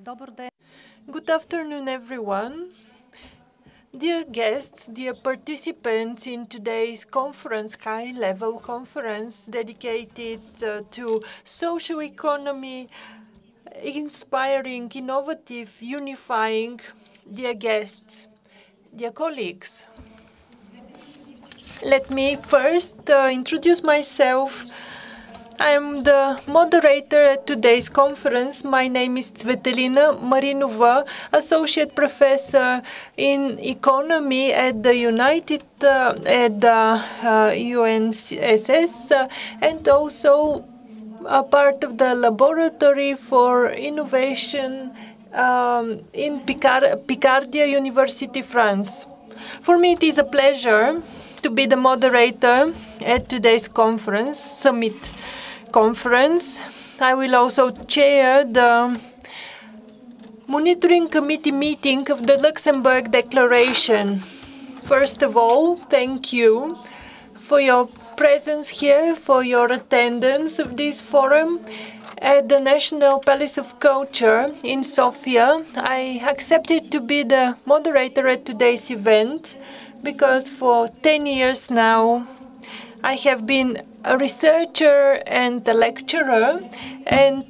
Good afternoon, everyone. Dear guests, dear participants in today's conference, high-level conference dedicated to social economy, inspiring, innovative, unifying, dear guests, dear colleagues. Let me first introduce myself. I'm the moderator at today's conference. My name is Tsvetelina Marinova, Associate Professor in Economy at the UNSS, and also a part of the Laboratory for Innovation in Picardie University, France. For me, it is a pleasure to be the moderator at today's summit conference. I will also chair the monitoring committee meeting of the Luxembourg Declaration. First of all, thank you for your presence here, for your attendance of this forum at the National Palace of Culture in Sofia. I accepted to be the moderator at today's event because for 10 years now I have been a researcher and a lecturer, and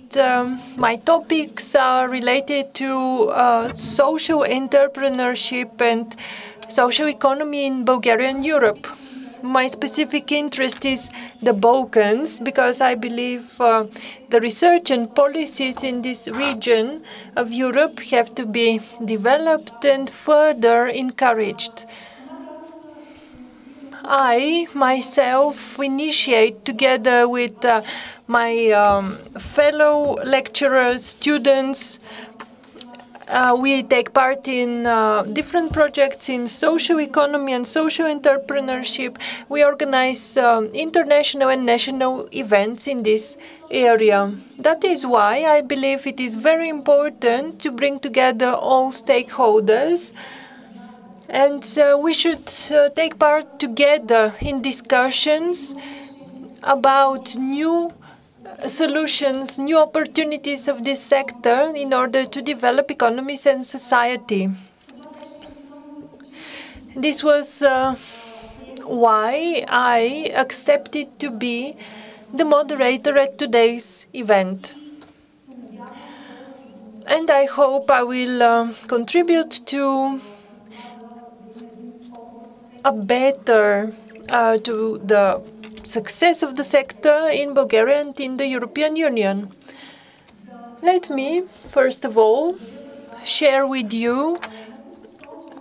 my topics are related to social entrepreneurship and social economy in Bulgaria and Europe. My specific interest is the Balkans because I believe the research and policies in this region of Europe have to be developed and further encouraged. I myself initiate, together with my fellow lecturers, students, we take part in different projects in social economy and social entrepreneurship. We organize international and national events in this area. That is why I believe it is very important to bring together all stakeholders. And we should take part together in discussions about new solutions, new opportunities of this sector in order to develop economies and society. This was why I accepted to be the moderator at today's event. And I hope I will contribute to to the success of the sector in Bulgaria and in the European Union. Let me, first of all, share with you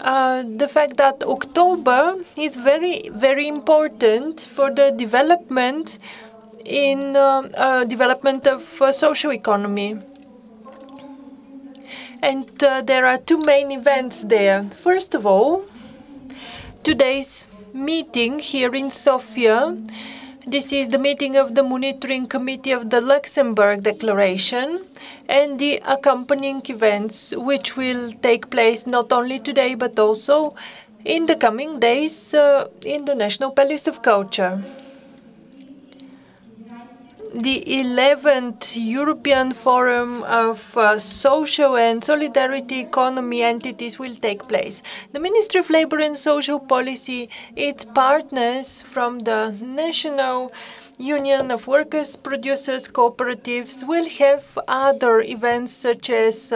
the fact that October is very, very important for the development of social economy. And there are two main events there. First of all, today's meeting here in Sofia. This is the meeting of the Monitoring Committee of the Luxembourg Declaration and the accompanying events, which will take place not only today but also in the coming days in the National Palace of Culture. The 11th European Forum of Social and Solidarity Economy entities will take place. The Ministry of Labour and Social Policy, its partners from the National Union of Workers, Producers, Cooperatives will have other events such as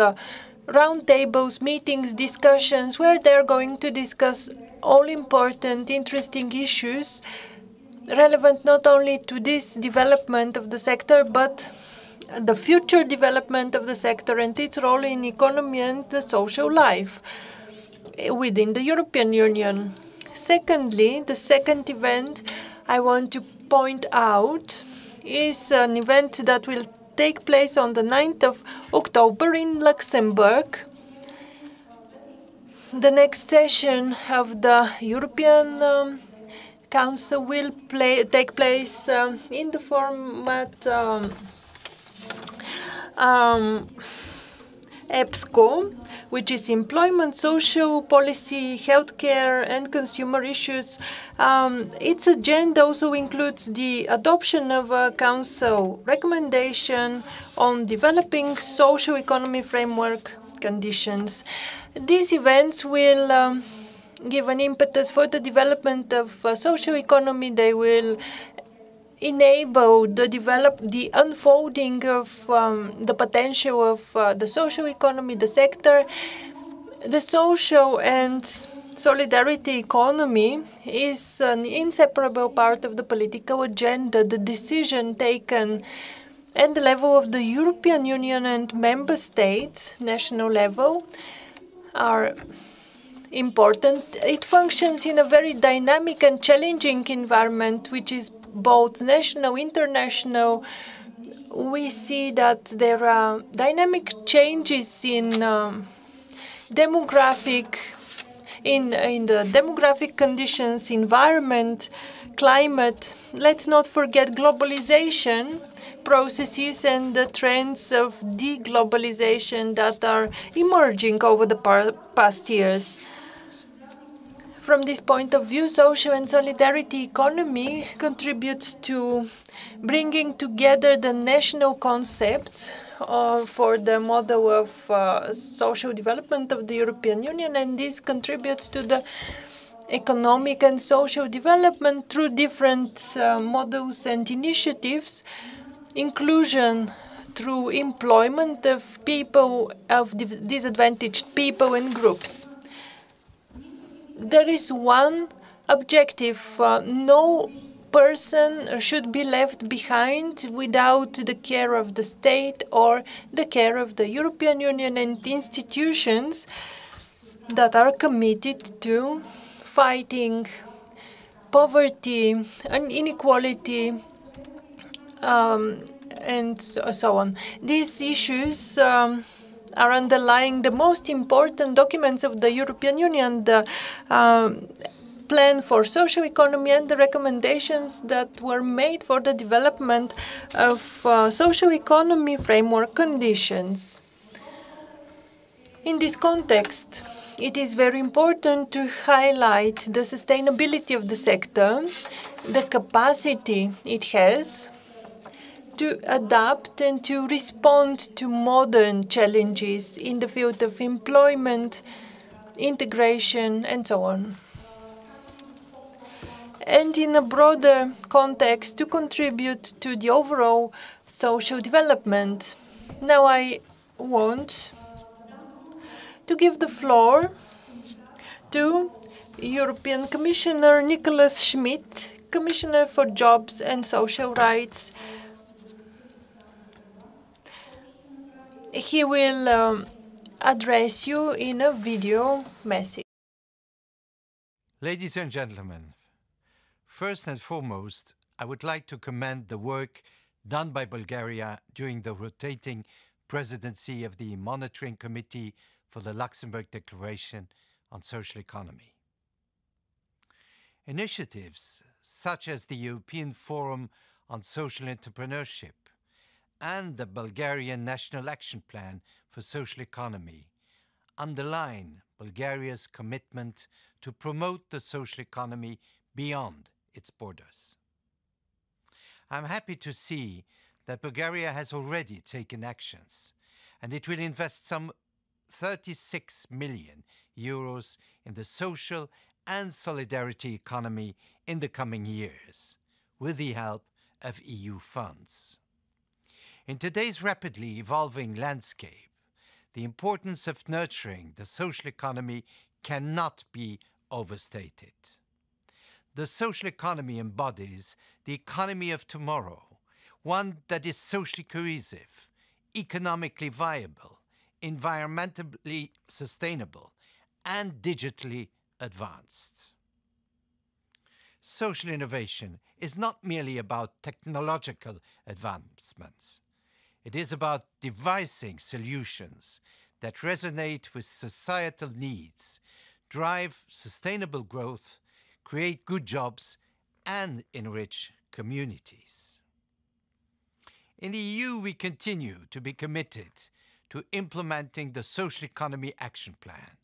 roundtables, meetings, discussions, where they're going to discuss all important, interesting issues relevant not only to this development of the sector, but the future development of the sector and its role in economy and the social life within the European Union. Secondly, the second event I want to point out is an event that will take place on the 9th of October in Luxembourg. The next session of the European Council will take place in the format EBSCO, which is employment, social policy, healthcare, and consumer issues. Its agenda also includes the adoption of a Council recommendation on developing social economy framework conditions. These events will give an impetus for the development of social economy. They will enable the unfolding of the potential of the social economy, the sector. The social and solidarity economy is an inseparable part of the political agenda. The decision taken at the level of the European Union and member states, national level, are important. It functions in a very dynamic and challenging environment, which is both national, international. We see that there are dynamic changes in demographic, in the demographic conditions, environment, climate. Let's not forget globalization processes and the trends of deglobalization that are emerging over the past years. From this point of view, social and solidarity economy contributes to bringing together the national concepts for the model of social development of the European Union, and this contributes to the economic and social development through different models and initiatives, inclusion through employment of people, of disadvantaged people and groups. There is one objective. No person should be left behind without the care of the state or the care of the European Union and institutions that are committed to fighting poverty and inequality and so on. These issues are underlying the most important documents of the European Union, the Plan for Social Economy and the recommendations that were made for the development of social economy framework conditions. In this context, it is very important to highlight the sustainability of the sector, the capacity it has to adapt and to respond to modern challenges in the field of employment, integration, and so on. And in a broader context, to contribute to the overall social development. Now I want to give the floor to European Commissioner Nicholas Schmit, Commissioner for Jobs and Social Rights. He will address you in a video message. Ladies and gentlemen, first and foremost, I would like to commend the work done by Bulgaria during the rotating presidency of the Monitoring Committee for the Luxembourg Declaration on Social Economy. Initiatives such as the European Forum on Social Entrepreneurship and the Bulgarian National Action Plan for Social Economy underline Bulgaria's commitment to promote the social economy beyond its borders. I'm happy to see that Bulgaria has already taken actions, and it will invest some 36 million euros in the social and solidarity economy in the coming years, with the help of EU funds. In today's rapidly evolving landscape, the importance of nurturing the social economy cannot be overstated. The social economy embodies the economy of tomorrow, one that is socially cohesive, economically viable, environmentally sustainable, and digitally advanced. Social innovation is not merely about technological advancements. It is about devising solutions that resonate with societal needs, drive sustainable growth, create good jobs, and enrich communities. In the EU, we continue to be committed to implementing the Social Economy Action Plan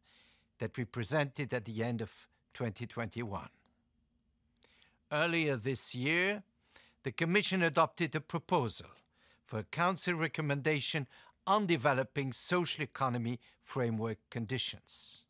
that we presented at the end of 2021. Earlier this year, the Commission adopted a proposal for a Council recommendation on developing social economy framework conditions.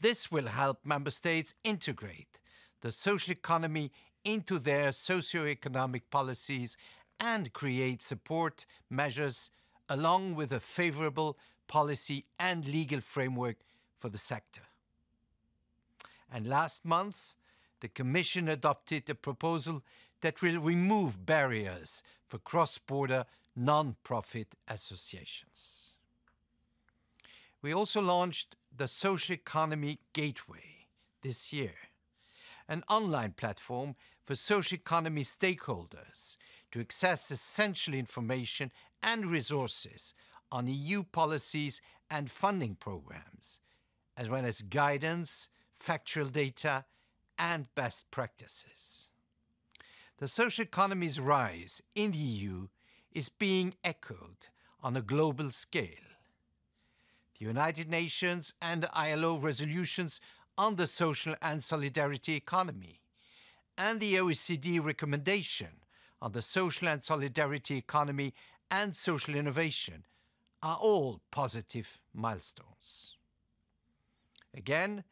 This will help Member States integrate the social economy into their socio-economic policies and create support measures along with a favorable policy and legal framework for the sector. And last month, the Commission adopted a proposal that will remove barriers for cross-border non-profit associations. We also launched the Social Economy Gateway this year, an online platform for social economy stakeholders to access essential information and resources on EU policies and funding programs, as well as guidance, factual data, and best practices. The social economy's rise in the EU is being echoed on a global scale. The United Nations and ILO resolutions on the social and solidarity economy, and the OECD recommendation on the social and solidarity economy and social innovation are all positive milestones. Again,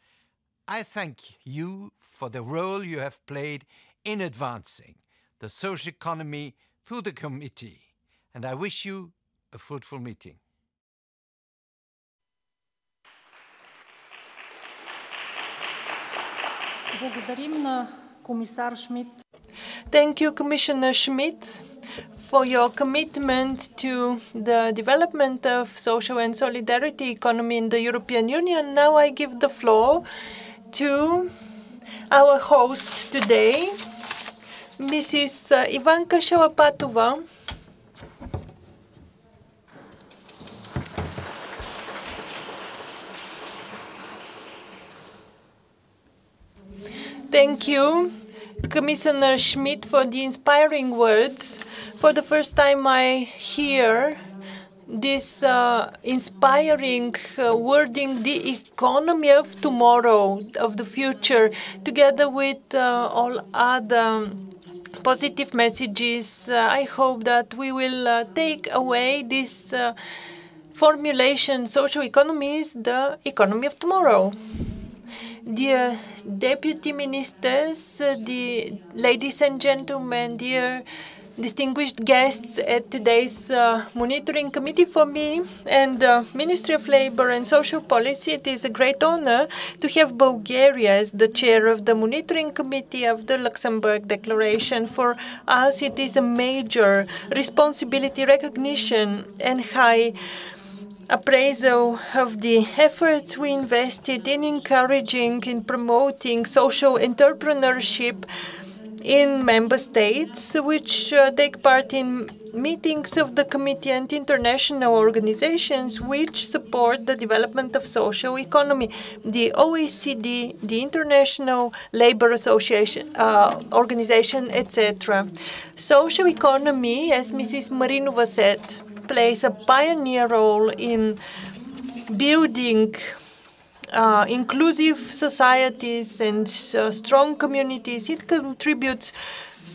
I thank you for the role you have played in advancing the social economy through the committee, and I wish you a fruitful meeting. Thank you, Commissioner Schmidt, for your commitment to the development of social and solidarity economy in the European Union. Now I give the floor to our host today, Mrs. Ivanka Shalabatova. Thank you, Commissioner Schmidt, for the inspiring words. For the first time I hear this inspiring wording, the economy of tomorrow, of the future, together with all other positive messages. I hope that we will take away this formulation, social economy is the economy of tomorrow. Dear Deputy Ministers, the ladies and gentlemen, dear distinguished guests at today's monitoring committee, for me and the Ministry of Labor and Social Policy, it is a great honor to have Bulgaria as the chair of the monitoring committee of the Luxembourg Declaration. For us, it is a major responsibility, recognition, and high appraisal of the efforts we invested in encouraging and promoting social entrepreneurship in member states, which take part in meetings of the committee and international organizations which support the development of social economy, the OECD, the International Labour Association organization, etc. Social economy, as Mrs. Marinova said, plays a pioneer role in building inclusive societies and strong communities. It contributes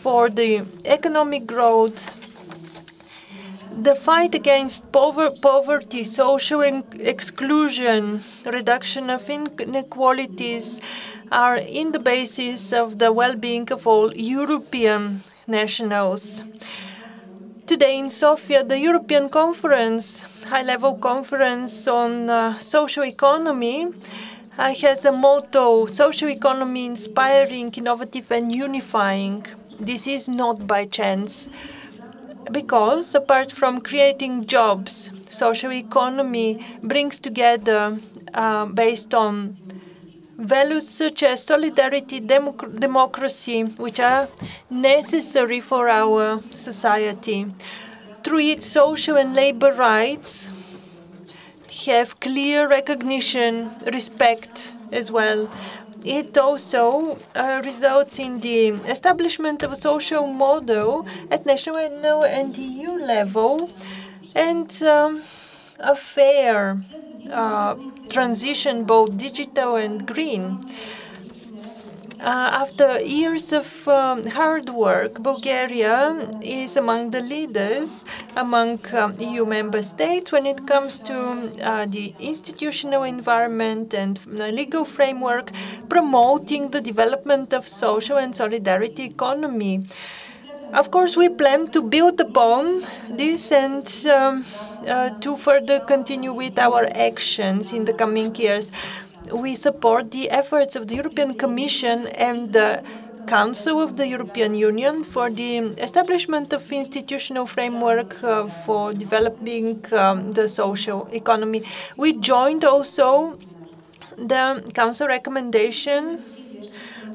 for the economic growth. The fight against poverty, social exclusion, reduction of inequalities are in the basis of the well-being of all European nationals. Today in Sofia, the European Conference, high-level conference on social economy, has a motto, social economy inspiring, innovative and unifying. This is not by chance, because apart from creating jobs, social economy brings together, based on values such as solidarity, democracy, which are necessary for our society. Through its social and labor rights, have clear recognition, respect as well. It also results in the establishment of a social model at national and EU level, and a fair transition, both digital and green. After years of hard work, Bulgaria is among the leaders among EU member states when it comes to the institutional environment and legal framework promoting the development of social and solidarity economy. Of course, we plan to build upon this and to further continue with our actions in the coming years. We support the efforts of the European Commission and the Council of the European Union for the establishment of institutional framework for developing the social economy. We joined also the Council recommendation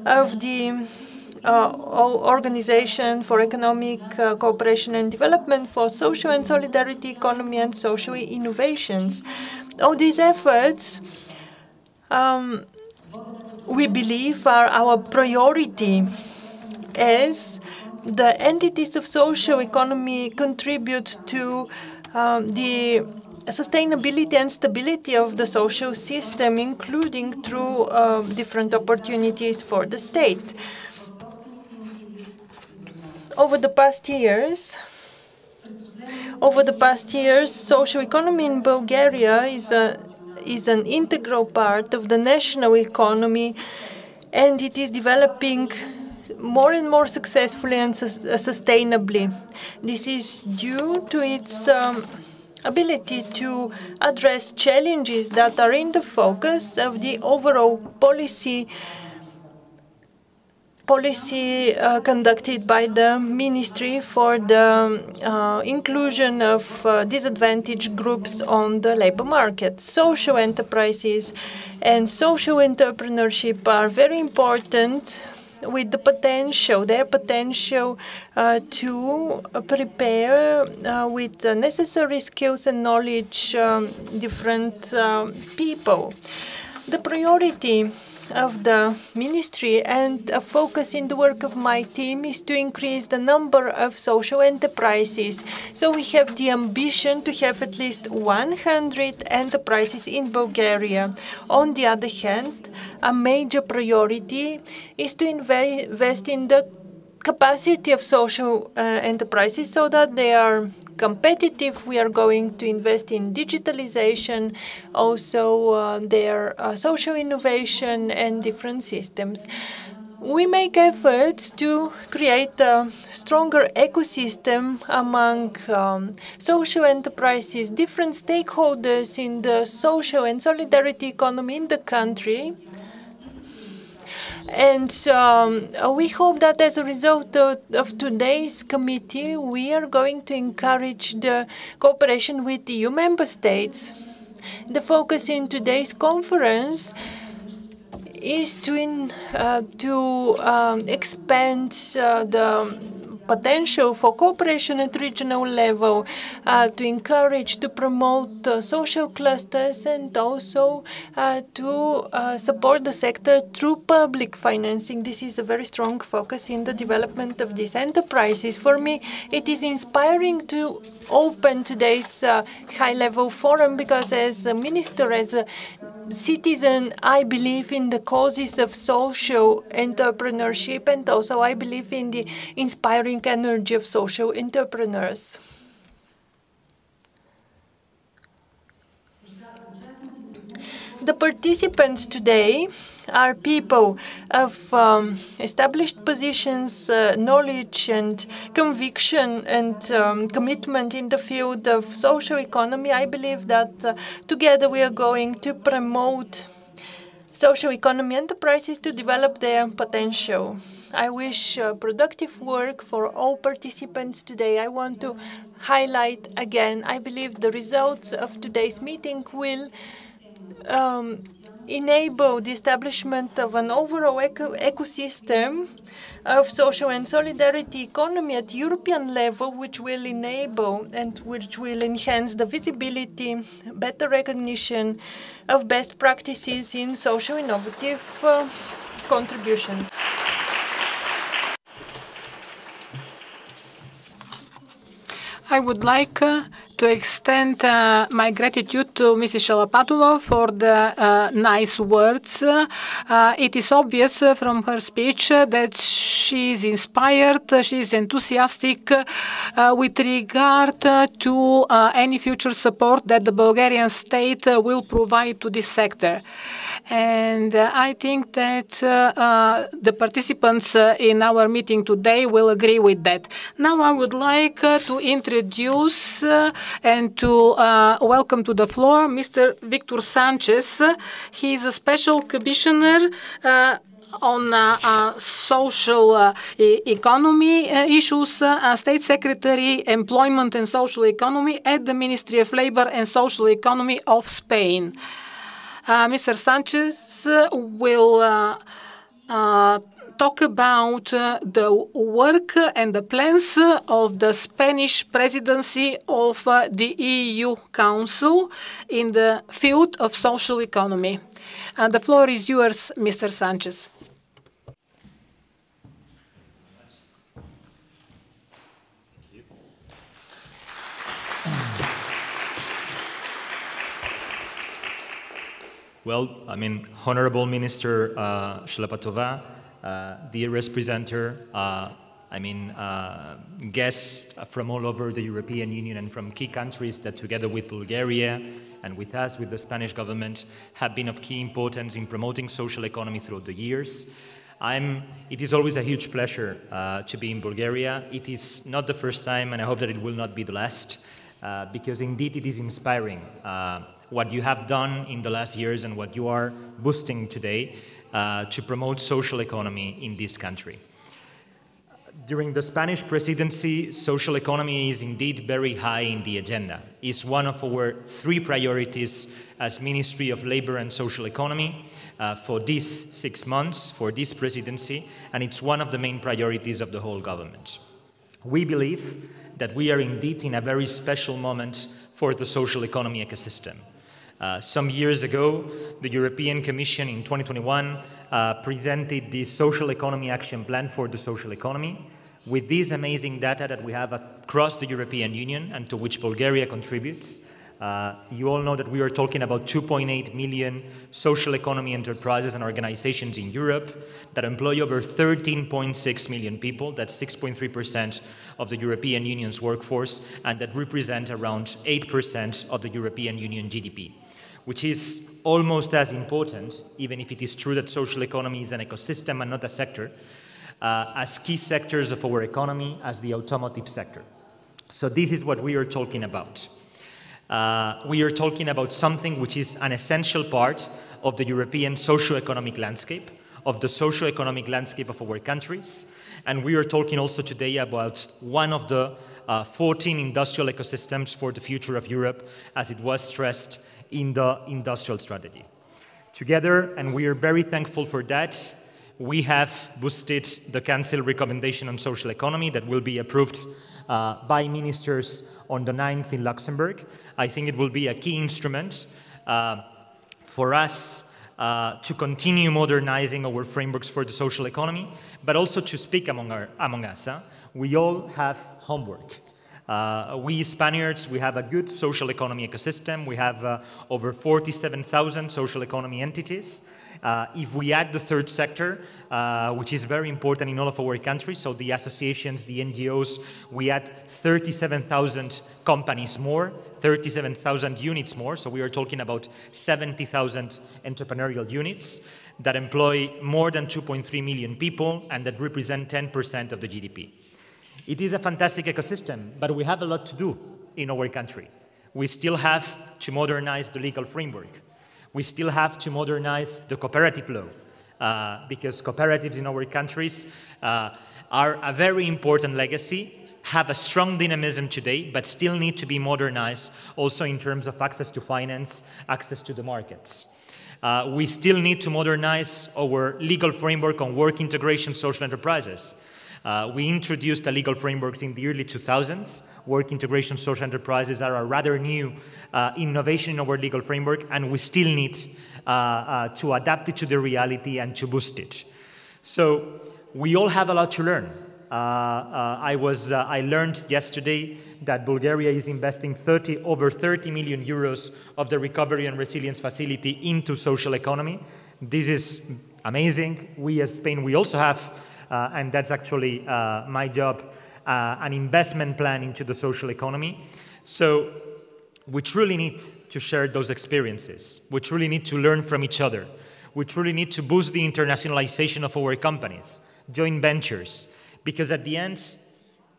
of the Organization for Economic Cooperation and Development for Social and Solidarity Economy and Social Innovations. All these efforts, we believe, are our priority as the entities of social economy contribute to the sustainability and stability of the social system, including through different opportunities for the state. Over the past years, social economy in Bulgaria is an integral part of the national economy, and it is developing more and more successfully and sustainably. This is due to its ability to address challenges that are in the focus of the overall policy conducted by the Ministry for the inclusion of disadvantaged groups on the labor market. Social enterprises and social entrepreneurship are very important with their potential to prepare with the necessary skills and knowledge different people. The priority of the ministry and a focus in the work of my team is to increase the number of social enterprises. So we have the ambition to have at least 100 enterprises in Bulgaria. On the other hand, a major priority is to invest in the capacity of social enterprises so that they are competitive. We are going to invest in digitalization, also their social innovation and different systems. We make efforts to create a stronger ecosystem among social enterprises, different stakeholders in the social and solidarity economy in the country. And we hope that as a result of today's committee, we are going to encourage the cooperation with EU member states. The focus in today's conference is to expand the potential for cooperation at regional level, to encourage, to promote social clusters, and also to support the sector through public financing. This is a very strong focus in the development of these enterprises. For me, it is inspiring to open today's high-level forum because as a minister, as a citizen, I believe in the causes of social entrepreneurship, and also I believe in the inspiring energy of social entrepreneurs. The participants today are people of established positions, knowledge and conviction and commitment in the field of social economy. I believe that together we are going to promote social economy enterprises to develop their potential. I wish productive work for all participants today. I want to highlight again, I believe the results of today's meeting will enable the establishment of an overall ecosystem of social and solidarity economy at European level, which will enable and which will enhance the visibility, better recognition of best practices in social innovative contributions. I would like to to extend my gratitude to Mrs. Shalapatova for the nice words. It is obvious from her speech that she is inspired, she is enthusiastic with regard to any future support that the Bulgarian state will provide to this sector. And I think that the participants in our meeting today will agree with that. Now I would like to introduce and to welcome to the floor Mr. Victor Sanchez. He is a special commissioner on social economy issues, State Secretary, Employment and Social Economy at the Ministry of Labor and Social Economy of Spain. Mr. Sanchez will talk about the work and the plans of the Spanish presidency of the EU Council in the field of social economy. The floor is yours, Mr. Sanchez. Well, Honorable Minister Shalapatova, dear representative, guests from all over the European Union and from key countries that together with Bulgaria and with us, with the Spanish government, have been of key importance in promoting social economy throughout the years. It is always a huge pleasure to be in Bulgaria. It is not the first time, and I hope that it will not be the last, because indeed it is inspiring what you have done in the last years and what you are boosting today to promote social economy in this country. During the Spanish presidency, social economy is indeed very high in the agenda. It's one of our 3 priorities as Ministry of Labor and Social Economy for these 6 months, for this presidency, and it's one of the main priorities of the whole government. We believe that we are indeed in a very special moment for the social economy ecosystem. Some years ago, the European Commission in 2021 presented the Social Economy Action Plan for the social economy. With these amazing data that we have across the European Union and to which Bulgaria contributes, you all know that we are talking about 2.8 million social economy enterprises and organizations in Europe that employ over 13.6 million people. That's 6.3% of the European Union's workforce, and that represent around 8% of the European Union GDP, which is almost as important, even if it is true that social economy is an ecosystem and not a sector, as key sectors of our economy as the automotive sector. So this is what we are talking about. We are talking about something which is an essential part of the European socio-economic landscape, of the socio-economic landscape of our countries, and we are talking also today about one of the 14 industrial ecosystems for the future of Europe, as it was stressed in the industrial strategy. Together, and we are very thankful for that, we have boosted the Council recommendation on social economy that will be approved by ministers on the 9th in Luxembourg. I think it will be a key instrument for us to continue modernizing our frameworks for the social economy, but also to speak among us. We all have homework. We Spaniards, we have a good social economy ecosystem. We have over 47,000 social economy entities. If we add the third sector, which is very important in all of our countries, so the associations, the NGOs, we add 37,000 companies more, 37,000 units more, so we are talking about 70,000 entrepreneurial units that employ more than 2.3 million people and that represent 10% of the GDP. It is a fantastic ecosystem, but we have a lot to do in our country. We still have to modernize the legal framework. We still have to modernize the cooperative law, because cooperatives in our countries are a very important legacy, have a strong dynamism today, but still need to be modernized also in terms of access to finance, access to the markets. We still need to modernize our legal framework on work integration social enterprises. We introduced the legal frameworks in the early 2000s. Work integration social enterprises are a rather new innovation in our legal framework, and we still need to adapt it to the reality and to boost it. So we all have a lot to learn. I learned yesterday that Bulgaria is investing over 30 million euros of the Recovery and Resilience Facility into social economy. This is amazing. We as Spain, we also have, and that's actually my job, an investment plan into the social economy. So we truly need to share those experiences. We truly need to learn from each other. We truly need to boost the internationalization of our companies, joint ventures, because at the end,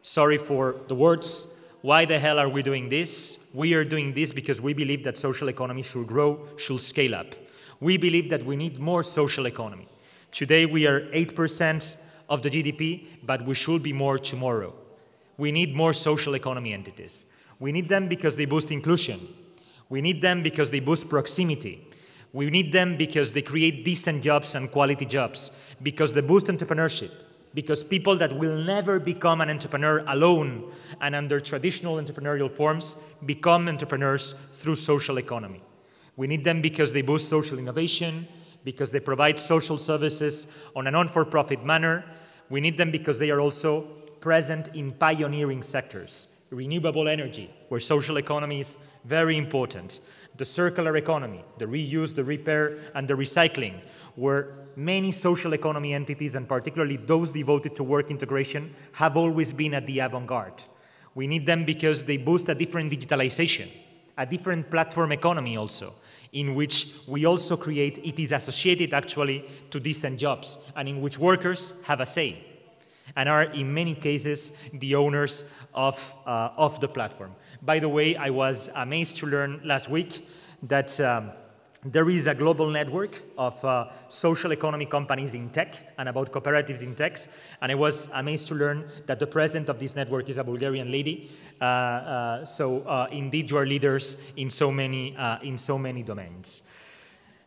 sorry for the words, why the hell are we doing this? We are doing this because we believe that social economy should grow, should scale up. We believe that we need more social economy. Today we are 8% of the GDP, but we should be more tomorrow. We need more social economy entities. We need them because they boost inclusion. We need them because they boost proximity. We need them because they create decent jobs and quality jobs, because they boost entrepreneurship, because people that will never become an entrepreneur alone and under traditional entrepreneurial forms become entrepreneurs through social economy. We need them because they boost social innovation, because they provide social services on a non-for-profit manner. We need them because they are also present in pioneering sectors. Renewable energy, where social economy is very important. The circular economy, the reuse, the repair, and the recycling, where many social economy entities, and particularly those devoted to work integration, have always been at the avant-garde. We need them because they boost a different digitalization, a different platform economy also, in which we also create, it is associated actually to decent jobs, and in which workers have a say, and are in many cases the owners of the platform. By the way, I was amazed to learn last week that there is a global network of social economy companies in tech and about cooperatives in tech, and I was amazed to learn that the president of this network is a Bulgarian lady. Indeed, you are leaders in so many domains.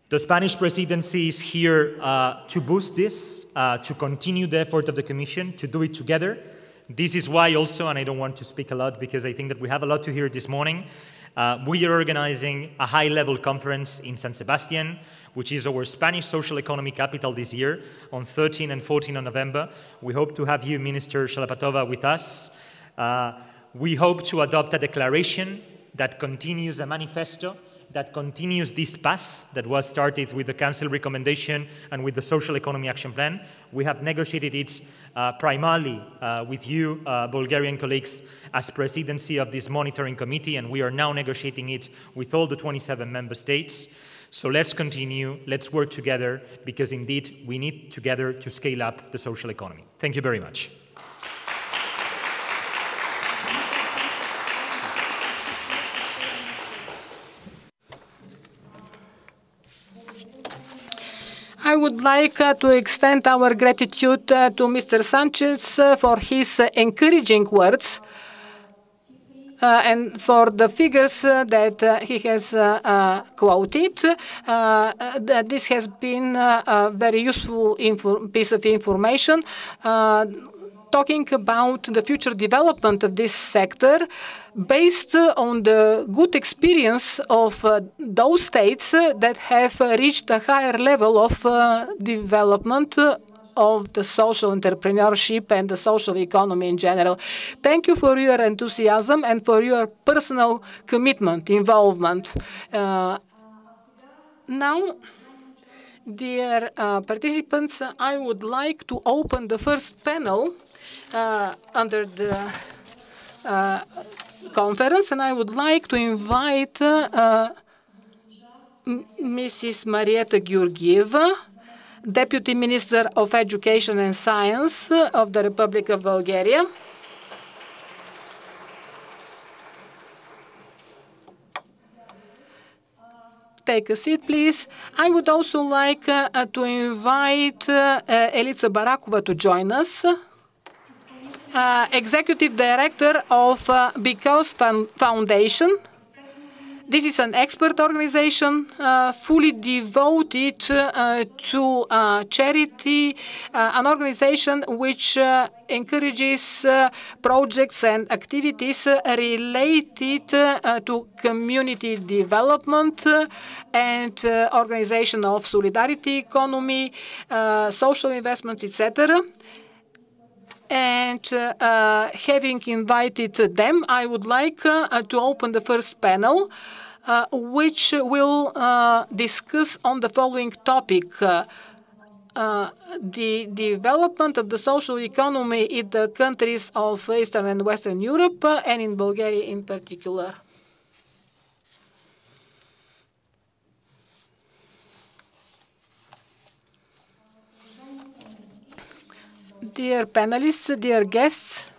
The Spanish presidency is here to boost this, to continue the effort of the Commission, to do it together. This is why also, and I don't want to speak a lot because I think that we have a lot to hear this morning, we are organizing a high-level conference in San Sebastian, which is our Spanish social economy capital this year, on 13 and 14 of November. We hope to have you, Minister Shalapatova, with us. We hope to adopt a declaration that continues a manifesto, that continues this path that was started with the Council recommendation and with the Social Economy Action Plan. We have negotiated it primarily with you, Bulgarian colleagues, as presidency of this monitoring committee, and we are now negotiating it with all the 27 member states. So let's continue, let's work together, because indeed we need together to scale up the social economy. Thank you very much. I would like to extend our gratitude to Mr. Sanchez for his encouraging words and for the figures that he has quoted. This has been a very useful piece of information talking about the future development of this sector based on the good experience of those states that have reached a higher level of development of the social entrepreneurship and the social economy in general. Thank you for your enthusiasm and for your personal commitment, involvement. Now, dear participants, I would like to open the first panel under the conference, and I would like to invite Mrs. Marieta Georgieva, Deputy Minister of Education and Science of the Republic of Bulgaria. Take a seat, please. I would also like to invite Elica Barakova to join us, Executive Director of Because Foundation. This is an expert organization fully devoted to charity, an organization which encourages projects and activities related to community development and organization of solidarity economy, social investments, etc. And having invited them, I would like to open the first panel, which will discuss on the following topic. The development of the social economy in the countries of Eastern and Western Europe, and in Bulgaria in particular. Dear panelists, dear guests,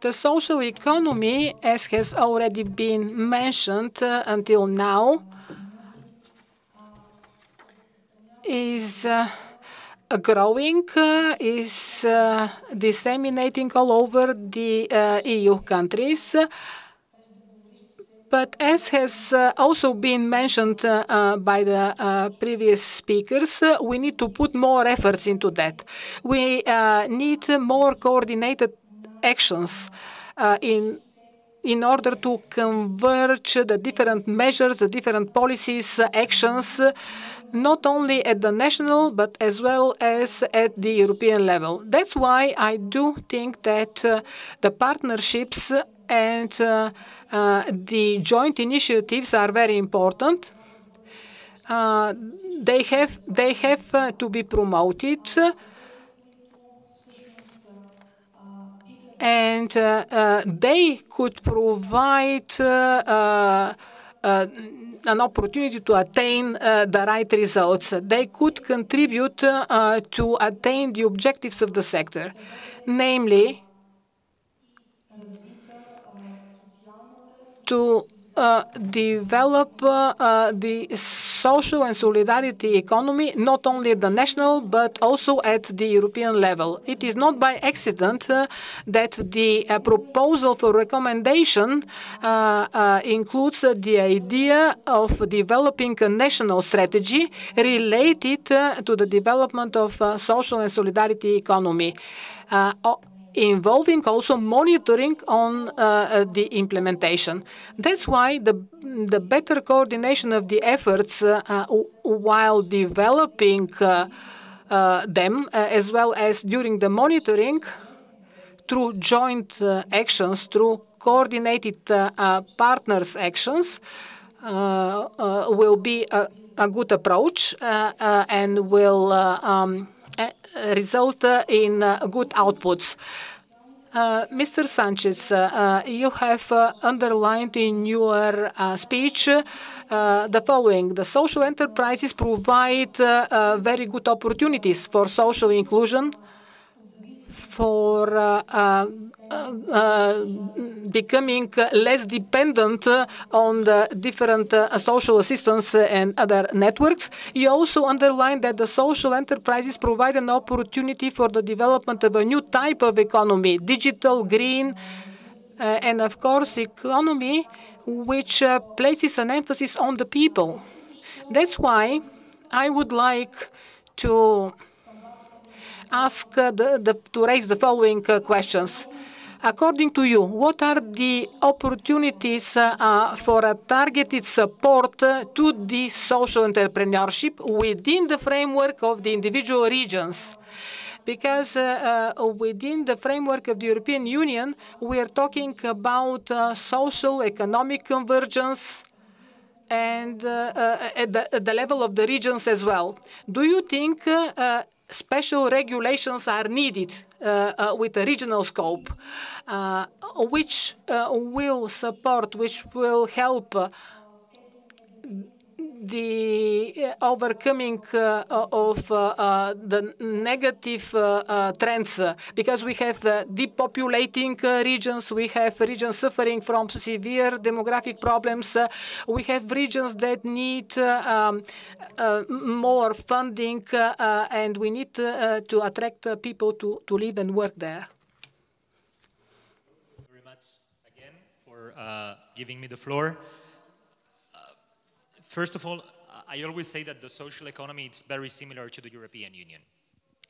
the social economy, as has already been mentioned until now, is growing, is disseminating all over the EU countries. But as has also been mentioned by the previous speakers, we need to put more efforts into that. We need more coordinated actions in order to converge the different measures, the different policies, actions, not only at the national, but as well as at the European level. That's why I do think that the partnerships and the joint initiatives are very important. They have to be promoted, and they could provide an opportunity to attain the right results. They could contribute to attain the objectives of the sector, namely to develop the social and solidarity economy, not only at the national, but also at the European level. It is not by accident that the proposal for recommendation includes the idea of developing a national strategy related to the development of social and solidarity economy, involving also monitoring on the implementation. That's why the better coordination of the efforts while developing them, as well as during the monitoring, through joint actions, through coordinated partners' actions, will be a good approach and will result in good outputs. Mr. Sanchez, you have underlined in your speech the following. The social enterprises provide very good opportunities for social inclusion, for becoming less dependent on the different social assistance and other networks. You also underlined that the social enterprises provide an opportunity for the development of a new type of economy, digital, green, and of course, economy which places an emphasis on the people. That's why I would like to ask to raise the following questions. According to you, what are the opportunities for a targeted support to the social entrepreneurship within the framework of the individual regions? Because within the framework of the European Union, we are talking about social economic convergence and at the level of the regions as well. Do you think special regulations are needed with a regional scope, which will support, which will help the overcoming of the negative trends, because we have depopulating regions, we have regions suffering from severe demographic problems, we have regions that need more funding, and we need to attract people to live and work there. Thank you very much again for giving me the floor. First of all, I always say that the social economy is very similar to the European Union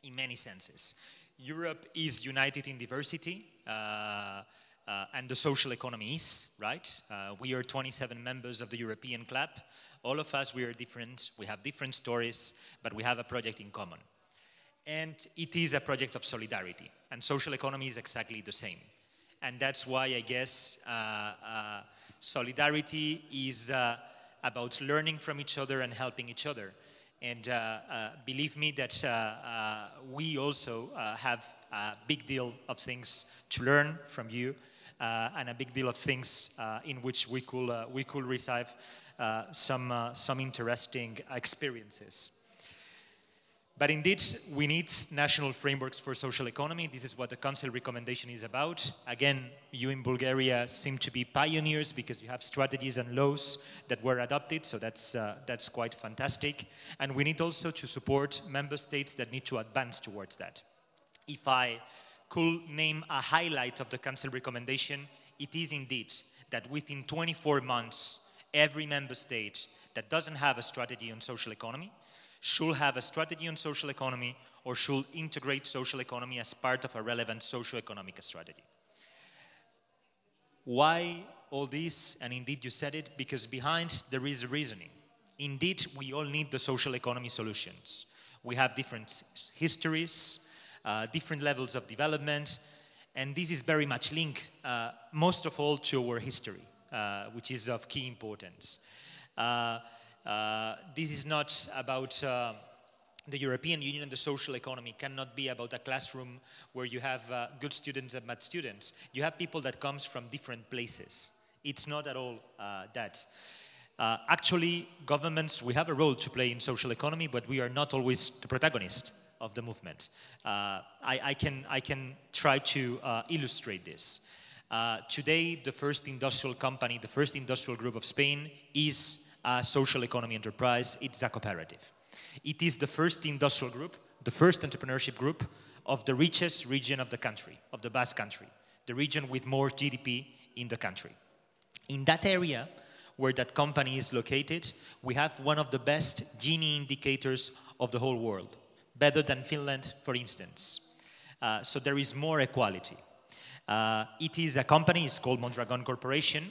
in many senses. Europe is united in diversity, and the social economy is, right? We are 27 members of the European Club. All of us, we are different, we have different stories, but we have a project in common. And it is a project of solidarity, and social economy is exactly the same. And that's why I guess solidarity is about learning from each other and helping each other. And believe me that we also have a big deal of things to learn from you, and a big deal of things in which we could receive some interesting experiences. But indeed, we need national frameworks for social economy. This is what the Council recommendation is about. Again, you in Bulgaria seem to be pioneers because you have strategies and laws that were adopted, so that's quite fantastic. And we need also to support member states that need to advance towards that. If I could name a highlight of the Council recommendation, it is indeed that within 24 months, every member state that doesn't have a strategy on social economy should have a strategy on social economy or should integrate social economy as part of a relevant socio-economic strategy. Why all this? And indeed you said it, because behind there is a reasoning. Indeed, we all need the social economy solutions. We have different histories, different levels of development, and this is very much linked, most of all, to our history, which is of key importance. This is not about the European Union, and the social economy cannot be about a classroom where you have good students and bad students. You have people that comes from different places. It's not at all that. Actually, governments, we have a role to play in social economy, but we are not always the protagonist of the movement. I can try to illustrate this. Today, the first industrial company, the first industrial group of Spain is a social economy enterprise. It's a cooperative. It is the first industrial group, the first entrepreneurship group of the richest region of the country, of the Basque Country, the region with more GDP in the country. In that area where that company is located, we have one of the best Gini indicators of the whole world, better than Finland, for instance. So there is more equality. It is a company, it's called Mondragon Corporation,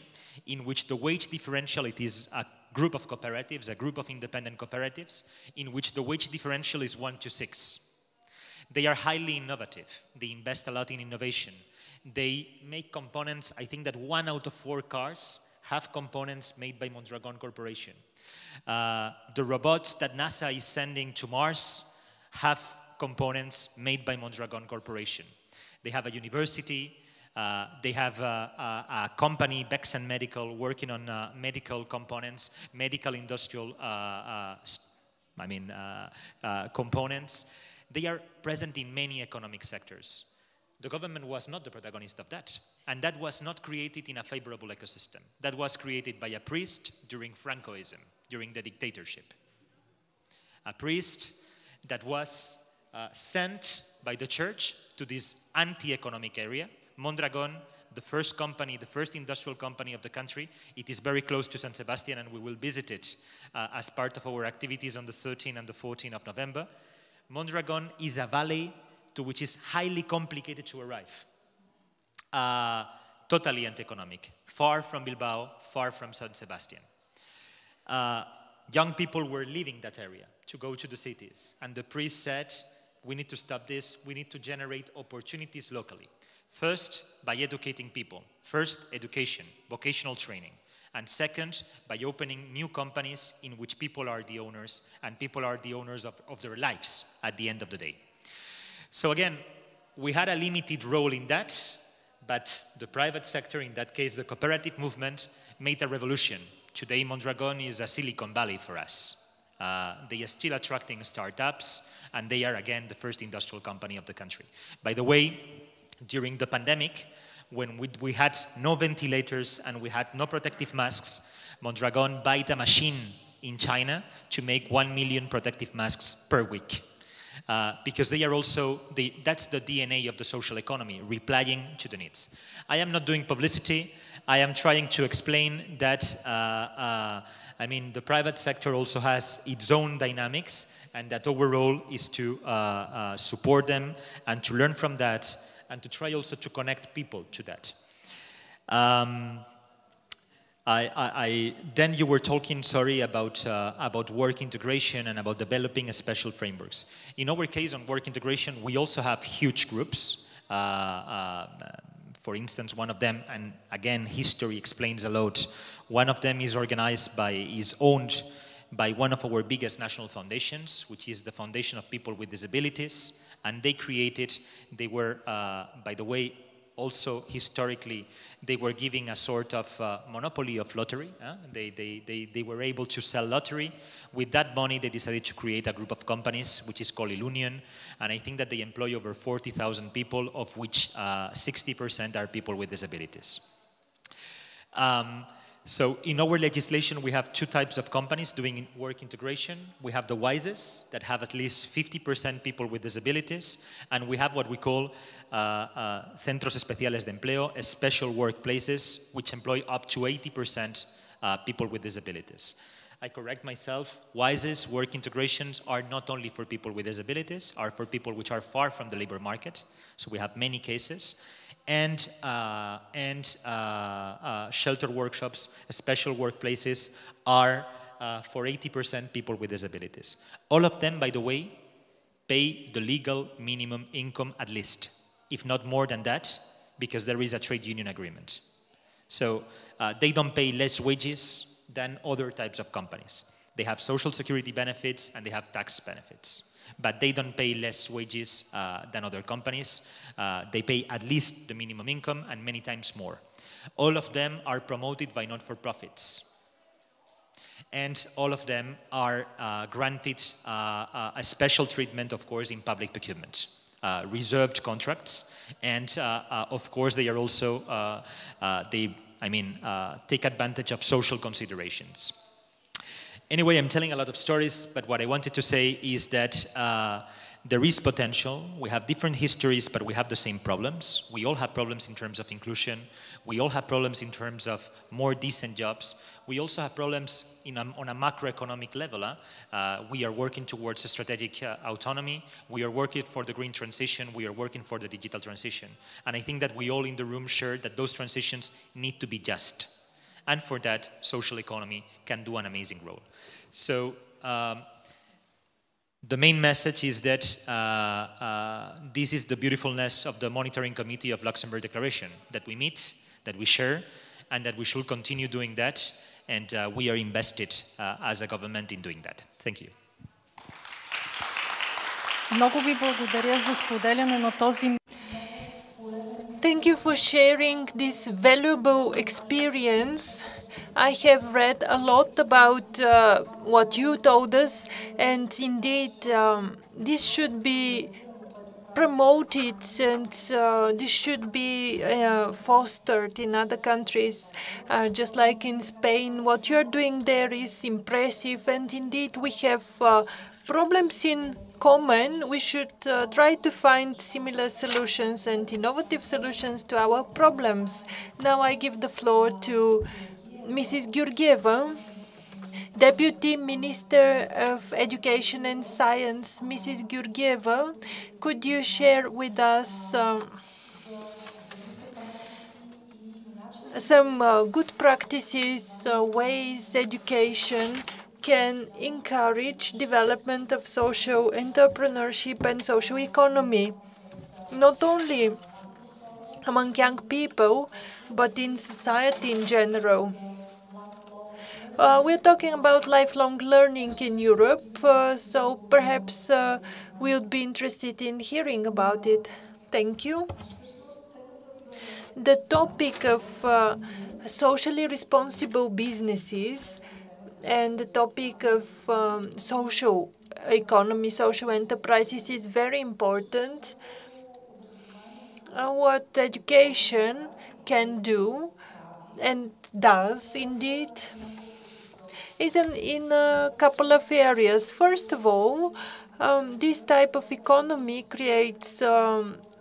in which the wage differential, it is a group of cooperatives, a group of independent cooperatives, in which the wage differential is 1 to 6. They are highly innovative. They invest a lot in innovation. They make components. I think that 1 out of 4 cars have components made by Mondragon Corporation. The robots that NASA is sending to Mars have components made by Mondragon Corporation. They have a university. They have a company, Bexen Medical, working on medical components, medical industrial components. They are present in many economic sectors. The government was not the protagonist of that. And that was not created in a favorable ecosystem. That was created by a priest during Francoism, during the dictatorship. A priest that was sent by the church to this anti-economic area. Mondragon, the first company, the first industrial company of the country. It is very close to San Sebastian, and we will visit it as part of our activities on the 13th and the 14th of November. Mondragon is a valley to which is highly complicated to arrive. Totally anti-economic, far from Bilbao, far from San Sebastian. Young people were leaving that area to go to the cities, and the priest said, we need to stop this, we need to generate opportunities locally. First, by educating people. First, education, vocational training. And second, by opening new companies in which people are the owners, and people are the owners of their lives at the end of the day. So again, we had a limited role in that, but the private sector, in that case the cooperative movement, made a revolution. Today Mondragon is a Silicon Valley for us. They are still attracting startups, and they are again the first industrial company of the country. By the way, during the pandemic, when we had no ventilators and we had no protective masks, Mondragon bought a machine in China to make 1 million protective masks per week. Because they are also, that's the DNA of the social economy, replying to the needs. I am not doing publicity. I am trying to explain that, the private sector also has its own dynamics, and that our role is to support them and to learn from that, and to try also to connect people to that. Then you were talking, sorry, about work integration and about developing special frameworks. In our case on work integration, we also have huge groups. For instance, one of them, and again, history explains a lot. One of them is owned by one of our biggest national foundations, which is the Foundation of People with Disabilities. And they were, by the way, also historically, they were giving a sort of monopoly of lottery. They were able to sell lottery. With that money, they decided to create a group of companies, which is called Ilunion. And I think that they employ over 40,000 people, of which 60% are people with disabilities. So in our legislation, we have two types of companies doing work integration. We have the WISES that have at least 50% people with disabilities, and we have what we call Centros Especiales de Empleo, special workplaces, which employ up to 80% people with disabilities. I correct myself, WISES, work integrations, are not only for people with disabilities, are for people which are far from the labor market. So we have many cases. And shelter workshops, special workplaces are for 80% people with disabilities. All of them, by the way, pay the legal minimum income at least, if not more than that, because there is a trade union agreement. So they don't pay less wages than other types of companies. They have social security benefits and they have tax benefits. But they don't pay less wages than other companies. They pay at least the minimum income and many times more. All of them are promoted by not-for-profits. And all of them are granted a special treatment, of course, in public procurement. Reserved contracts. And of course, they are also, take advantage of social considerations. Anyway, I'm telling a lot of stories, but what I wanted to say is that there is potential. We have different histories, but we have the same problems. We all have problems in terms of inclusion. We all have problems in terms of more decent jobs. We also have problems on a macroeconomic level. We are working towards a strategic autonomy. We are working for the green transition. We are working for the digital transition. And I think that we all in the room share that those transitions need to be just. And for that, social economy can do an amazing role. So the main message is that this is the beautifulness of the Monitoring Committee of Luxembourg Declaration, that we meet, that we share, and that we should continue doing that. And we are invested as a government in doing that. Thank you. Много ви благодаря за споделяне на този. Thank you for sharing this valuable experience. I have read a lot about what you told us, and indeed this should be promoted and this should be fostered in other countries, just like in Spain. What you're doing there is impressive, and indeed we have problems in common. We should try to find similar solutions and innovative solutions to our problems. Now I give the floor to Mrs. Georgieva, Deputy Minister of Education and Science. Mrs. Georgieva, could you share with us some good practices, ways education can encourage development of social entrepreneurship and social economy, not only among young people, but in society in general? We're talking about lifelong learning in Europe, so perhaps we'll be interested in hearing about it. Thank you. The topic of socially responsible businesses and the topic of social economy, social enterprises is very important. What education can do, and does indeed, is in a couple of areas. First of all, this type of economy creates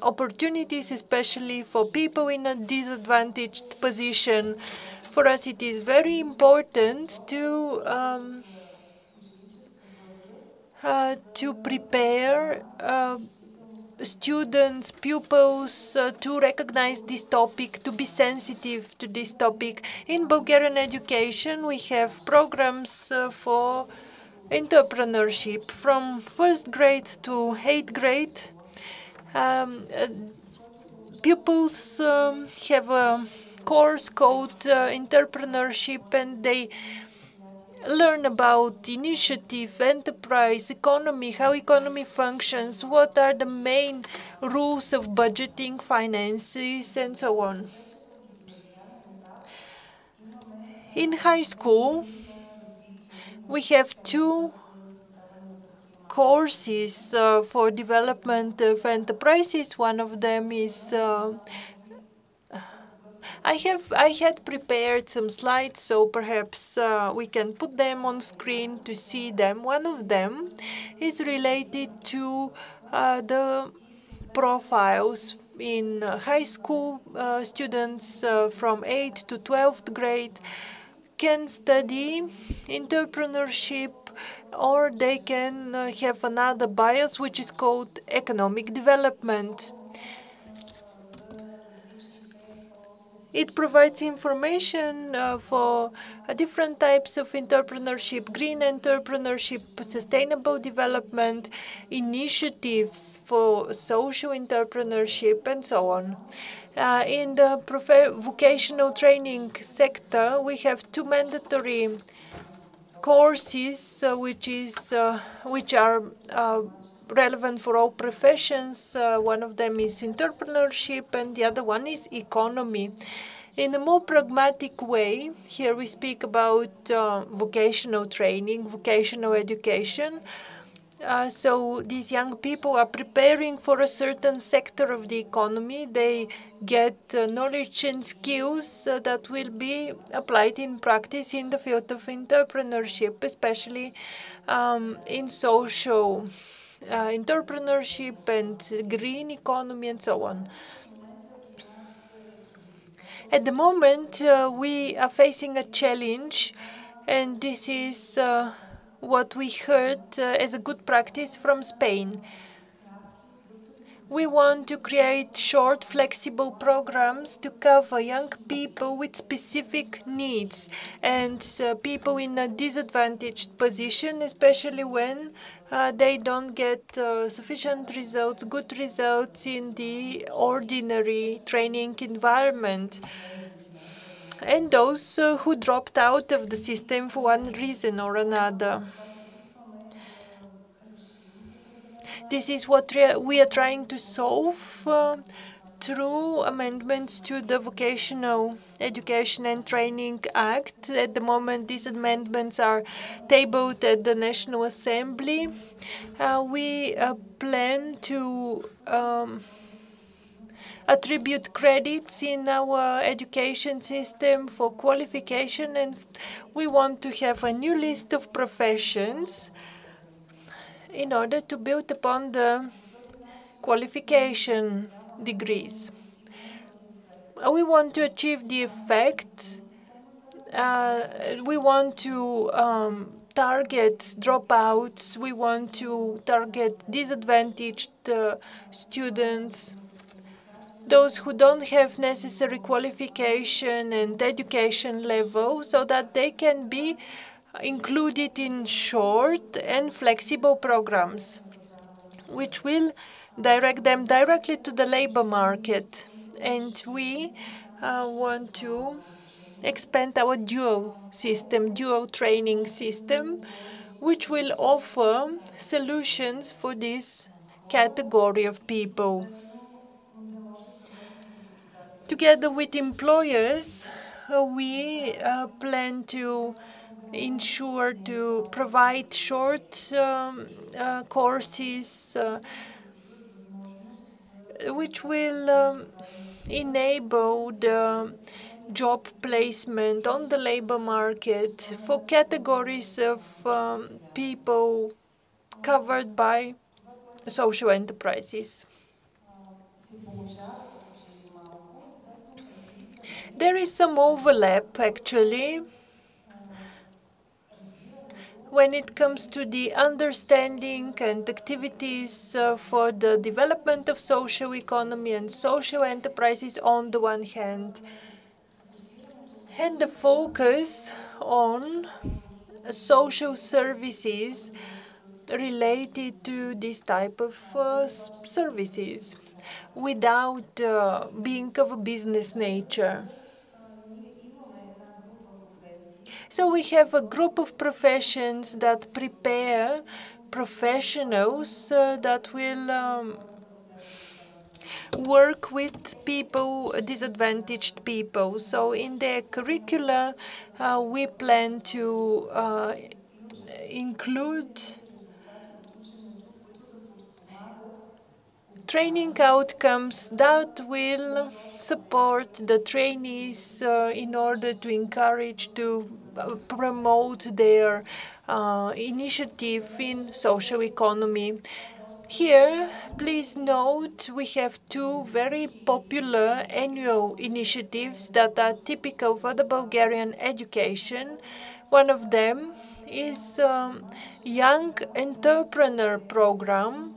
opportunities, especially for people in a disadvantaged position. For us, it is very important to prepare students, pupils to recognize this topic, to be sensitive to this topic. In Bulgarian education, we have programs for entrepreneurship from 1st grade to 8th grade. Pupils have a course called entrepreneurship, and they learn about initiative, enterprise, economy, how economy functions, what are the main rules of budgeting, finances, and so on. In high school, we have 2 courses for development of enterprises. One of them is I had prepared some slides, so perhaps we can put them on screen to see them. One of them is related to the profiles in high school. Students from 8th to 12th grade can study entrepreneurship, or they can have another bias, which is called economic development. It provides information for different types of entrepreneurship, green entrepreneurship, sustainable development, initiatives for social entrepreneurship, and so on. In the vocational training sector, we have 2 mandatory courses which are relevant for all professions. One of them is entrepreneurship, and the other one is economy. In a more pragmatic way, here we speak about vocational training, vocational education. So these young people are preparing for a certain sector of the economy. They get knowledge and skills that will be applied in practice in the field of entrepreneurship, especially in social entrepreneurship and green economy and so on. At the moment, we are facing a challenge, and this is what we heard as a good practice from Spain. We want to create short, flexible programs to cover young people with specific needs and people in a disadvantaged position, especially when they don't get sufficient results, good results in the ordinary training environment, and those who dropped out of the system for one reason or another. This is what we are trying to solve through amendments to the Vocational Education and Training Act. At the moment, these amendments are tabled at the National Assembly. We plan to attribute credits in our education system for qualification, and we want to have a new list of professions in order to build upon the qualification degrees. We want to achieve the effect. We want to target dropouts. We want to target disadvantaged students, those who don't have necessary qualification and education level, so that they can be included in short and flexible programs, which will direct them directly to the labor market. And we want to expand our dual training system, which will offer solutions for this category of people. Together with employers, we plan to ensure to provide short courses which will enable the job placement on the labor market for categories of people covered by social enterprises. There is some overlap, actually. when it comes to the understanding and activities for the development of social economy and social enterprises on the one hand, and the focus on social services related to this type of services without being of a business nature. So we have a group of professions that prepare professionals that will work with people, disadvantaged people. So in their curricula, we plan to include training outcomes that will support the trainees in order to encourage to promote their initiative in social economy. Here, please note, we have two very popular annual initiatives that are typical for the Bulgarian education. One of them is Young Entrepreneur Program.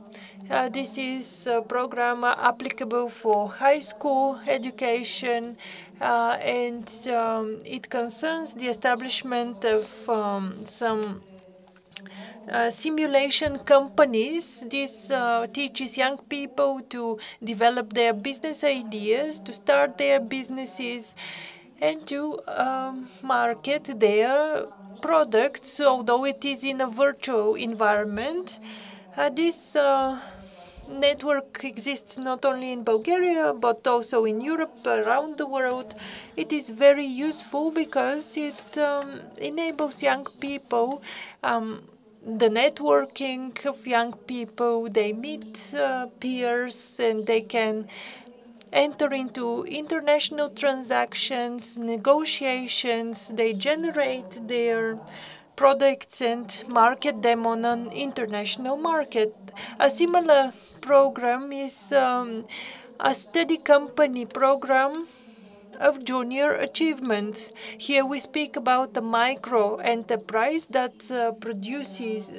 This is a program applicable for high school education, and it concerns the establishment of some simulation companies. This teaches young people to develop their business ideas, to start their businesses, and to market their products, although it is in a virtual environment. This network exists not only in Bulgaria, but also in Europe, around the world. It is very useful because it enables young people the networking of young people. They meet peers and they can enter into international transactions, negotiations. They generate their products and market them on an international market. A similar program is a study company program of junior achievement. Here we speak about the micro enterprise that produces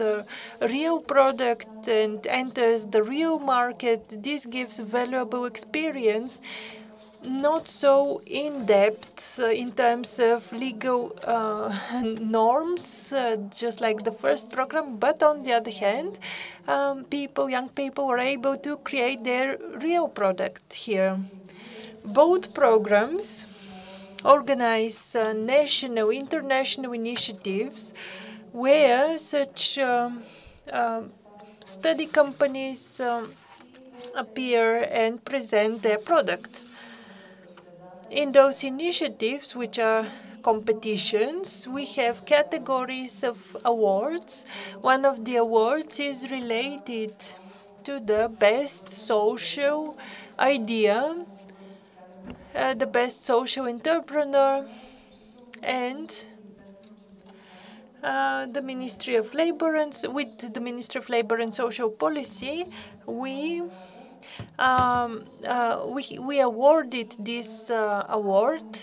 a real product and enters the real market. This gives valuable experience, not so in-depth in terms of legal norms, just like the first program, but on the other hand, young people are able to create their real product here. Both programs organize national, international initiatives where such study companies appear and present their products. In those initiatives, which are competitions, we have categories of awards. One of the awards is related to the best social idea, the best social entrepreneur, and the Ministry of Labor, and with the Ministry of Labor and Social Policy, we awarded this award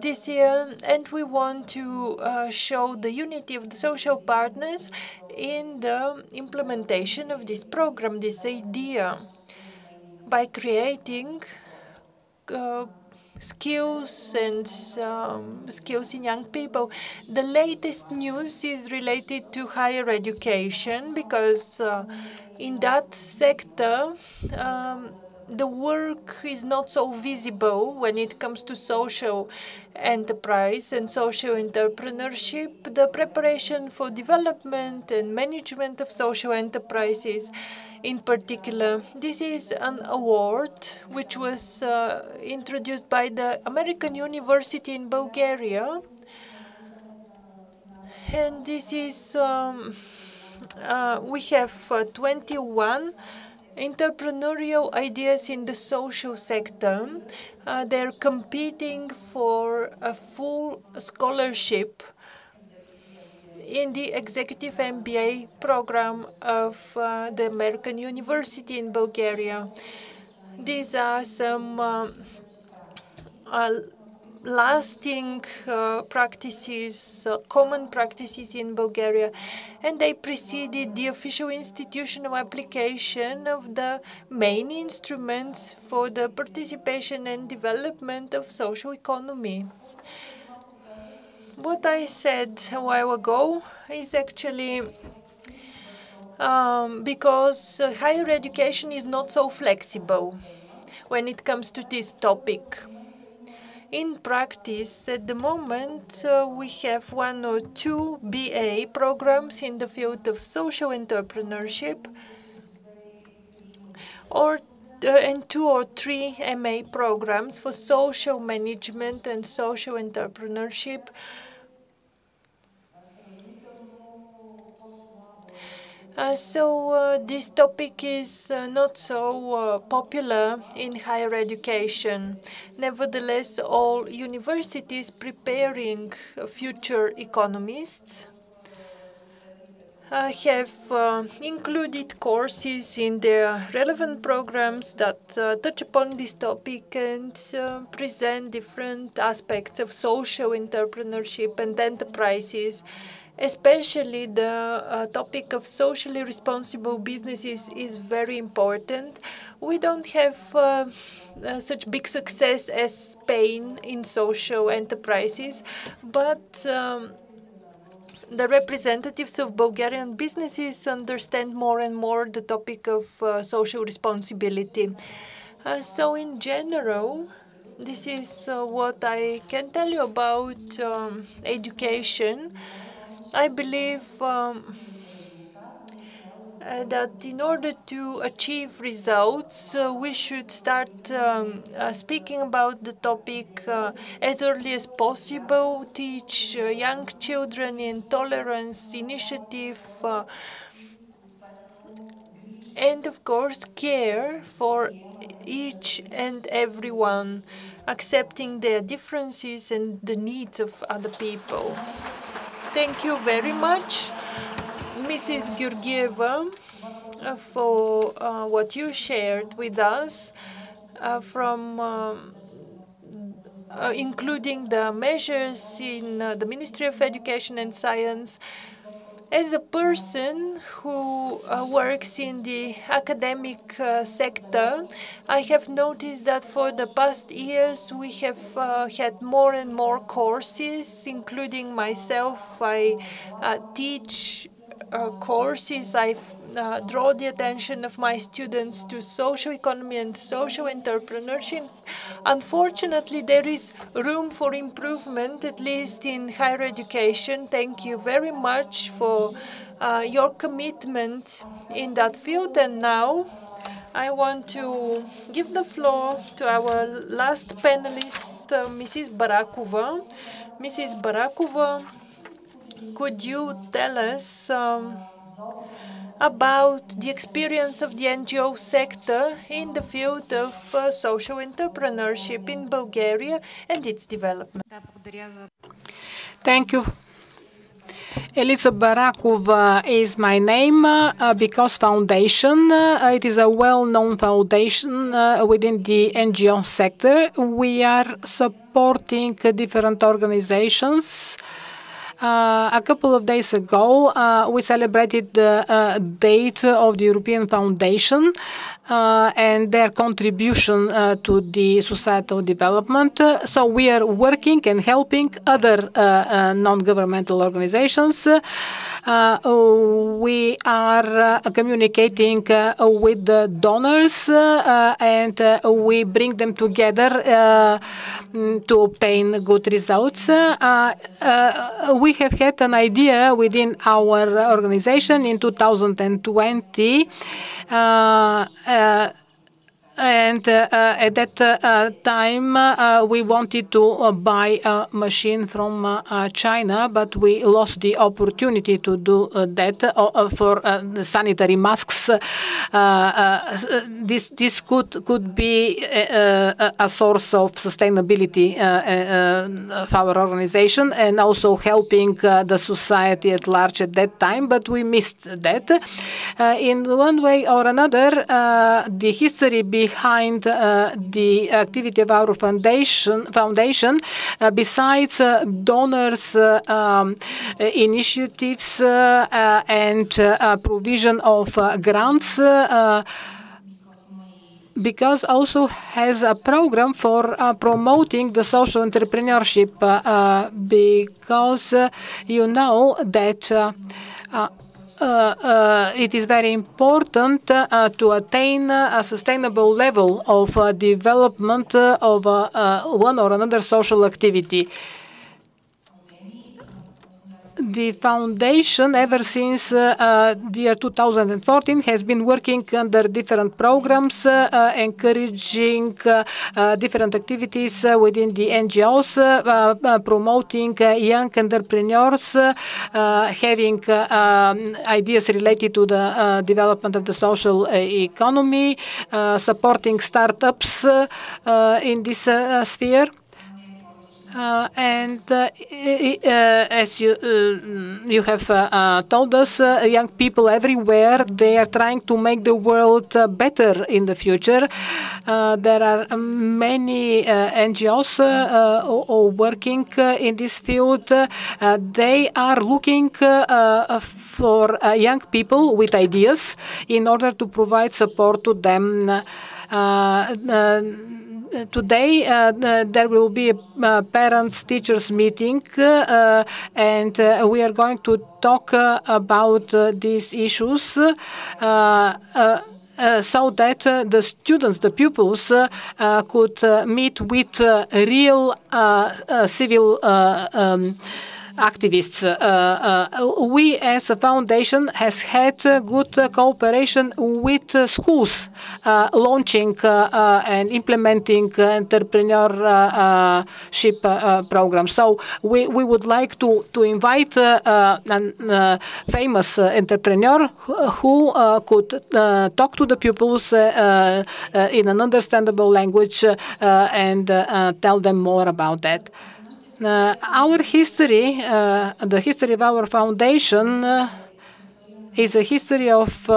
this year, and we want to show the unity of the social partners in the implementation of this program, this idea, by creating skills and skills in young people. The latest news is related to higher education, because in that sector, the work is not so visible when it comes to social enterprise and social entrepreneurship. The preparation for development and management of social enterprises in particular. This is an award which was introduced by the American University in Bulgaria. And this is, we have 21 entrepreneurial ideas in the social sector. They're competing for a full scholarship in the Executive MBA program of the American University in Bulgaria. These are some lasting practices, common practices in Bulgaria, and they preceded the official institutional application of the main instruments for the participation and development of social economy. What I said a while ago is actually because higher education is not so flexible when it comes to this topic. In practice, at the moment, we have 1 or 2 BA programs in the field of social entrepreneurship, and 2 or 3 MA programs for social management and social entrepreneurship. So this topic is not so popular in higher education. Nevertheless, all universities preparing future economists have included courses in their relevant programs that touch upon this topic and present different aspects of social entrepreneurship and enterprises. Especially the topic of socially responsible businesses is very important. We don't have such big success as Spain in social enterprises, but the representatives of Bulgarian businesses understand more and more the topic of social responsibility. So in general, this is what I can tell you about education. I believe that in order to achieve results, we should start speaking about the topic as early as possible, teach young children in tolerance initiative, and of course care for each and everyone, accepting their differences and the needs of other people. Thank you very much, Mrs. Georgieva, for what you shared with us, including the measures in the Ministry of Education and Science. As a person who works in the academic sector, I have noticed that for the past years we have had more and more courses, including myself. I teach courses. I draw the attention of my students to social economy and social entrepreneurship. Unfortunately, there is room for improvement, at least in higher education. Thank you very much for your commitment in that field. And now I want to give the floor to our last panelist, Mrs. Barakova. Mrs. Barakova, could you tell us about the experience of the NGO sector in the field of social entrepreneurship in Bulgaria and its development? Thank you. Elisa Barakova is my name, because Foundation. It is a well-known foundation within the NGO sector. We are supporting different organizations. A couple of days ago, we celebrated the date of the European Foundation and their contribution to the societal development. So we are working and helping other non-governmental organizations. We are communicating with the donors and we bring them together to obtain good results. We have had an idea within our organization in 2020, and at that time, we wanted to buy a machine from China, but we lost the opportunity to do that for the sanitary masks. This could be a source of sustainability of our organization and also helping the society at large at that time, but we missed that. In one way or another, the history behind behind the activity of our foundation besides donors, initiatives, and provision of grants, because also has a program for promoting the social entrepreneurship, because you know that it is very important to attain a sustainable level of development of one or another social activity. The foundation, ever since the year 2014, has been working under different programs, encouraging different activities within the NGOs, promoting young entrepreneurs, having ideas related to the development of the social economy, supporting startups in this sphere. And as you have told us, young people everywhere, they are trying to make the world better in the future. There are many NGOs working in this field. They are looking for young people with ideas in order to provide support to them. Today, there will be a parents-teachers meeting, and we are going to talk about these issues so that the students, the pupils, could meet with real civil activists. We as a foundation has had good cooperation with schools launching and implementing entrepreneurship programs. So we would like to invite a famous entrepreneur who could talk to the pupils in an understandable language and tell them more about that. Our history, the history of our foundation, is a history of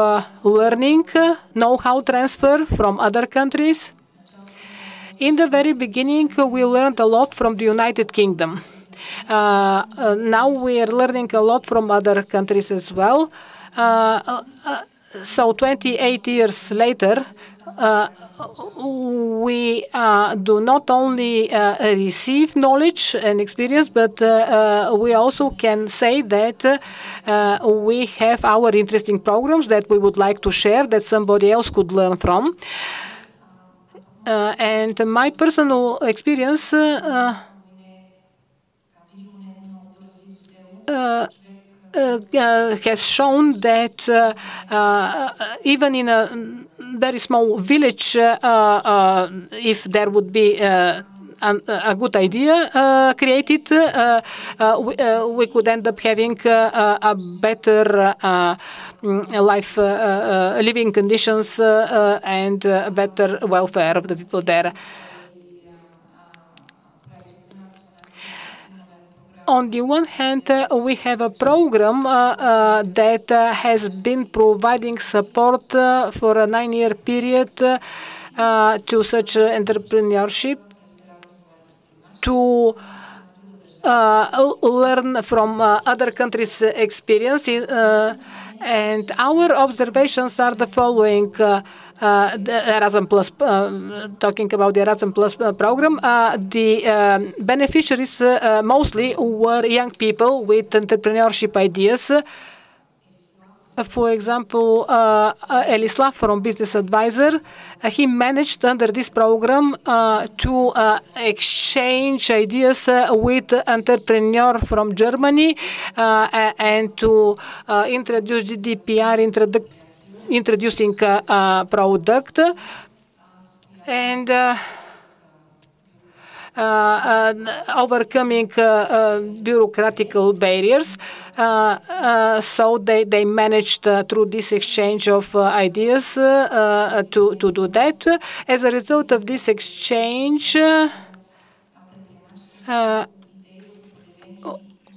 learning, know-how transfer from other countries. In the very beginning, we learned a lot from the United Kingdom. Now we are learning a lot from other countries as well. So 28 years later, we do not only receive knowledge and experience, but we also can say that we have our interesting programs that we would like to share, that somebody else could learn from. And my personal experience has shown that even in a very small village, if there would be a good idea created, we could end up having a better life, living conditions, and better welfare of the people there. On the one hand, we have a program that has been providing support for a 9-year period to such entrepreneurship, to learn from other countries' experience. And our observations are the following. The Erasmus Plus, talking about the Erasmus Plus program, the beneficiaries mostly were young people with entrepreneurship ideas. For example, Elislav from Business Advisor, he managed under this program to exchange ideas with entrepreneur from Germany and to introduce GDPR introducing a product and overcoming bureaucratical barriers. So they managed through this exchange of ideas to do that. As a result of this exchange,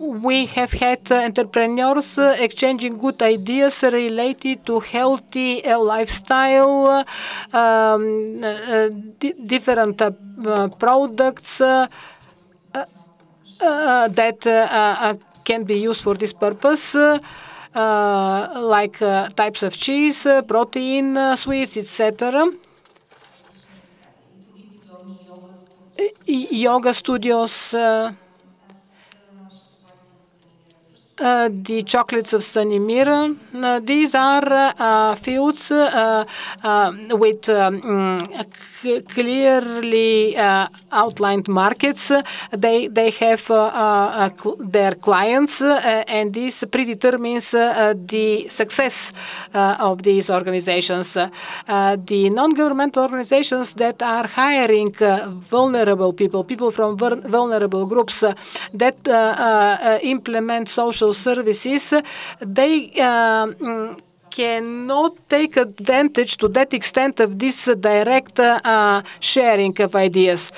we have had entrepreneurs exchanging good ideas related to healthy lifestyle, different products that can be used for this purpose, like types of cheese, protein, sweets, etc. Yoga studios, the chocolates of Stanimir. These are fields with clearly outlined markets. They have their clients, and this predetermines the success of these organizations. The non-governmental organizations that are hiring vulnerable people, people from vulnerable groups that implement social services, they cannot take advantage to that extent of this direct sharing of ideas.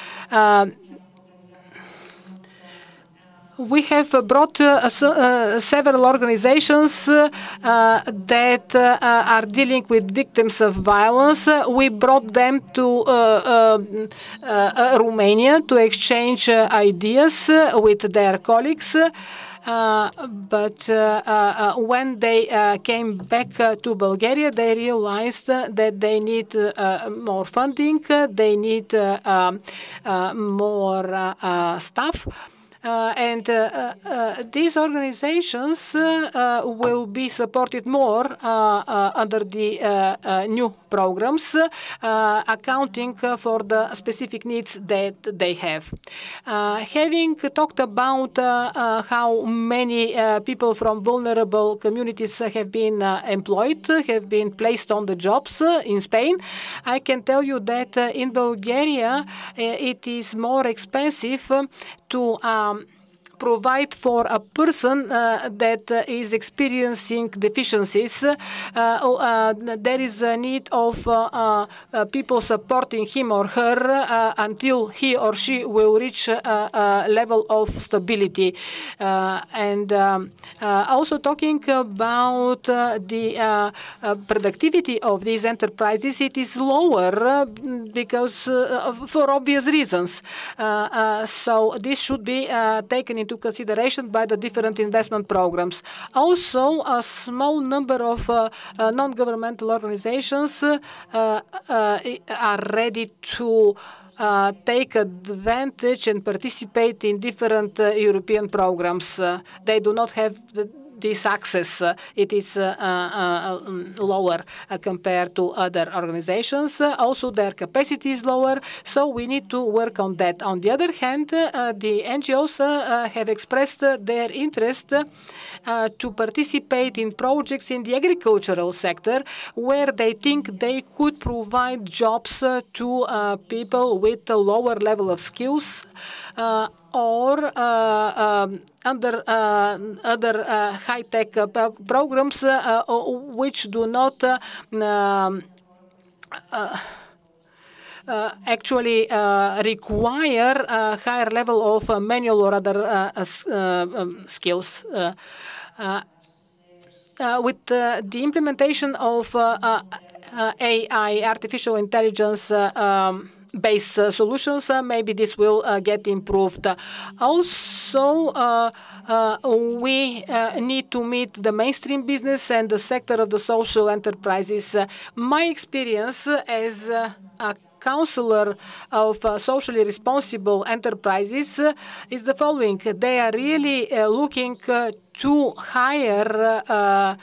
We have brought several organizations that are dealing with victims of violence. We brought them to Romania to exchange ideas with their colleagues. But when they came back to Bulgaria, they realized that they need more funding, they need more staff. And these organizations will be supported more under the new programs, accounting for the specific needs that they have. Having talked about how many people from vulnerable communities have been employed, have been placed on the jobs in Spain, I can tell you that in Bulgaria it is more expensive to provide for a person that is experiencing deficiencies. There is a need of people supporting him or her until he or she will reach a level of stability. And also talking about the productivity of these enterprises, it is lower because for obvious reasons. So this should be taken into consideration by the different investment programs. Also, a small number of non-governmental organizations are ready to take advantage and participate in different European programs. They do not have this access. It is lower compared to other organizations. Also, their capacity is lower, so we need to work on that. On the other hand, the NGOs have expressed their interest to participate in projects in the agricultural sector, where they think they could provide jobs to people with a lower level of skills, or under other high-tech programs which do not actually require a higher level of manual or other skills. With the implementation of AI, artificial intelligence, based solutions, maybe this will get improved. Also, we need to meet the mainstream business and the sector of the social enterprises. My experience as a counselor of socially responsible enterprises is the following. They are really looking to hire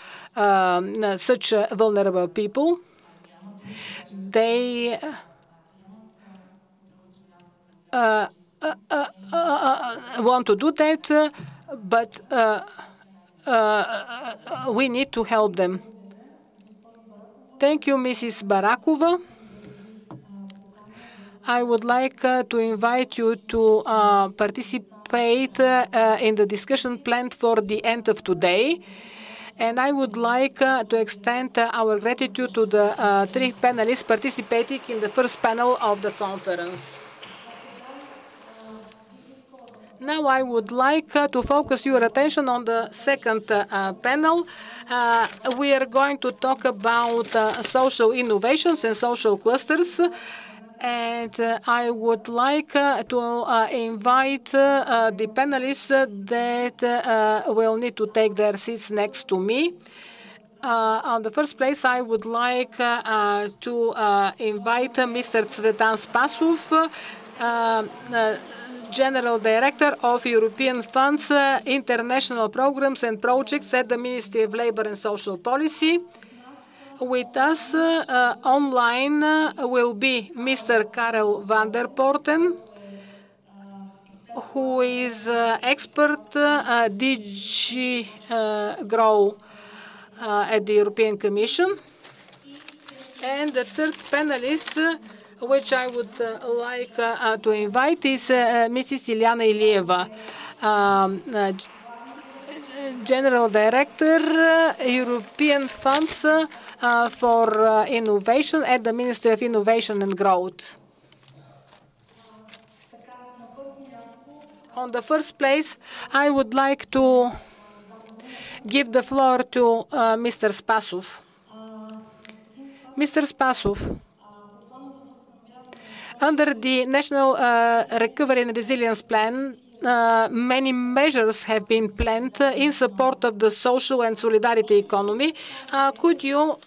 such vulnerable people. They want to do that, but we need to help them. Thank you, Mrs. Barakova. I would like to invite you to participate in the discussion planned for the end of today. And I would like to extend our gratitude to the three panelists participating in the first panel of the conference. Now I would like to focus your attention on the second panel. We are going to talk about social innovations and social clusters. And I would like to invite the panelists that will need to take their seats next to me. On the first place, I would like to invite Mr. Cvetan Spasov, General Director of European Funds, International Programs and Projects at the Ministry of Labour and Social Policy. With us online will be Mr. Karel van der Poorten, who is expert DG GROW at the European Commission. And the third panelist, which I would like to invite, is Mrs. Ileana Ilieva, General Director, European Funds for Innovation at the Ministry of Innovation and Growth. On the first place, I would like to give the floor to Mr. Spasov. Mr. Spasov, under the National Recovery and Resilience Plan, many measures have been planned in support of the social and solidarity economy. Could you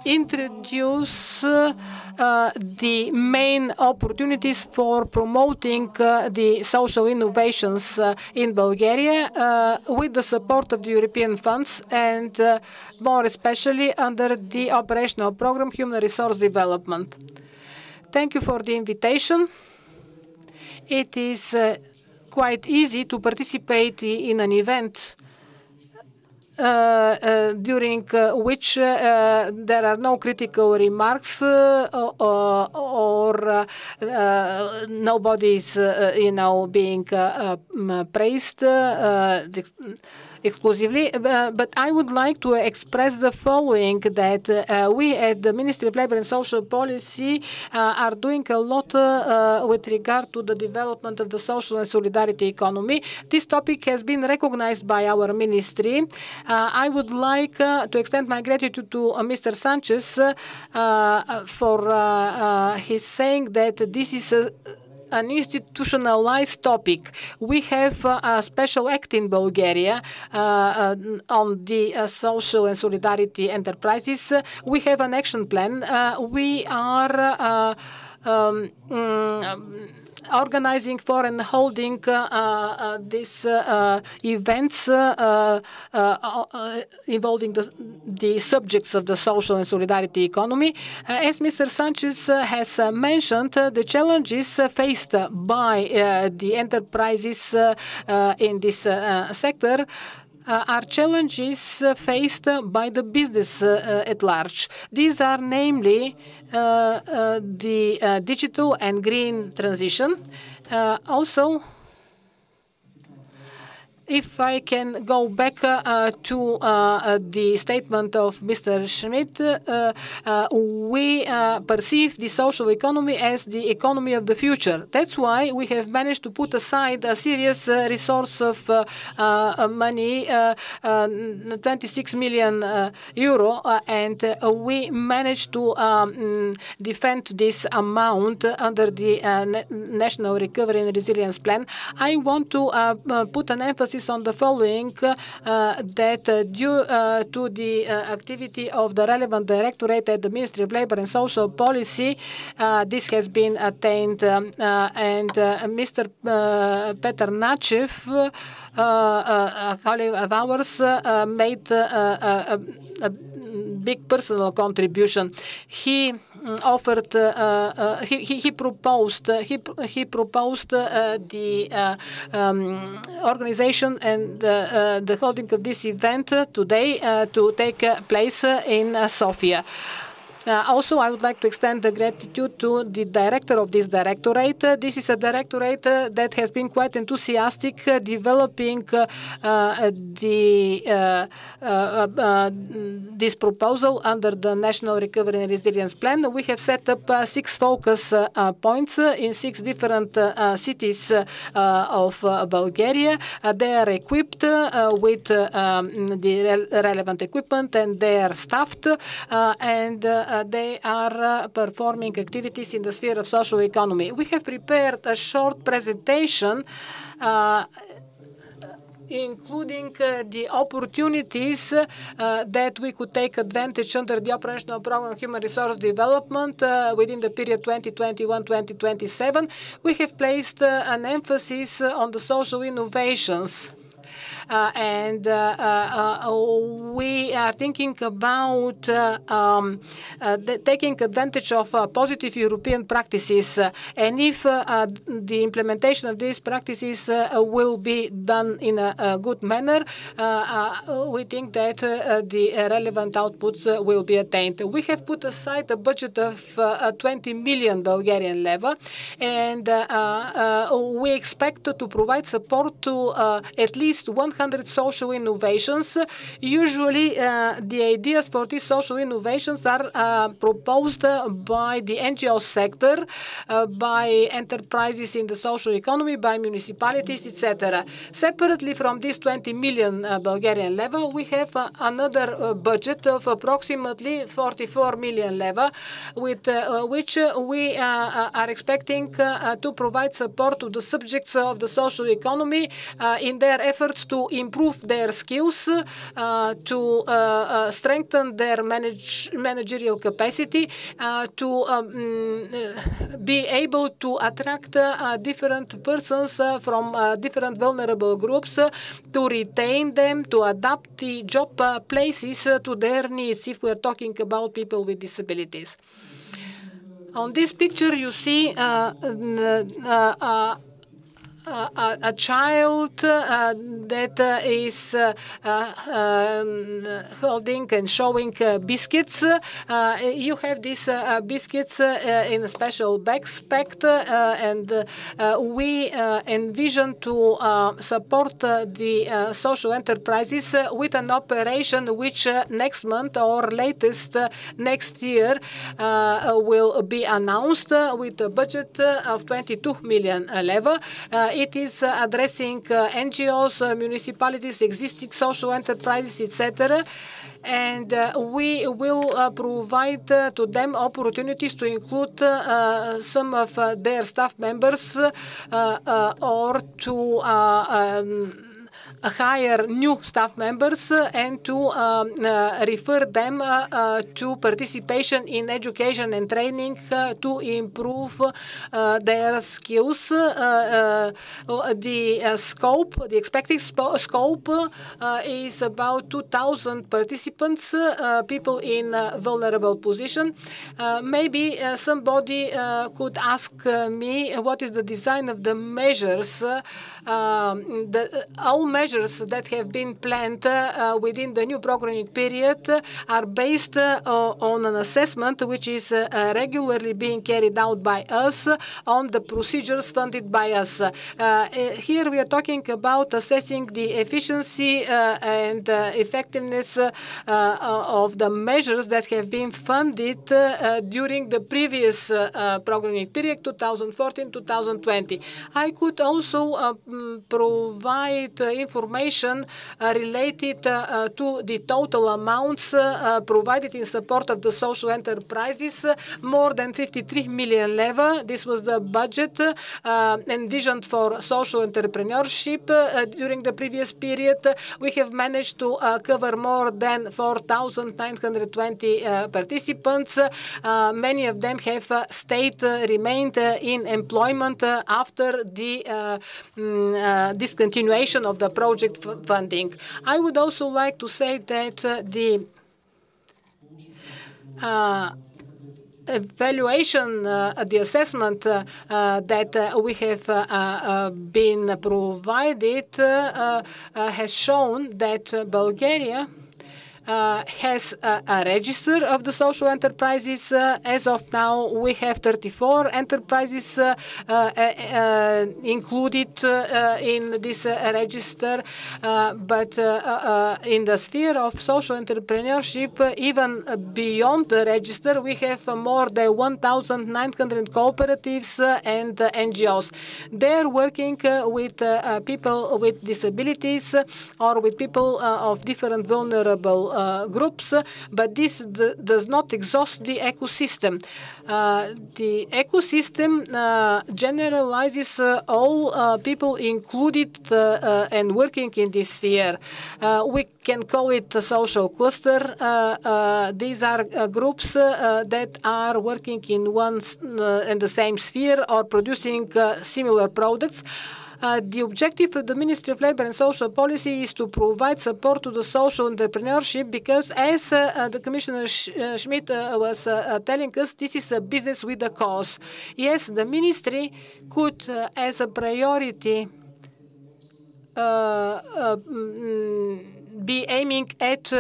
introduce the main opportunities for promoting the social innovations in Bulgaria with the support of the European funds and more especially under the operational program Human Resource Development? Thank you for the invitation. It is quite easy to participate in an event during which there are no critical remarks or nobody is, being praised exclusively. But I would like to express the following, that we at the Ministry of Labour and Social Policy are doing a lot with regard to the development of the social and solidarity economy. This topic has been recognized by our ministry. I would like to extend my gratitude to Mr. Sanchez for his saying that this is an institutionalized topic. We have a special act in Bulgaria on the social and solidarity enterprises. We have an action plan. We are organizing for and holding these events involving the subjects of the social and solidarity economy. As Mr. Sanchez has mentioned, the challenges faced by the enterprises in this sector are challenges faced by the business at large. These are namely the digital and green transition. Also, if I can go back to the statement of Mr. Schmidt, we perceive the social economy as the economy of the future. That's why we have managed to put aside a serious resource of money, 26 million euro, and we managed to defend this amount under the National Recovery and Resilience Plan. I want to put an emphasis on the following, that due to the activity of the relevant directorate at the Ministry of Labour and Social Policy, this has been attained, and Mr. Petar Nachev, a colleague of ours, made a big personal contribution. He offered, he proposed the organization and the holding of this event today to take place in Sofia. Also, I would like to extend the gratitude to the director of this directorate. This is a directorate that has been quite enthusiastic developing this proposal under the National Recovery and Resilience Plan. We have set up 6 focus points in 6 different cities of Bulgaria. They are equipped with the relevant equipment, and they are staffed, and they are performing activities in the sphere of social economy. We have prepared a short presentation including the opportunities that we could take advantage under the operational program Human Resource Development within the period 2021-2027. We have placed an emphasis on the social innovations. We are thinking about taking advantage of positive European practices. And if the implementation of these practices will be done in a good manner, we think that the relevant outputs will be attained. We have put aside a budget of 20 million Bulgarian leva, and we expect to provide support to at least 100 social innovations. Usually, the ideas for these social innovations are proposed by the NGO sector, by enterprises in the social economy, by municipalities, etc. Separately from this 20 million Bulgarian leva, we have another budget of approximately 44 million leva, with which we are expecting to provide support to the subjects of the social economy in their efforts to improve their skills, to strengthen their managerial capacity, to be able to attract different persons from different vulnerable groups, to retain them, to adapt the job places to their needs if we are talking about people with disabilities. On this picture, you see a child that is holding and showing biscuits. You have these biscuits in a special backpack, and we envision to support the social enterprises with an operation which next month or latest next year will be announced with a budget of 22 million leva. It is addressing NGOs, municipalities, existing social enterprises, etc. And we will provide to them opportunities to include some of their staff members or to hire new staff members and to refer them to participation in education and training to improve their skills. The scope, the expected scope is about 2,000 participants, people in vulnerable position. Maybe somebody could ask me what is the design of the measures. All measures that have been planned within the new programming period are based on an assessment which is regularly being carried out by us on the procedures funded by us. Here we are talking about assessing the efficiency and effectiveness of the measures that have been funded during the previous programming period, 2014-2020. I could also provide information related to the total amounts provided in support of the social enterprises, more than 53 million leva. This was the budget envisioned for social entrepreneurship during the previous period. We have managed to cover more than 4,920 participants. Many of them have remained in employment after the discontinuation of the project funding. I would also like to say that the evaluation, the assessment that we have been provided has shown that Bulgaria has a register of the social enterprises. As of now, we have 34 enterprises included in this register. But in the sphere of social entrepreneurship, even beyond the register, we have more than 1,900 cooperatives and NGOs. They're working with people with disabilities or with people of different vulnerable groups, but this does not exhaust the ecosystem. The ecosystem generalizes all people included and working in this sphere. We can call it a social cluster. These are groups that are working in one and the same sphere or producing similar products. The objective of the Ministry of Labour and Social Policy is to provide support to the social entrepreneurship because, as the Commissioner Schmidt was telling us, this is a business with a cause. Yes, the Ministry could, as a priority, be aiming at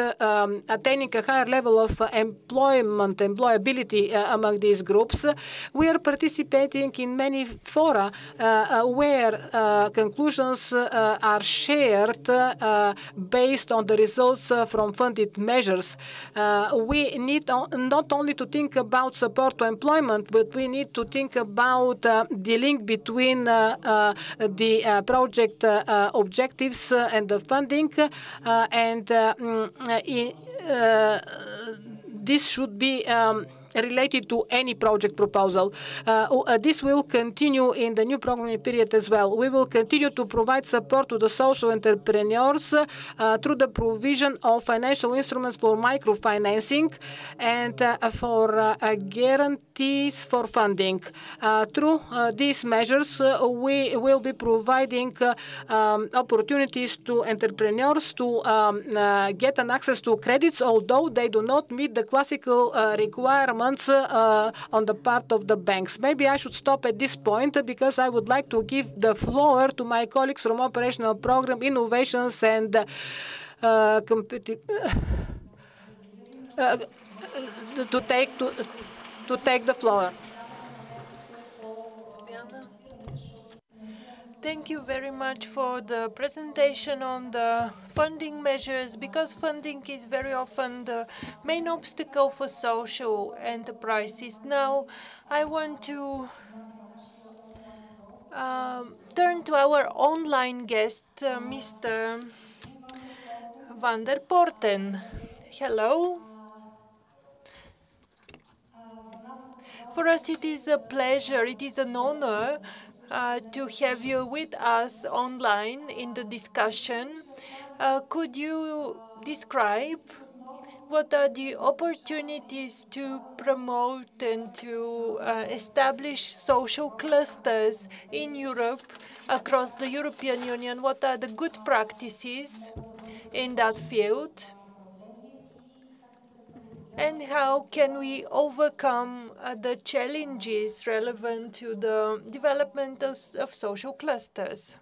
attaining a higher level of employability among these groups. We are participating in many fora where conclusions are shared based on the results from funded measures. We need not only to think about support to employment, but we need to think about the link between the project objectives and the funding, and this should be related to any project proposal. This will continue in the new programming period as well. We will continue to provide support to the social entrepreneurs through the provision of financial instruments for microfinancing and for guarantees for funding. Through these measures, we will be providing opportunities to entrepreneurs to get an access to credits, although they do not meet the classical requirements on the part of the banks. Maybe I should stop at this point because I would like to give the floor to my colleagues from Operational Program Innovations and to take the floor. Thank you very much for the presentation on the funding measures, because funding is very often the main obstacle for social enterprises. Now, I want to turn to our online guest, Mr. van der Porten. Hello. For us, it is a pleasure, it is an honor to have you with us online in the discussion. Could you describe what are the opportunities to promote and to establish social clusters in Europe, across the European Union? What are the good practices in that field? And how can we overcome the challenges relevant to the development of social clusters?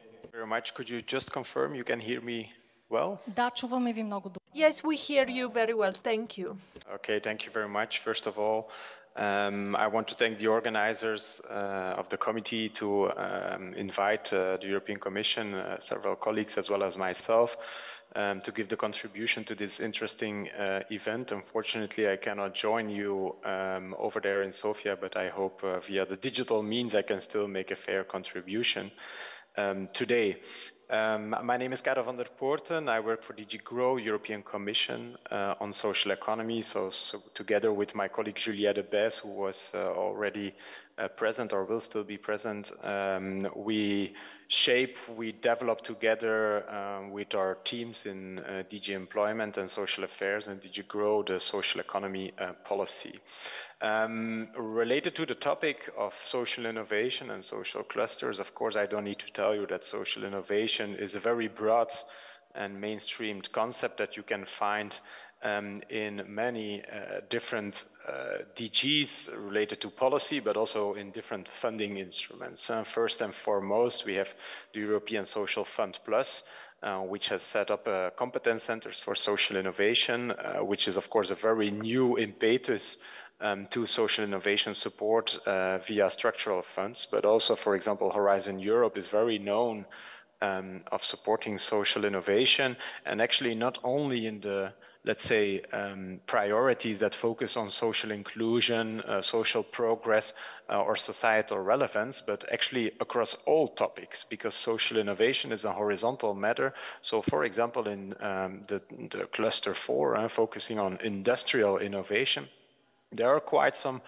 Thank you very much. Could you just confirm you can hear me well? Yes, we hear you very well. Thank you. Okay, thank you very much. First of all, I want to thank the organizers of the committee to invite the European Commission, several colleagues as well as myself, to give the contribution to this interesting event. Unfortunately, I cannot join you over there in Sofia, but I hope via the digital means I can still make a fair contribution today. My name is Karel van der Poorten. I work for DG GROW, European Commission, on social economy. So together with my colleague Juliette Bess, who was already present or will still be present, we develop together with our teams in DG Employment and Social Affairs and DG GROW the social economy policy. Related to the topic of social innovation and social clusters, of course, I don't need to tell you that social innovation is a very broad and mainstreamed concept that you can find in many different DGs related to policy, but also in different funding instruments. First and foremost, we have the European Social Fund Plus, which has set up competence centers for social innovation, which is of course a very new impetus to social innovation support via structural funds, but also, for example, Horizon Europe is very known of supporting social innovation, and actually not only in the, let's say, priorities that focus on social inclusion, social progress, or societal relevance, but actually across all topics, because social innovation is a horizontal matter. So, for example, in the cluster 4, focusing on industrial innovation, there are quite some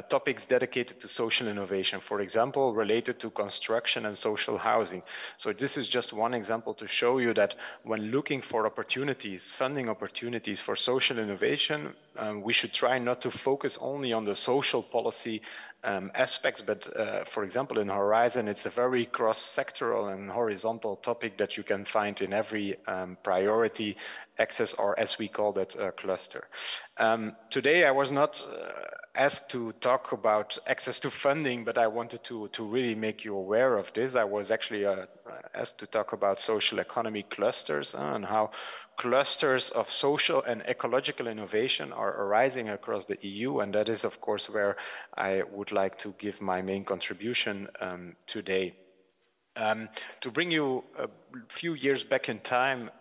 topics dedicated to social innovation, for example, related to construction and social housing. So this is just one example to show you that when looking for opportunities, funding opportunities for social innovation, we should try not to focus only on the social policy aspects, but for example, in Horizon, it's a very cross-sectoral and horizontal topic that you can find in every priority access, or as we call that, cluster. Today, I was not asked to talk about access to funding, but I wanted to really make you aware of this. I was actually asked to talk about social economy clusters and how clusters of social and ecological innovation are arising across the EU, and that is, of course, where I would like to give my main contribution today. To bring you a few years back in time,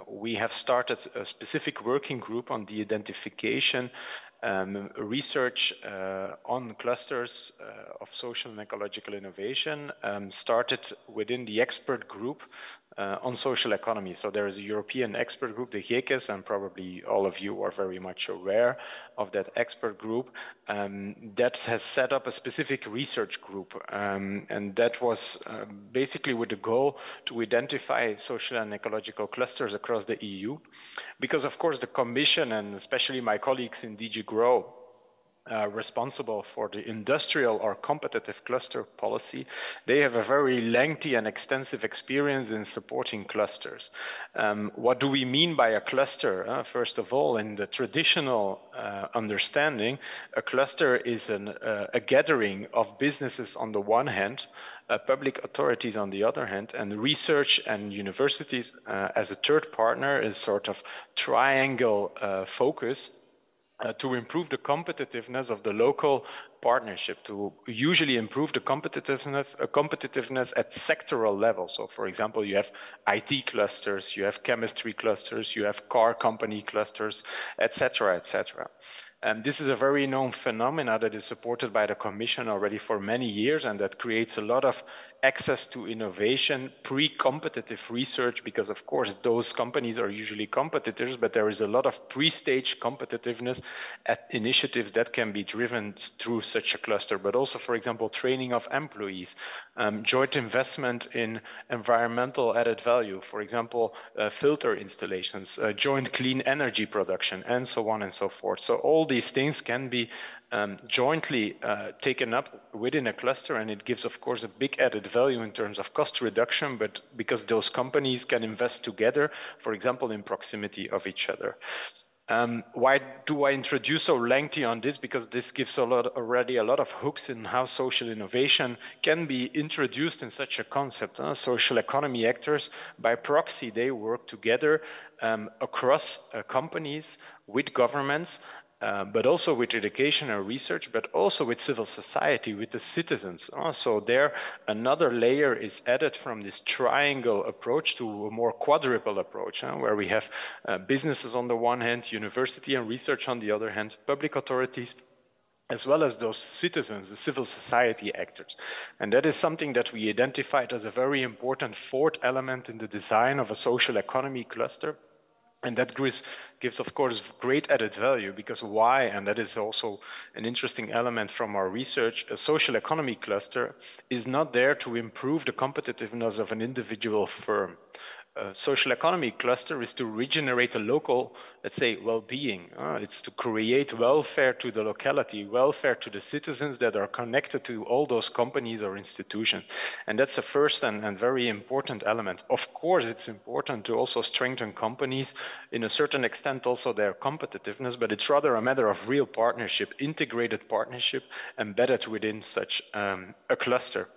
we have started a specific working group on the identification, research on clusters of social and ecological innovation, started within the expert group on social economy. So there is a European expert group, the GECES, and probably all of you are very much aware of that expert group, that has set up a specific research group. And that was basically with the goal to identify social and ecological clusters across the EU. Because of course the Commission, and especially my colleagues in DG GROW, responsible for the industrial or competitive cluster policy, they have a very lengthy and extensive experience in supporting clusters. What do we mean by a cluster? First of all, in the traditional understanding, a cluster is a gathering of businesses on the one hand, public authorities on the other hand, and research and universities as a third partner is sort of triangle focus to improve the competitiveness of the local partnership, to usually improve the competitiveness at sectoral level. So, for example, you have IT clusters, you have chemistry clusters, you have car company clusters, etc., etc. And this is a very known phenomena that is supported by the Commission already for many years, and that creates a lot of access to innovation, pre-competitive research, because of course those companies are usually competitors, but there is a lot of pre-stage competitiveness at initiatives that can be driven through such a cluster, but also, for example, training of employees, joint investment in environmental added value, for example, filter installations, joint clean energy production, and so on and so forth. So all these things can be jointly taken up within a cluster, and it gives, of course, a big added value in terms of cost reduction, but because those companies can invest together, for example, in proximity of each other. Why do I introduce so lengthy on this? Because this gives already a lot of hooks in how social innovation can be introduced in such a concept. Social economy actors, by proxy, they work together across companies, with governments, but also with education and research, but also with civil society, with the citizens. So there, another layer is added from this triangle approach to a more quadruple approach, where we have businesses on the one hand, university and research on the other hand, public authorities, as well as those citizens, the civil society actors. And that is something that we identified as a very important fourth element in the design of a social economy cluster. And that gives, of course, great added value, because why? And that is also an interesting element from our research. A social economy cluster is not there to improve the competitiveness of an individual firm. A social economy cluster is to regenerate a local, let's say, well-being. It's to create welfare to the locality, welfare to the citizens that are connected to all those companies or institutions. And that's the first and very important element. Of course, it's important to also strengthen companies, in a certain extent also their competitiveness, but it's rather a matter of real partnership, integrated partnership, embedded within such a cluster.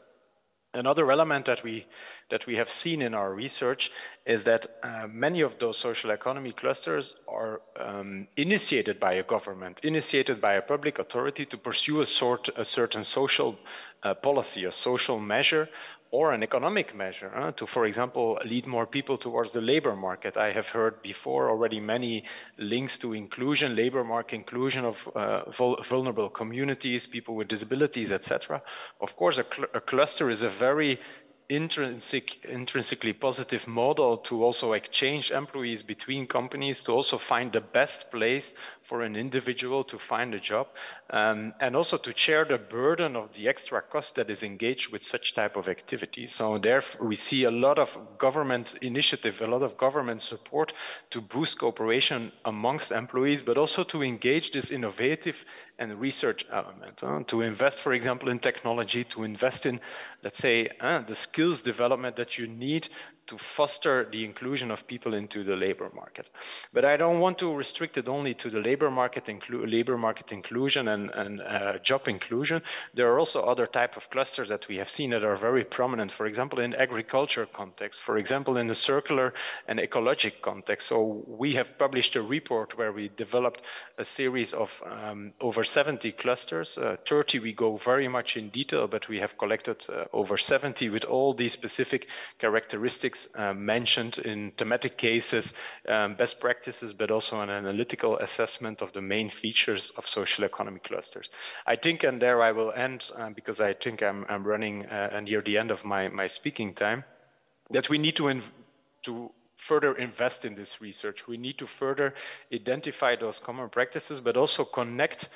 Another element that we have seen in our research is that many of those social economy clusters are initiated by a government, initiated by a public authority to pursue a certain social policy, a social measure, or an economic measure to, for example, lead more people towards the labor market. I have heard before already many links to inclusion, labor market inclusion of vulnerable communities, people with disabilities, etc. Of course, a cluster is a very intrinsically positive model to also exchange employees between companies, to also find the best place for an individual to find a job, and also to share the burden of the extra cost that is engaged with such type of activities. So therefore we see a lot of government initiative, a lot of government support to boost cooperation amongst employees, but also to engage this innovative and research element, to invest, for example, in technology, to invest in, let's say, the skills development that you need to foster the inclusion of people into the labor market. But I don't want to restrict it only to the labor market inclusion and job inclusion. There are also other type of clusters that we have seen that are very prominent, for example, in agriculture context, for example, in the circular and ecologic context. So we have published a report where we developed a series of over 70 clusters. 30 we go very much in detail, but we have collected over 70 with all these specific characteristics mentioned in thematic cases, best practices, but also an analytical assessment of the main features of social economy clusters. I think, and there I will end, because I think I'm running near the end of my speaking time, that we need to further invest in this research. We need to further identify those common practices, but also connect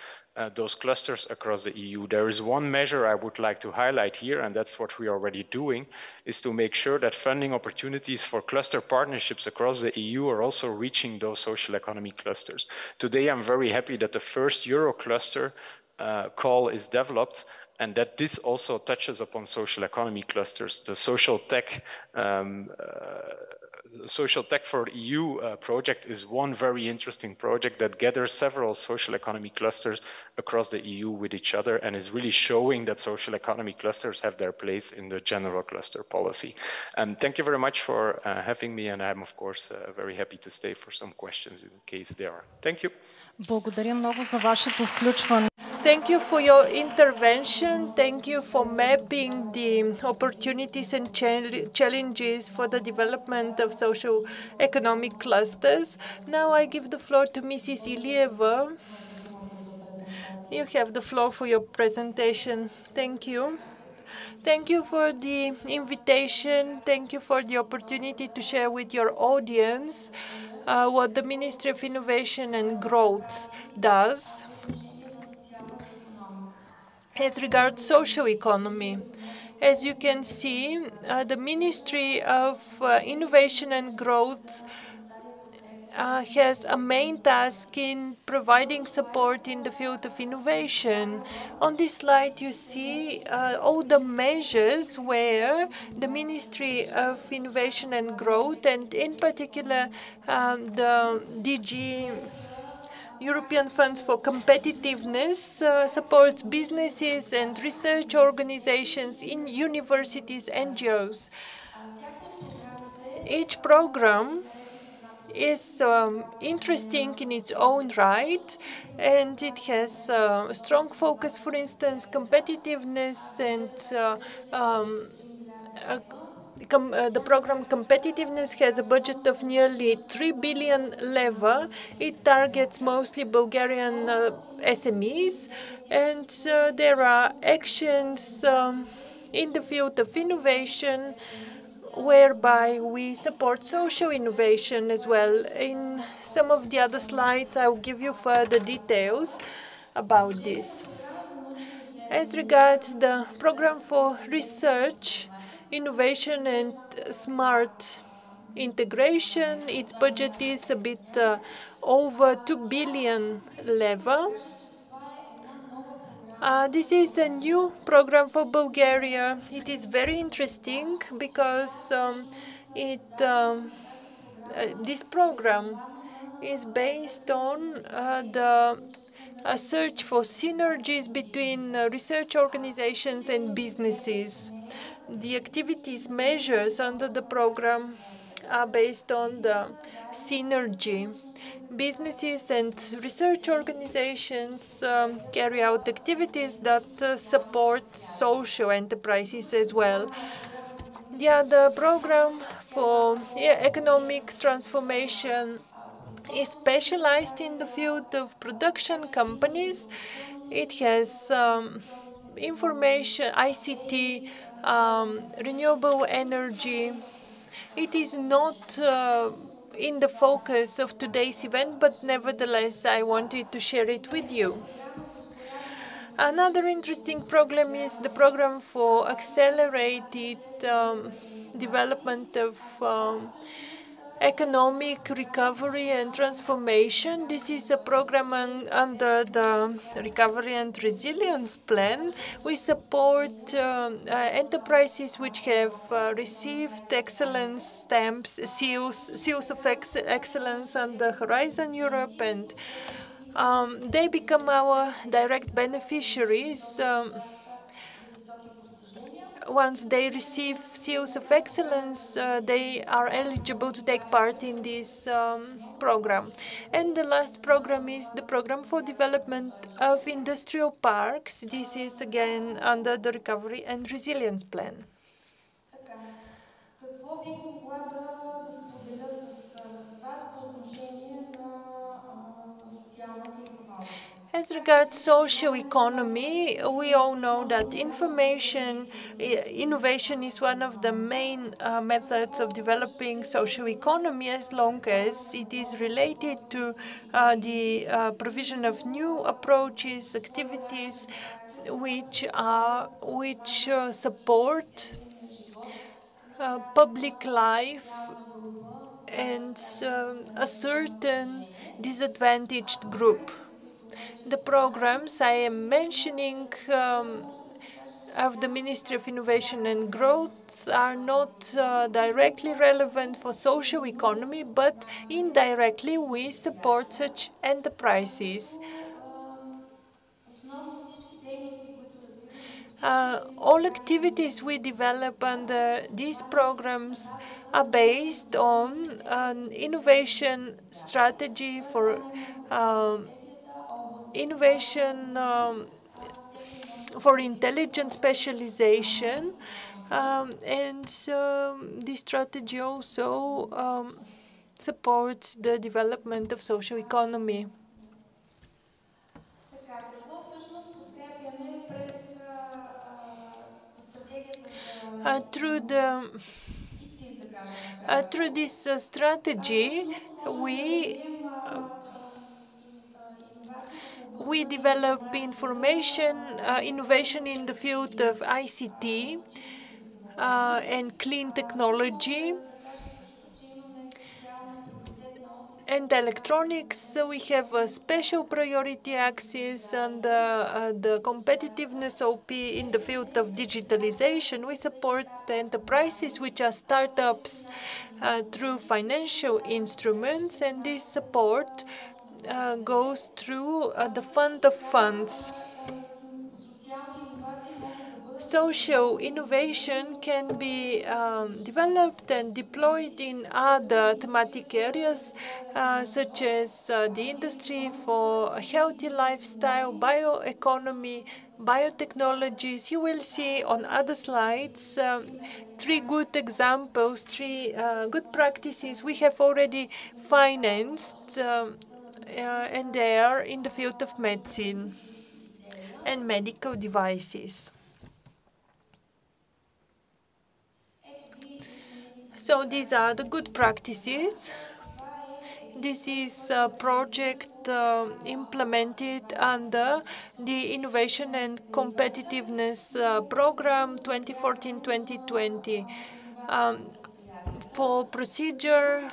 those clusters across the EU. There is one measure I would like to highlight here, and that's what we are already doing, is to make sure that funding opportunities for cluster partnerships across the EU are also reaching those social economy clusters. Today, I'm very happy that the first Euro cluster call is developed, and that this also touches upon social economy clusters. The Social Tech for EU project is one very interesting project that gathers several social economy clusters across the EU with each other, and is really showing that social economy clusters have their place in the general cluster policy. Thank you very much for having me, and I'm of course very happy to stay for some questions in case there are. Thank you. Благодаря много за вашето включване. Thank you for your intervention. Thank you for mapping the opportunities and challenges for the development of socio-economic clusters. Now I give the floor to Mrs. Ilieva. You have the floor for your presentation. Thank you. Thank you for the invitation. Thank you for the opportunity to share with your audience what the Ministry of Innovation and Growth does as regards social economy. As you can see, the Ministry of Innovation and Growth has a main task in providing support in the field of innovation. On this slide, you see all the measures where the Ministry of Innovation and Growth, and in particular the DG European Funds for Competitiveness, supports businesses and research organizations in universities, NGOs. Each program is interesting in its own right, and it has a strong focus, for instance, competitiveness, and the program Competitiveness has a budget of nearly 3 billion leva. It targets mostly Bulgarian SMEs, and there are actions in the field of innovation whereby we support social innovation as well. In some of the other slides, I will give you further details about this. As regards the program for research, innovation and smart integration, its budget is a bit over 2 billion leva. This is a new program for Bulgaria. It is very interesting because this program is based on the search for synergies between research organizations and businesses. The activities measures under the program are based on the synergy. Businesses and research organizations carry out activities that support social enterprises as well. The other program for economic transformation is specialized in the field of production companies. It has information, ICT, renewable energy. It is not in the focus of today's event, but nevertheless, I wanted to share it with you. Another interesting program is the program for accelerated development of economic recovery and transformation. This is a program under the Recovery and Resilience Plan. We support enterprises which have received excellence stamps, seals of excellence under Horizon Europe, and they become our direct beneficiaries. Once they receive seals of excellence, they are eligible to take part in this program. And the last program is the program for development of industrial parks. This is again under the Recovery and Resilience Plan. As regards social economy, we all know that innovation is one of the main methods of developing social economy, as long as it is related to the provision of new approaches, activities which support public life and a certain disadvantaged group. The programs I am mentioning of the Ministry of Innovation and Growth are not directly relevant for social economy, but indirectly we support such enterprises. All activities we develop under these programs are based on an innovation strategy for innovation for intelligent specialization, and this strategy also supports the development of social economy. Through this strategy, we develop innovation in the field of ICT and clean technology and electronics. So we have a special priority axis and the competitiveness OP in the field of digitalization. We support the enterprises which are startups through financial instruments, and this support goes through the fund of funds. Social innovation can be developed and deployed in other thematic areas, such as the industry for a healthy lifestyle, bioeconomy, biotechnologies. You will see on other slides three good examples, three good practices we have already financed, and they are in the field of medicine and medical devices. So these are the good practices. This is a project implemented under the Innovation and Competitiveness Program 2014-2020. For procedure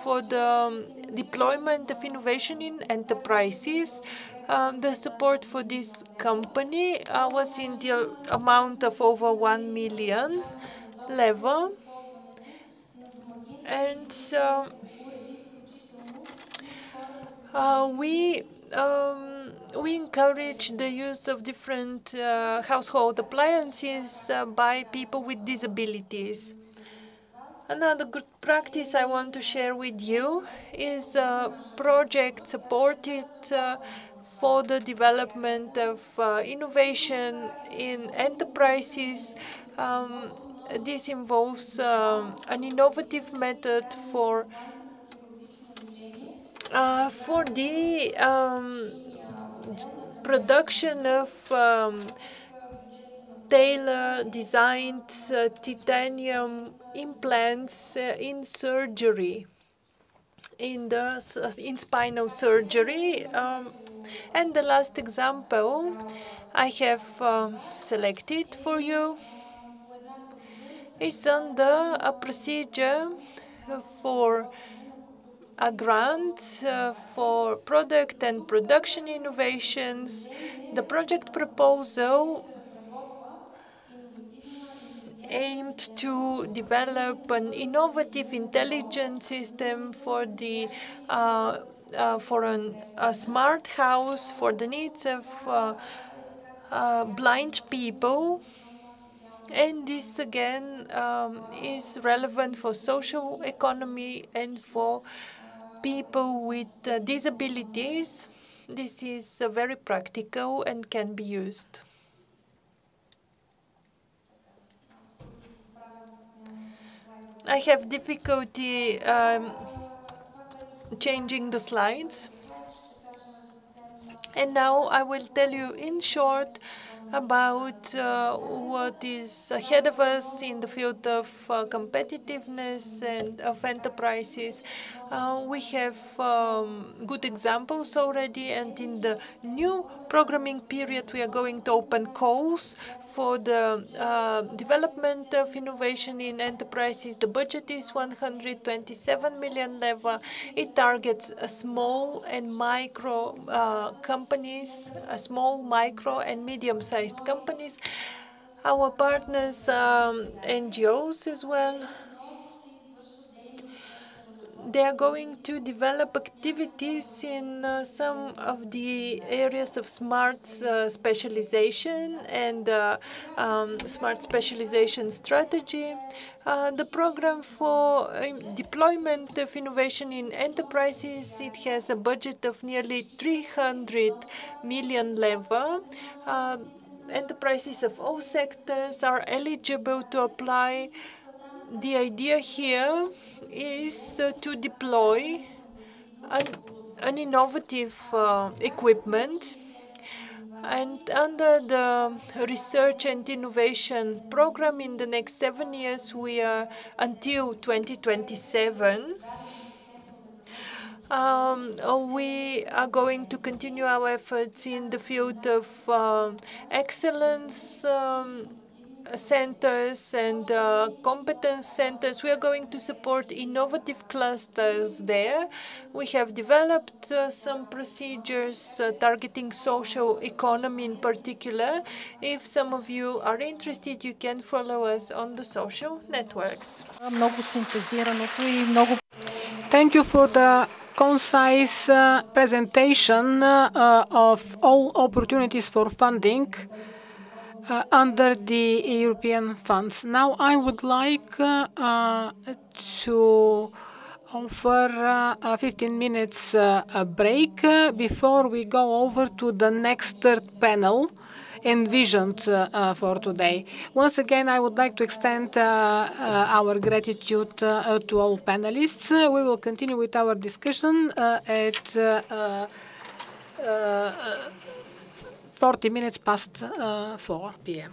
for the deployment of innovation in enterprises, the support for this company was in the amount of over 1 million level. And we we encourage the use of different household appliances by people with disabilities. Another good practice I want to share with you is a project supported for the development of innovation in enterprises. This involves an innovative method for the production of tailor-designed titanium implants in surgery, in spinal surgery. And the last example I have selected for you is under a procedure for a grant for product and production innovations. The project proposal aimed to develop an innovative intelligent system for a smart house for the needs of blind people. And this again is relevant for social economy and for people with disabilities. This is very practical and can be used. I have difficulty changing the slides. And now I will tell you in short about what is ahead of us in the field of competitiveness and of enterprises. We have good examples already, and in the new programming period, we are going to open calls for the development of innovation in enterprises. The budget is 127 million leva. It targets small and micro companies, small, micro, and medium-sized companies. Our partners, NGOs as well. They are going to develop activities in some of the areas of smart specialization and smart specialization strategy. The program for deployment of innovation in enterprises, it has a budget of nearly 300 million leva. Enterprises of all sectors are eligible to apply. The idea here is to deploy an innovative equipment, and under the research and innovation program in the next 7 years, we are until 2027. We are going to continue our efforts in the field of excellence centers and competence centers. We are going to support innovative clusters there. We have developed some procedures targeting social economy in particular. If some of you are interested, you can follow us on the social networks. Thank you for the concise presentation of all opportunities for funding under the European funds. Now I would like to offer a 15 minutes break before we go over to the next third panel envisioned for today. Once again, I would like to extend our gratitude to all panelists. We will continue with our discussion at 40 minutes past 4 p.m.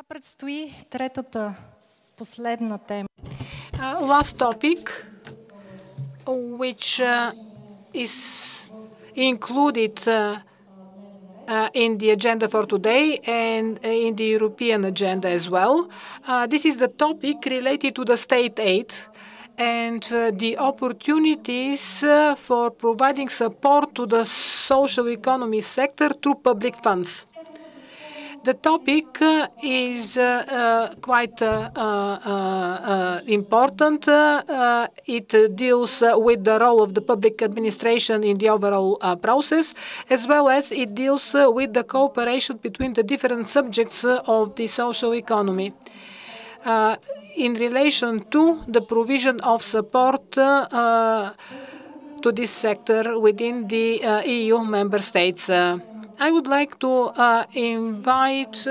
Предстои третата, последна тема. Last topic, which is included in the agenda for today and in the European agenda as well. This is the topic related to the state aid and the opportunities for providing support to the social economy sector through public funds. The topic is quite important. It deals with the role of the public administration in the overall process, as well as it deals with the cooperation between the different subjects of the social economy in relation to the provision of support to this sector within the EU member states. I would like to invite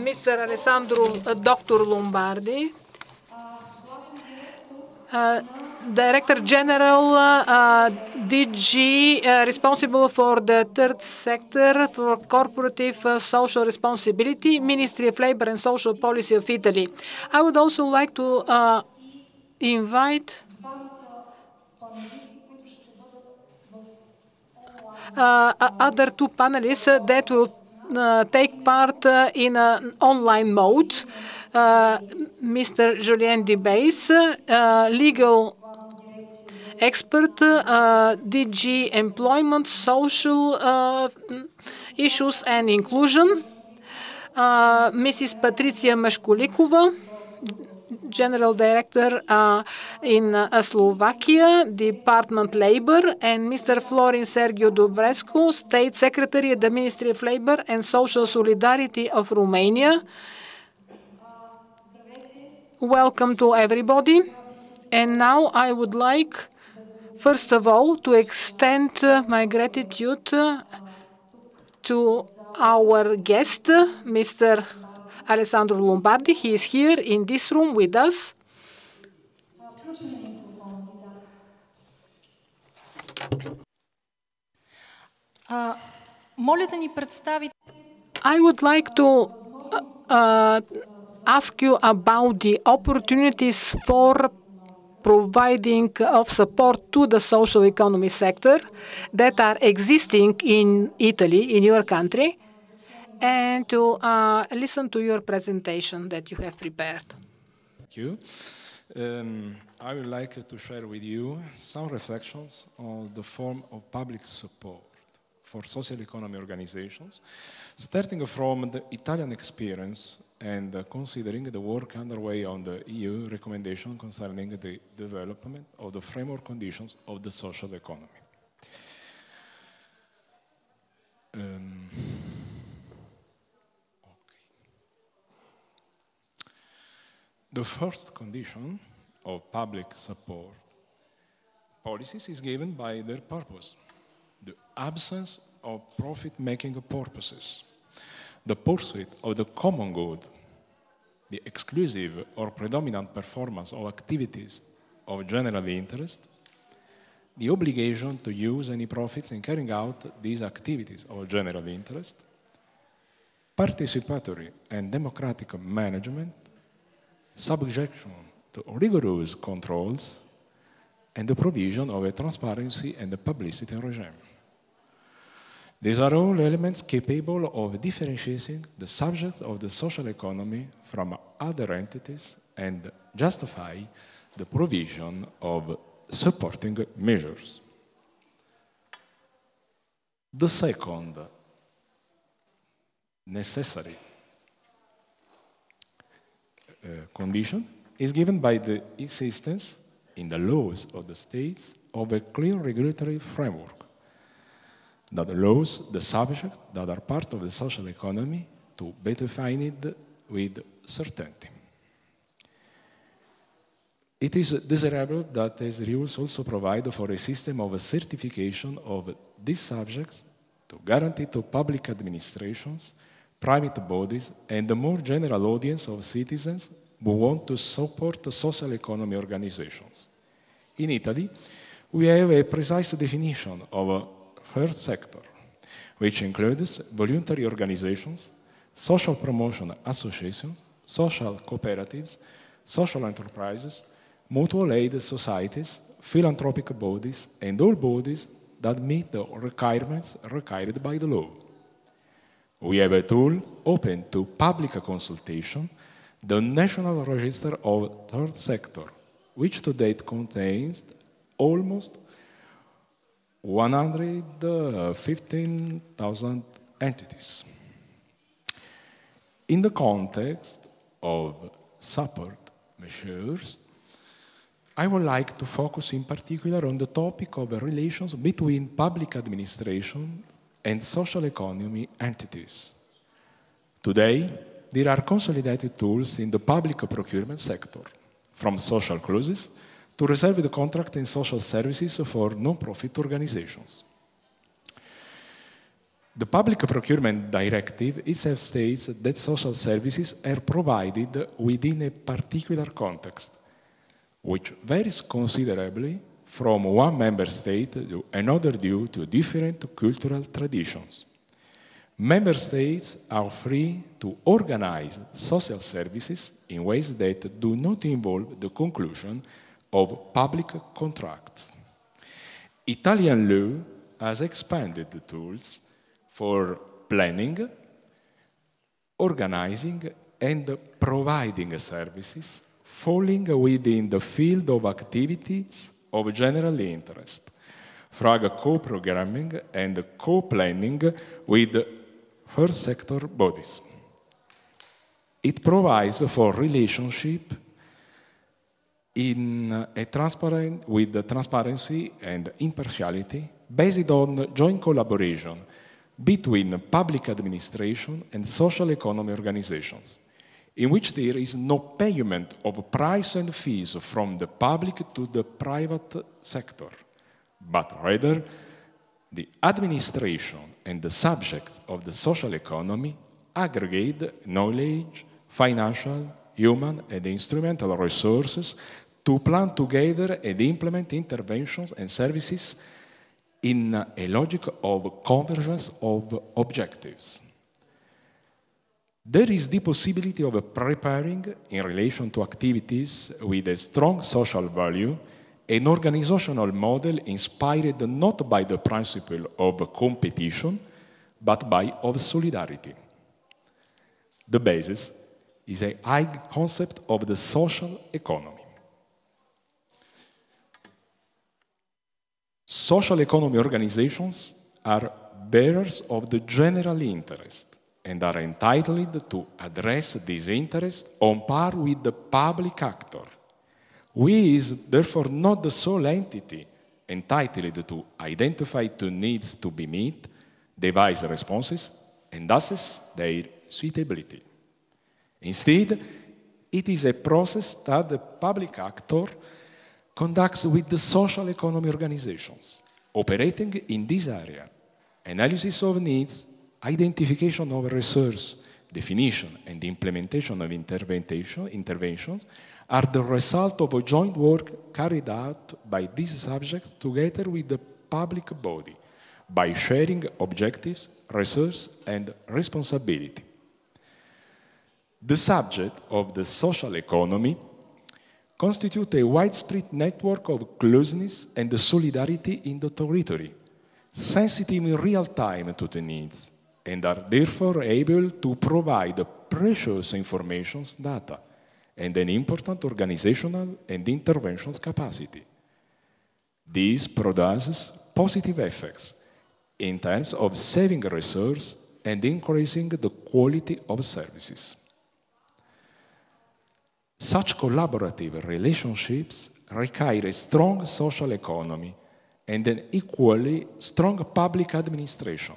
Mr. Alessandro Dr. Lombardi, Director General DG responsible for the third sector for corporative social responsibility, Ministry of Labor and Social Policy of Italy. I would also like to invite other two panelists that will take part in an online mode. Mr. Julien Debase, legal expert, DG Employment, Social Issues and Inclusion. Mrs. Patricia Mashkulikova, General Director in Slovakia, Department Labor, and Mr. Florin Sergiu Dubrescu, State Secretary at the Ministry of Labor and Social Solidarity of Romania. Welcome to everybody. And now I would like, first of all, to extend my gratitude to our guest, Mr. Alessandro Lombardi. He is here in this room with us. I would like to ask you about the opportunities for providing of support to the social economy sector that are existing in Italy, in your country, and to listen to your presentation that you have prepared. Thank you. I would like to share with you some reflections on the form of public support for social economy organizations, starting from the Italian experience and considering the work underway on the EU recommendation concerning the development of the framework conditions of the social economy. The first condition of public support policies is given by their purpose, the absence of profit-making purposes, the pursuit of the common good, the exclusive or predominant performance of activities of general interest, the obligation to use any profits in carrying out these activities of general interest, participatory and democratic management, subjection to rigorous controls, and the provision of a transparency and a publicity regime. These are all elements capable of differentiating the subject of the social economy from other entities and justify the provision of supporting measures. The second necessary condition is given by the existence in the laws of the states of a clear regulatory framework that allows the subjects that are part of the social economy to be defined with certainty. It is desirable that these rules also provide for a system of certification of these subjects to guarantee to public administrations, private bodies, and the more general audience of citizens who want to support the social economy organizations. In Italy, we have a precise definition of a third sector, which includes voluntary organizations, social promotion associations, social cooperatives, social enterprises, mutual aid societies, philanthropic bodies, and all bodies that meet the requirements required by the law. We have a tool open to public consultation, the National Register of Third Sector, which to date contains almost 115,000 entities. In the context of support measures, I would like to focus in particular on the topic of the relations between public administration and social economy entities. Today, there are consolidated tools in the public procurement sector, from social clauses to reserve the contract in social services for non-profit organizations. The Public Procurement Directive itself states that social services are provided within a particular context, which varies considerably from one member state to another due to different cultural traditions. Member states are free to organize social services in ways that do not involve the conclusion of public contracts. Italian law has expanded the tools for planning, organizing, and providing services falling within the field of activities of general interest, from co-programming and co-planning with first sector bodies. It provides for relationship with transparency and impartiality based on joint collaboration between public administration and social economy organizations, in which there is no payment of price and fees from the public to the private sector, but rather the administration and the subjects of the social economy aggregate knowledge, financial, human, and instrumental resources to plan together and implement interventions and services in a logic of convergence of objectives. There is the possibility of preparing, in relation to activities with a strong social value, an organizational model inspired not by the principle of competition, but of solidarity. The basis is a high concept of the social economy. Social economy organizations are bearers of the general interest and are entitled to address this interest on par with the public actor, who is therefore not the sole entity entitled to identify the needs to be met, devise responses, and assess their suitability. Instead, it is a process that the public actor conducts with the social economy organizations operating in this area. Analysis of needs, identification of resource, definition and implementation of interventions are the result of a joint work carried out by these subjects together with the public body by sharing objectives, resource, and responsibility. The subject of the social economy constitute a widespread network of closeness and solidarity in the territory, sensitive in real time to the needs, and are therefore able to provide precious information, data, and an important organizational and interventions capacity. This produces positive effects in terms of saving resources and increasing the quality of services. Such collaborative relationships require a strong social economy and an equally strong public administration.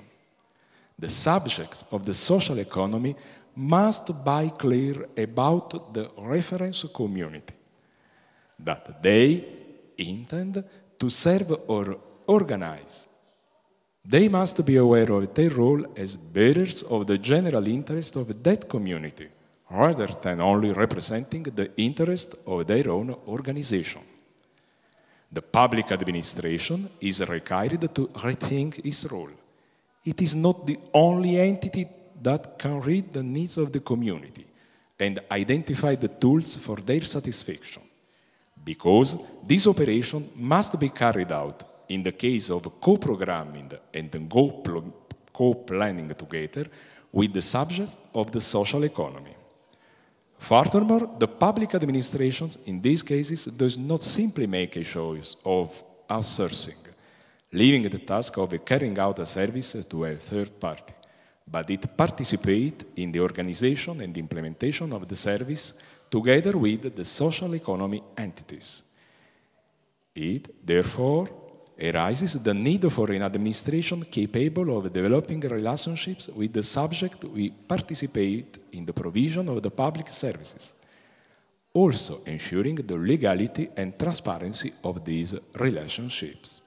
The subjects of the social economy must be clear about the reference community that they intend to serve or organize. They must be aware of their role as bearers of the general interest of that community, rather than only representing the interest of their own organization. The public administration is required to rethink its role. It is not the only entity that can read the needs of the community and identify the tools for their satisfaction, because this operation must be carried out in the case of co-programming and co-planning together with the subjects of the social economy. Furthermore, the public administrations in these cases does not simply make a choice of outsourcing, leaving the task of carrying out a service to a third party, but it participates in the organization and implementation of the service together with the social economy entities. It, therefore, arises the need for an administration capable of developing relationships with the subject who participate in the provision of the public services, also ensuring the legality and transparency of these relationships.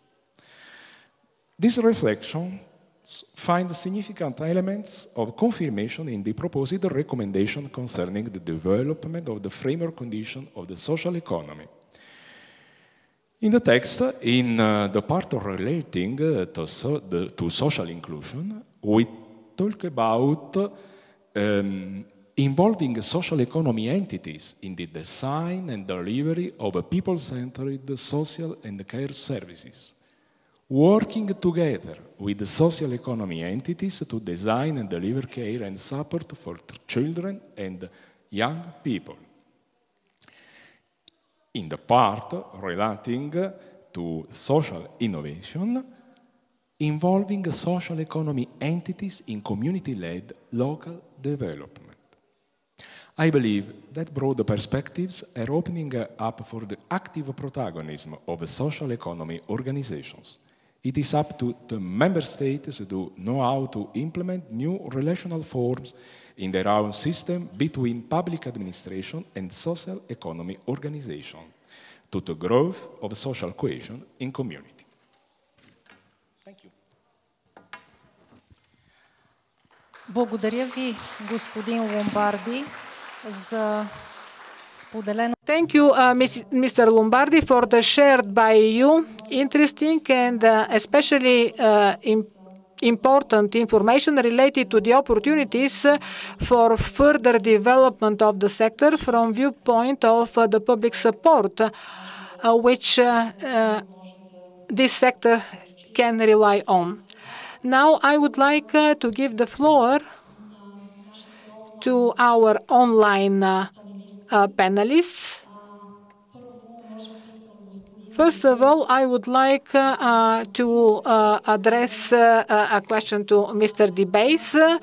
These reflections find significant elements of confirmation in the proposed recommendation concerning the development of the framework condition of the social economy. In the text, in the part relating to social inclusion, we talk about involving social economy entities in the design and delivery of people-centered social and care services, working together with the social economy entities to design and deliver care and support for children and young people. In the part relating to social innovation, involving social economy entities in community-led local development. I believe that broad perspectives are opening up for the active protagonism of social economy organizations. It is up to the member states to know how to implement new relational forms in their own system between public administration and social economy organization to the growth of social cohesion in community. Thank you. Благодаря ви, господин Ломбарди, за споделено. Thank you, Mr. Lombardi, for the shared by you interesting and especially important information related to the opportunities for further development of the sector from viewpoint of the public support, which this sector can rely on. Now I would like to give the floor to our online panelists. First of all, I would like to address a question to Mr. Debase.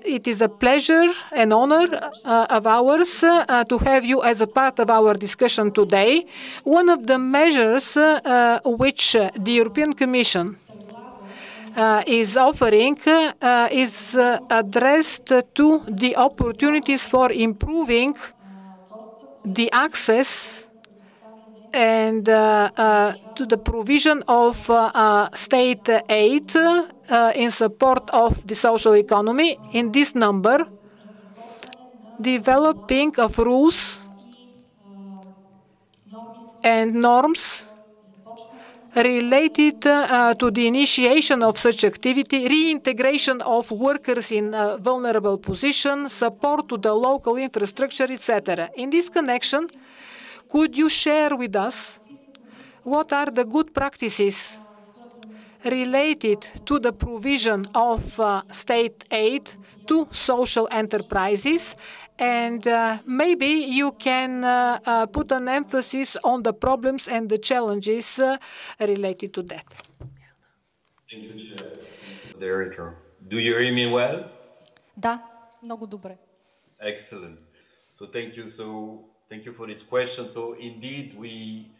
It is a pleasure and honor of ours to have you as a part of our discussion today. One of the measures which the European Commission is offering is addressed to the opportunities for improving the access and to the provision of state aid in support of the social economy. In this number, developing of rules and norms related to the initiation of such activity, reintegration of workers in vulnerable positions, support to the local infrastructure, etc. In this connection, could you share with us what are the good practices related to the provision of state aid to social enterprises? And maybe you can put an emphasis on the problems and the challenges related to that. Thank you, Chair. Director. Do you hear me well? Да, много добре. Excellent. So thank you. Thank you for this question. So indeed, we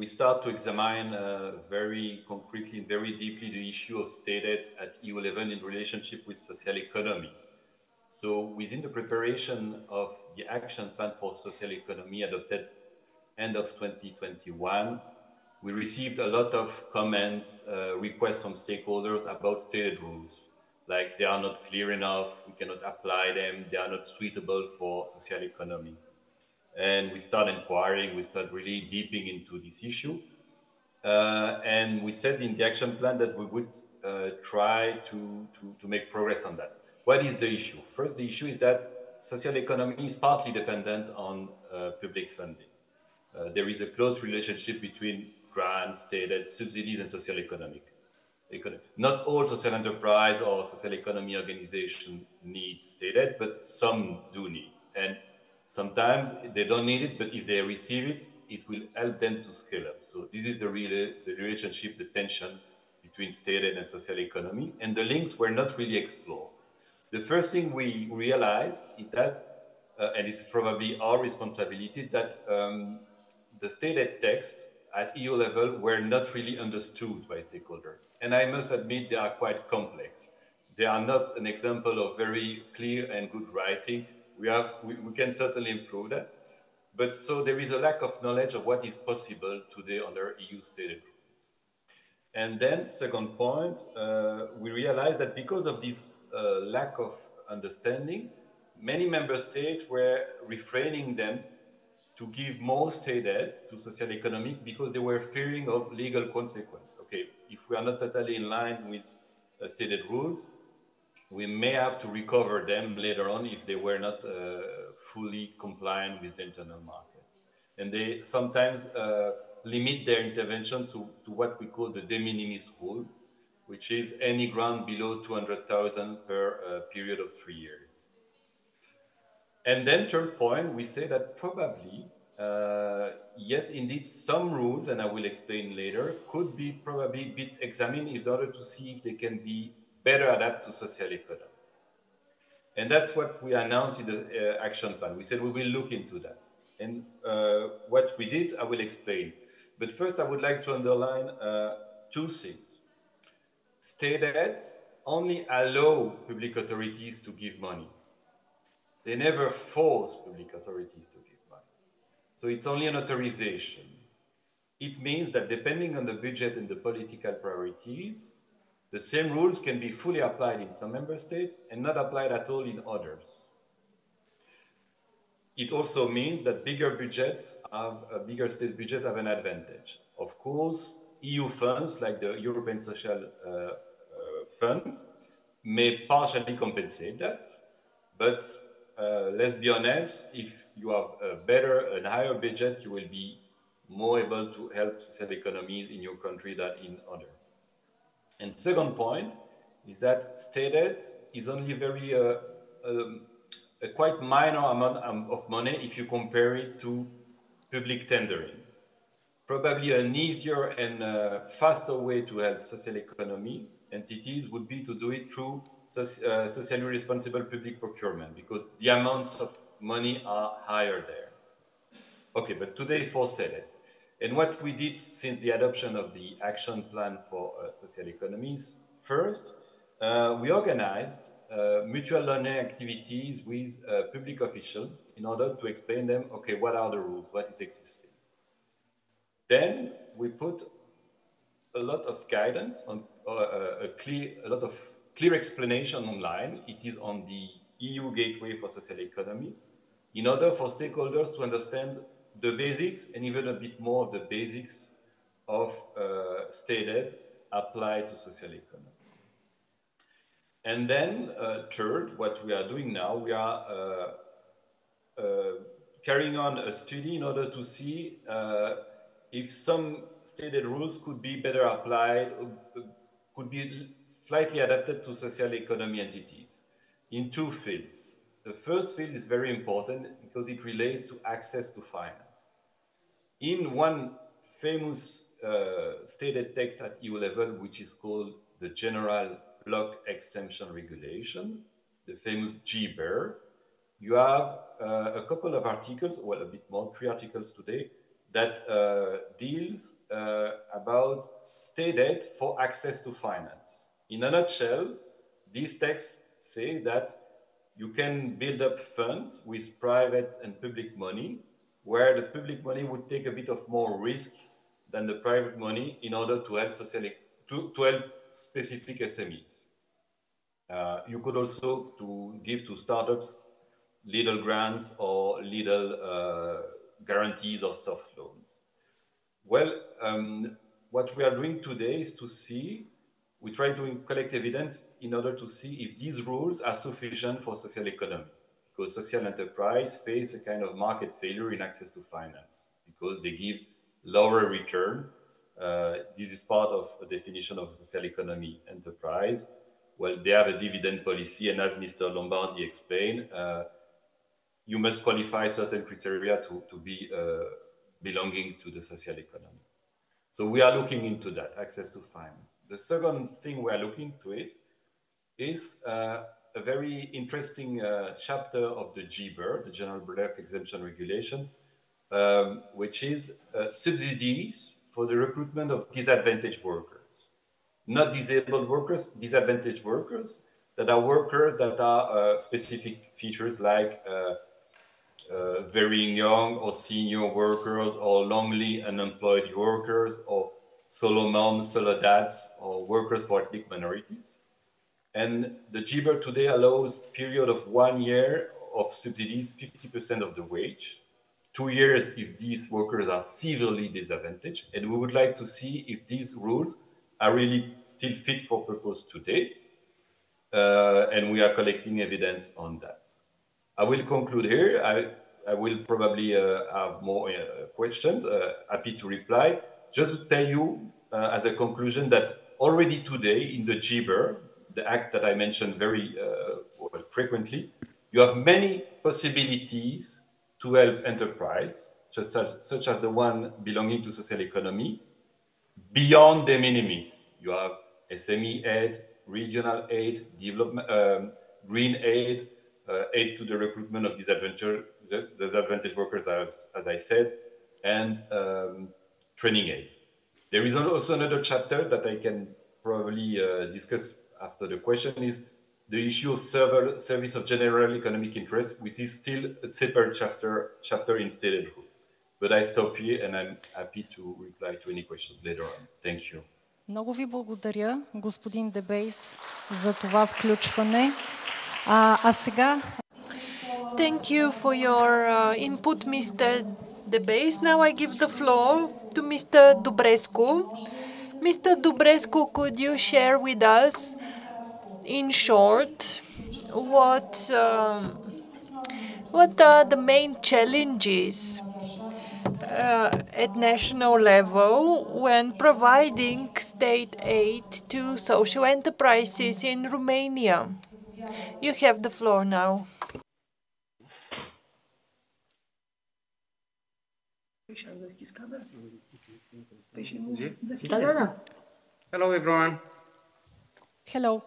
start to examine very concretely and very deeply the issue of state aid at EU level in relationship with social economy. So within the preparation of the action plan for social economy adopted end of 2021, we received a lot of comments, requests from stakeholders about state aid rules. Like they are not clear enough, we cannot apply them, they are not suitable for social economy. And we start inquiring, we start really deeping into this issue. And we said in the action plan that we would try to make progress on that. What is the issue? First, the issue is that social economy is partly dependent on public funding. There is a close relationship between grants, state aid, subsidies, and social economy. Not all social enterprise or social economy organization need state aid, but some do need. And sometimes they don't need it, but if they receive it, it will help them to scale up. So this is the relationship, the tension between state aid and social economy, and the links were not really explored. The first thing we realized is that, and it's probably our responsibility, that the state aid texts at EU level were not really understood by stakeholders. And I must admit they are quite complex. They are not an example of very clear and good writing. We can certainly improve that. But so there is a lack of knowledge of what is possible today under EU state aid rules. And then second point, we realized that because of this lack of understanding, many member states were refraining them to give more state aid to social economic because they were fearing of legal consequence. Okay, if we are not totally in line with state aid rules, we may have to recover them later on if they were not fully compliant with the internal market. And they sometimes limit their interventions to what we call the de minimis rule, which is any grant below 200,000 per period of 3 years. And then third point, we say that probably, yes, indeed, some rules, and I will explain later, could be probably a bit examined in order to see if they can be better adapted to social economy. And that's what we announced in the action plan. We said we will look into that. And what we did, I will explain. But first, I would like to underline two things. State aids only allow public authorities to give money. They never force public authorities to give money. So it's only an authorization. It means that depending on the budget and the political priorities, the same rules can be fully applied in some member states and not applied at all in others. It also means that bigger state budgets have an advantage. Of course, EU funds like the European Social Fund may partially compensate that, but let's be honest, if you have a higher budget, you will be more able to help social economies in your country than in others. And second point is that state aid is only a quite minor amount of money if you compare it to public tendering. Probably an easier and faster way to help social economy entities would be to do it through socially responsible public procurement, because the amounts of money are higher there. Okay, but today is for state aid. And what we did since the adoption of the action plan for social economies, first, we organized mutual learning activities with public officials in order to explain them, okay, what are the rules, what is existing. Then we put a lot of guidance on a lot of clear explanation online. It is on the EU Gateway for Social Economy, in order for stakeholders to understand the basics and even a bit more of the basics of state aid applied to social economy. And then third, what we are doing now, we are carrying on a study in order to see if some state aid rules could be better applied, could be slightly adapted to social economy entities in two fields. The first field is very important because it relates to access to finance. In one famous state aid text at EU level, which is called the General Block Exemption Regulation, the famous GBER, you have a couple of articles, well, a bit more, 3 articles today, that deals about state aid for access to finance. In a nutshell, this text says that you can build up funds with private and public money, where the public money would take a bit of more risk than the private money in order to help to help specific SMEs. You could also give to startups little grants or little guarantees or soft loans. Well, what we are doing today is to see we try to collect evidence in order to see if these rules are sufficient for social economy. Because social enterprise face a kind of market failure in access to finance because they give lower return. This is part of a definition of social economy enterprise. Well, they have a dividend policy, and as Mr. Lombardi explained, you must qualify certain criteria to be belonging to the social economy. So we are looking into that, access to finance. The second thing we are looking to it is a very interesting chapter of the GBER, the General Bulk Exemption Regulation, which is subsidies for the recruitment of disadvantaged workers. Not disabled workers, disadvantaged workers, that are workers that are specific features like very young or senior workers or longly unemployed workers or solo moms, solo dads, or workers for ethnic minorities. And the GBER today allows a period of 1 year of subsidies, 50% of the wage, 2 years if these workers are severely disadvantaged. And we would like to see if these rules are really still fit for purpose today. And we are collecting evidence on that. I will conclude here. I will probably have more questions, happy to reply. Just to tell you as a conclusion that already today in the GBER, the act that I mentioned very frequently, you have many possibilities to help enterprise, such as the one belonging to social economy, beyond de minimis. You have SME aid, regional aid, development, green aid, aid to the recruitment of disadvantaged workers, as I said, and training aid. There is also another chapter that I can probably discuss after the question is the issue of service of general economic interest, which is still a separate chapter in stated rules. But I stop here and I'm happy to reply to any questions later on. Thank you. Много ви благодаря, господин Дебейс, за това включване. А сега... Thank you for your input, Mr. Debase. Now I give the floor to Mr. Dubrescu. Mr. Dubrescu, could you share with us, in short, what are the main challenges at national level when providing state aid to social enterprises in Romania? You have the floor now. Hello, everyone. Hello.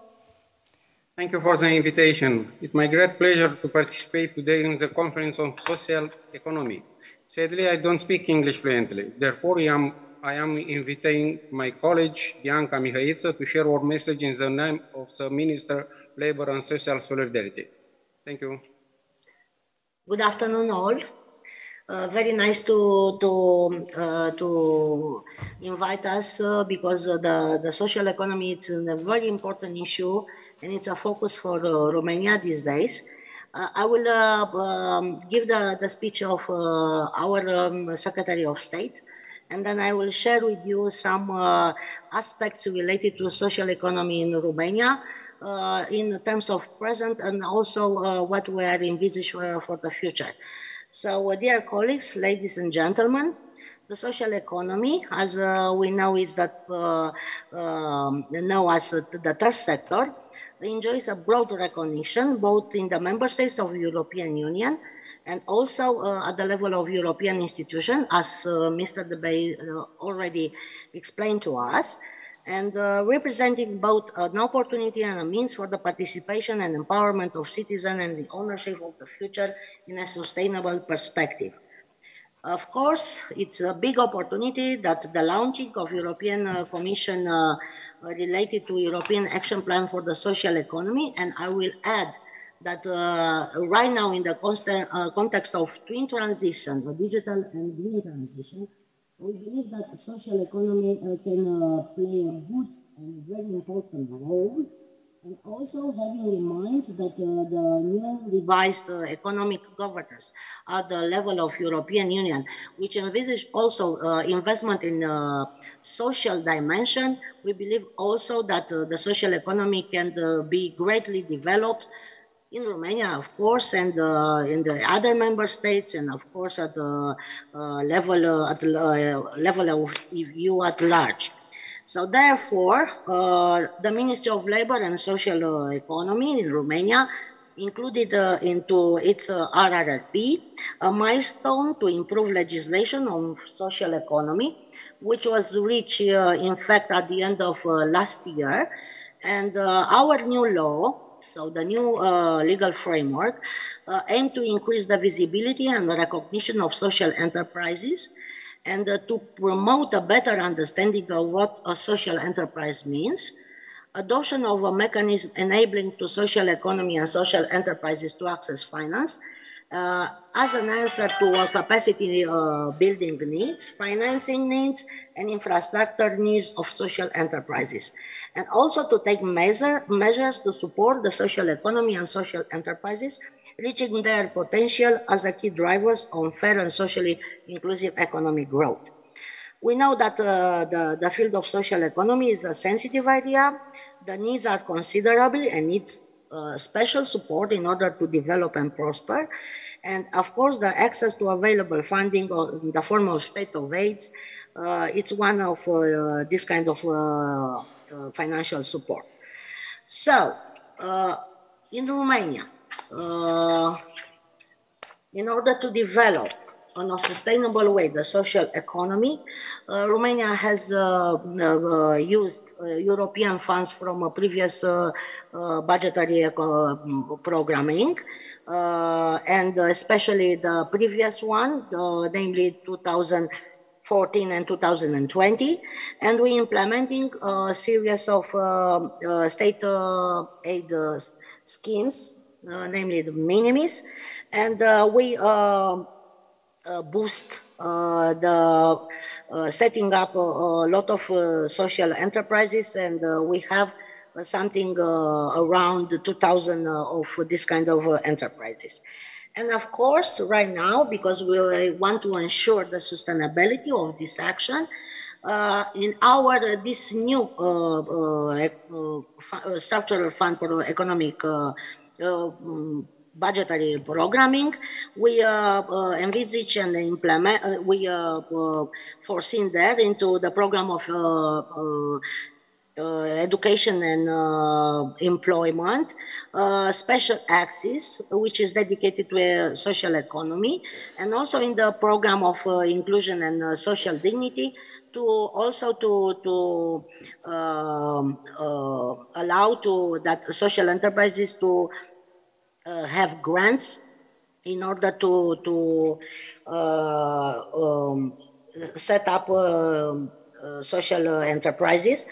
Thank you for the invitation. It's my great pleasure to participate today in the conference on social economy. Sadly, I don't speak English fluently. Therefore, I am inviting my colleague, Bianca Mihaiță, to share our message in the name of the Minister of Labor and Social Solidarity. Thank you. Good afternoon, all. Very nice to invite us because the social economy is a very important issue and it's a focus for Romania these days. I will give the speech of our Secretary of State, and then I will share with you some aspects related to social economy in Romania in terms of present and also what we are envisaging for the future. So, dear colleagues, ladies and gentlemen, the social economy, as we know, is that known as the third sector, enjoys a broad recognition both in the member states of the European Union and also at the level of European institutions, as Mr. Debay already explained to us, and representing both an opportunity and a means for the participation and empowerment of citizens and the ownership of the future in a sustainable perspective. Of course, it's a big opportunity that the launching of European Commission related to European Action Plan for the Social Economy, and I will add that right now in the context of twin transition, the digital and green transition, we believe that social economy can play a good and very important role And also having in mind that the new revised economic governance at the level of European Union, which envisage also investment in social dimension, we believe also that the social economy can be greatly developed in Romania, of course, and in the other member states, and of course at the level of EU at large. So therefore, the Ministry of Labor and Social Economy in Romania included into its RRP a milestone to improve legislation on social economy, which was reached in fact at the end of last year. And our new law, so the new legal framework, aim to increase the visibility and the recognition of social enterprises and to promote a better understanding of what a social enterprise means, adoption of a mechanism enabling to social economy and social enterprises to access finance as an answer to our capacity building needs, financing needs, and infrastructure needs of social enterprises, and also to take measures to support the social economy and social enterprises reaching their potential as a key drivers on fair and socially inclusive economic growth. We know that the field of social economy is a sensitive area. The needs are considerable and need special support in order to develop and prosper. And of course, the access to available funding in the form of state of aids, it's one of this kind of financial support. So, in Romania, in order to develop in a sustainable way the social economy, Romania has used European funds from a previous budgetary programming, and especially the previous one, namely 2014 and 2020, and we're implementing a series of state aid schemes, namely the minimis, and we boost the setting up a lot of social enterprises, and we have something around 2,000 of this kind of enterprises. And of course, right now, because we want to ensure the sustainability of this action, in our this new structural fund for economic budgetary programming, we envisage and implement, we foreseen that into the program of education and employment, special axis, which is dedicated to social economy, and also in the program of inclusion and social dignity, to also to allow to that social enterprises to have grants in order to set up social enterprises.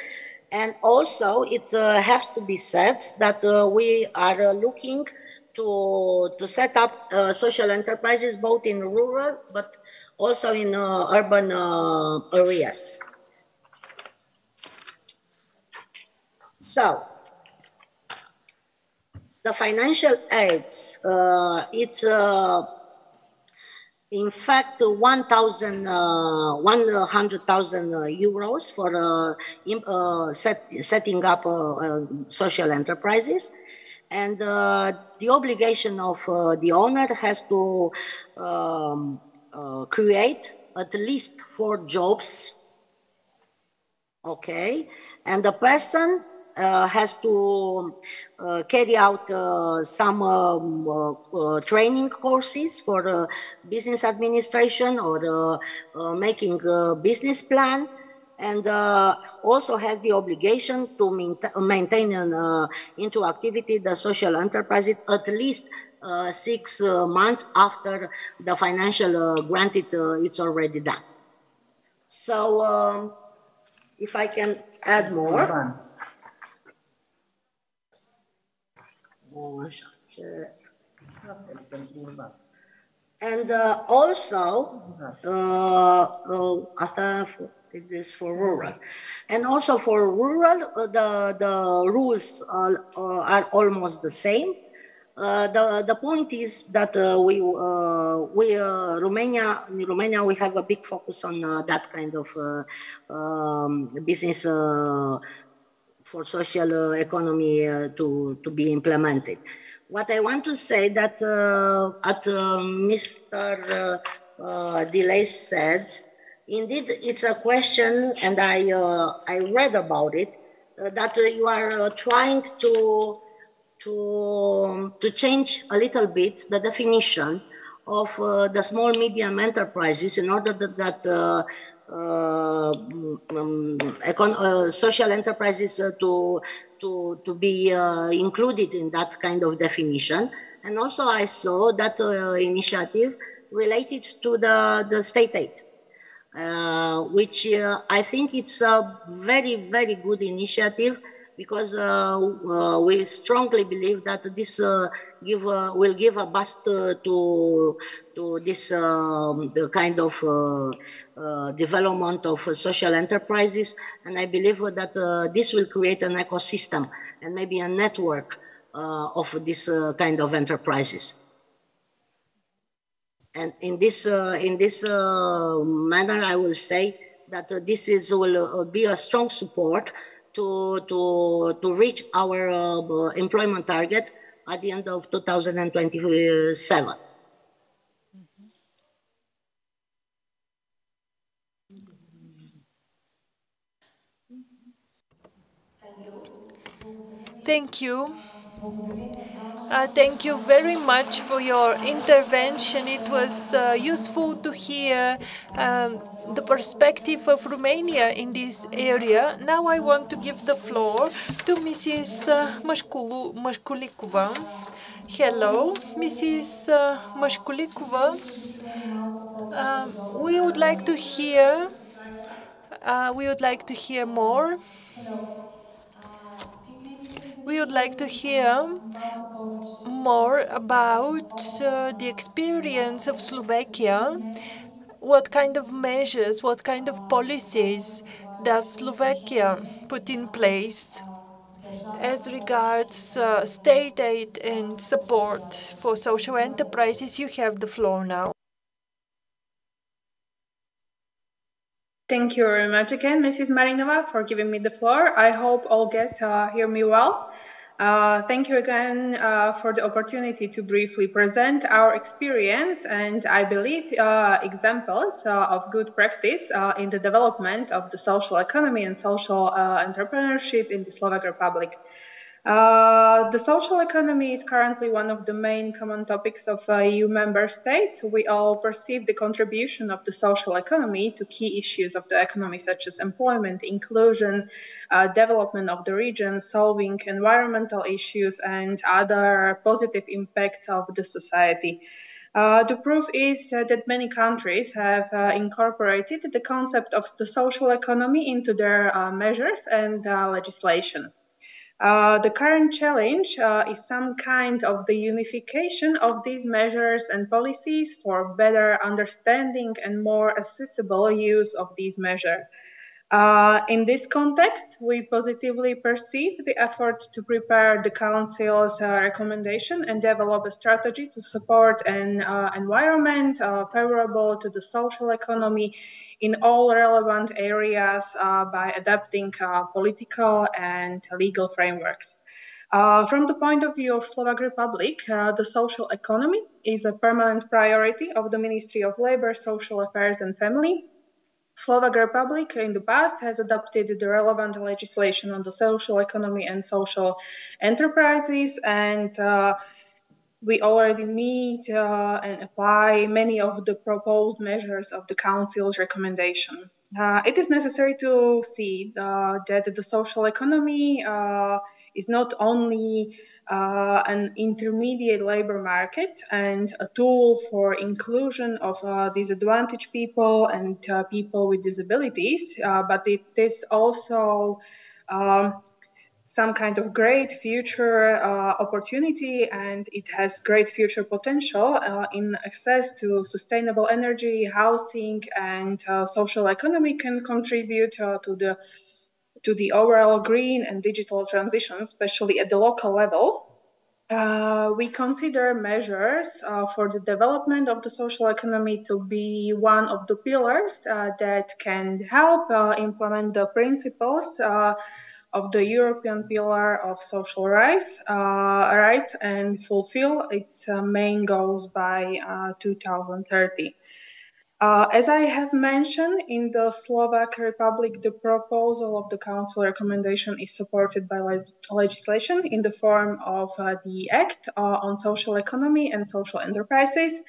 And also it has to be said that we are looking to set up social enterprises both in rural but also in urban areas. So the financial aids, it's in fact 100,000 euros for setting up social enterprises, and the obligation of the owner has to create at least 4 jobs, okay, and the person has to carry out some training courses for business administration or making a business plan, and also has the obligation to maintain into activity the social enterprises at least 6 months after the financial granted it's already done. So if I can add more. And also, It is for rural. And also for rural, the rules are almost the same. The point is that in Romania, we have a big focus on that kind of business for social economy to be implemented. What I want to say that Mr. Delay said, indeed, it's a question, and I read about it, that you are trying to change a little bit the definition of the small medium enterprises in order that social enterprises to be included in that kind of definition. And also I saw that initiative related to the state aid, which I think it's a very, very good initiative, because we strongly believe that this will give a boost to this the kind of development of social enterprises, and I believe that this will create an ecosystem and maybe a network of this kind of enterprises. And in this manner, I will say that this will be a strong support to reach our employment target at the end of 2027. Thank you. Thank you very much for your intervention. It was useful to hear the perspective of Romania in this area. Now I want to give the floor to Mrs. Mashkulikova. Hello, Mrs. Mashkulikova. We would like to hear. We would like to hear more. We would like to hear more about the experience of Slovakia. What kind of measures, what kind of policies does Slovakia put in place as regards state aid and support for social enterprises? You have the floor now. Thank you very much again, Mrs. Marinova, for giving me the floor. I hope all guests hear me well. Thank you again for the opportunity to briefly present our experience and I believe examples of good practice in the development of the social economy and social entrepreneurship in the Slovak Republic. The social economy is currently one of the main common topics of EU member states. We all perceive the contribution of the social economy to key issues of the economy, such as employment, inclusion, development of the region, solving environmental issues, and other positive impacts of the society. The proof is that many countries have incorporated the concept of the social economy into their measures and legislation. The current challenge is some kind of the unification of these measures and policies for better understanding and more accessible use of these measures. In this context, we positively perceive the effort to prepare the Council's recommendation and develop a strategy to support an environment favorable to the social economy in all relevant areas by adapting political and legal frameworks. From the point of view of Slovak Republic, the social economy is a permanent priority of the Ministry of Labor, Social Affairs and Family. Slovak Republic in the past has adopted the relevant legislation on the social economy and social enterprises, and we already meet and apply many of the proposed measures of the Council's recommendation. It is necessary to see that the social economy is not only an intermediate labor market and a tool for inclusion of disadvantaged people and people with disabilities, but it is also some kind of great future opportunity, and it has great future potential in access to sustainable energy, housing, and social economy can contribute to the overall green and digital transition, especially at the local level. We consider measures for the development of the social economy to be one of the pillars that can help implement the principles of the European Pillar of Social Rights, and fulfill its main goals by 2030. As I have mentioned, in the Slovak Republic, the proposal of the Council recommendation is supported by legislation in the form of the Act on Social Economy and Social Enterprises,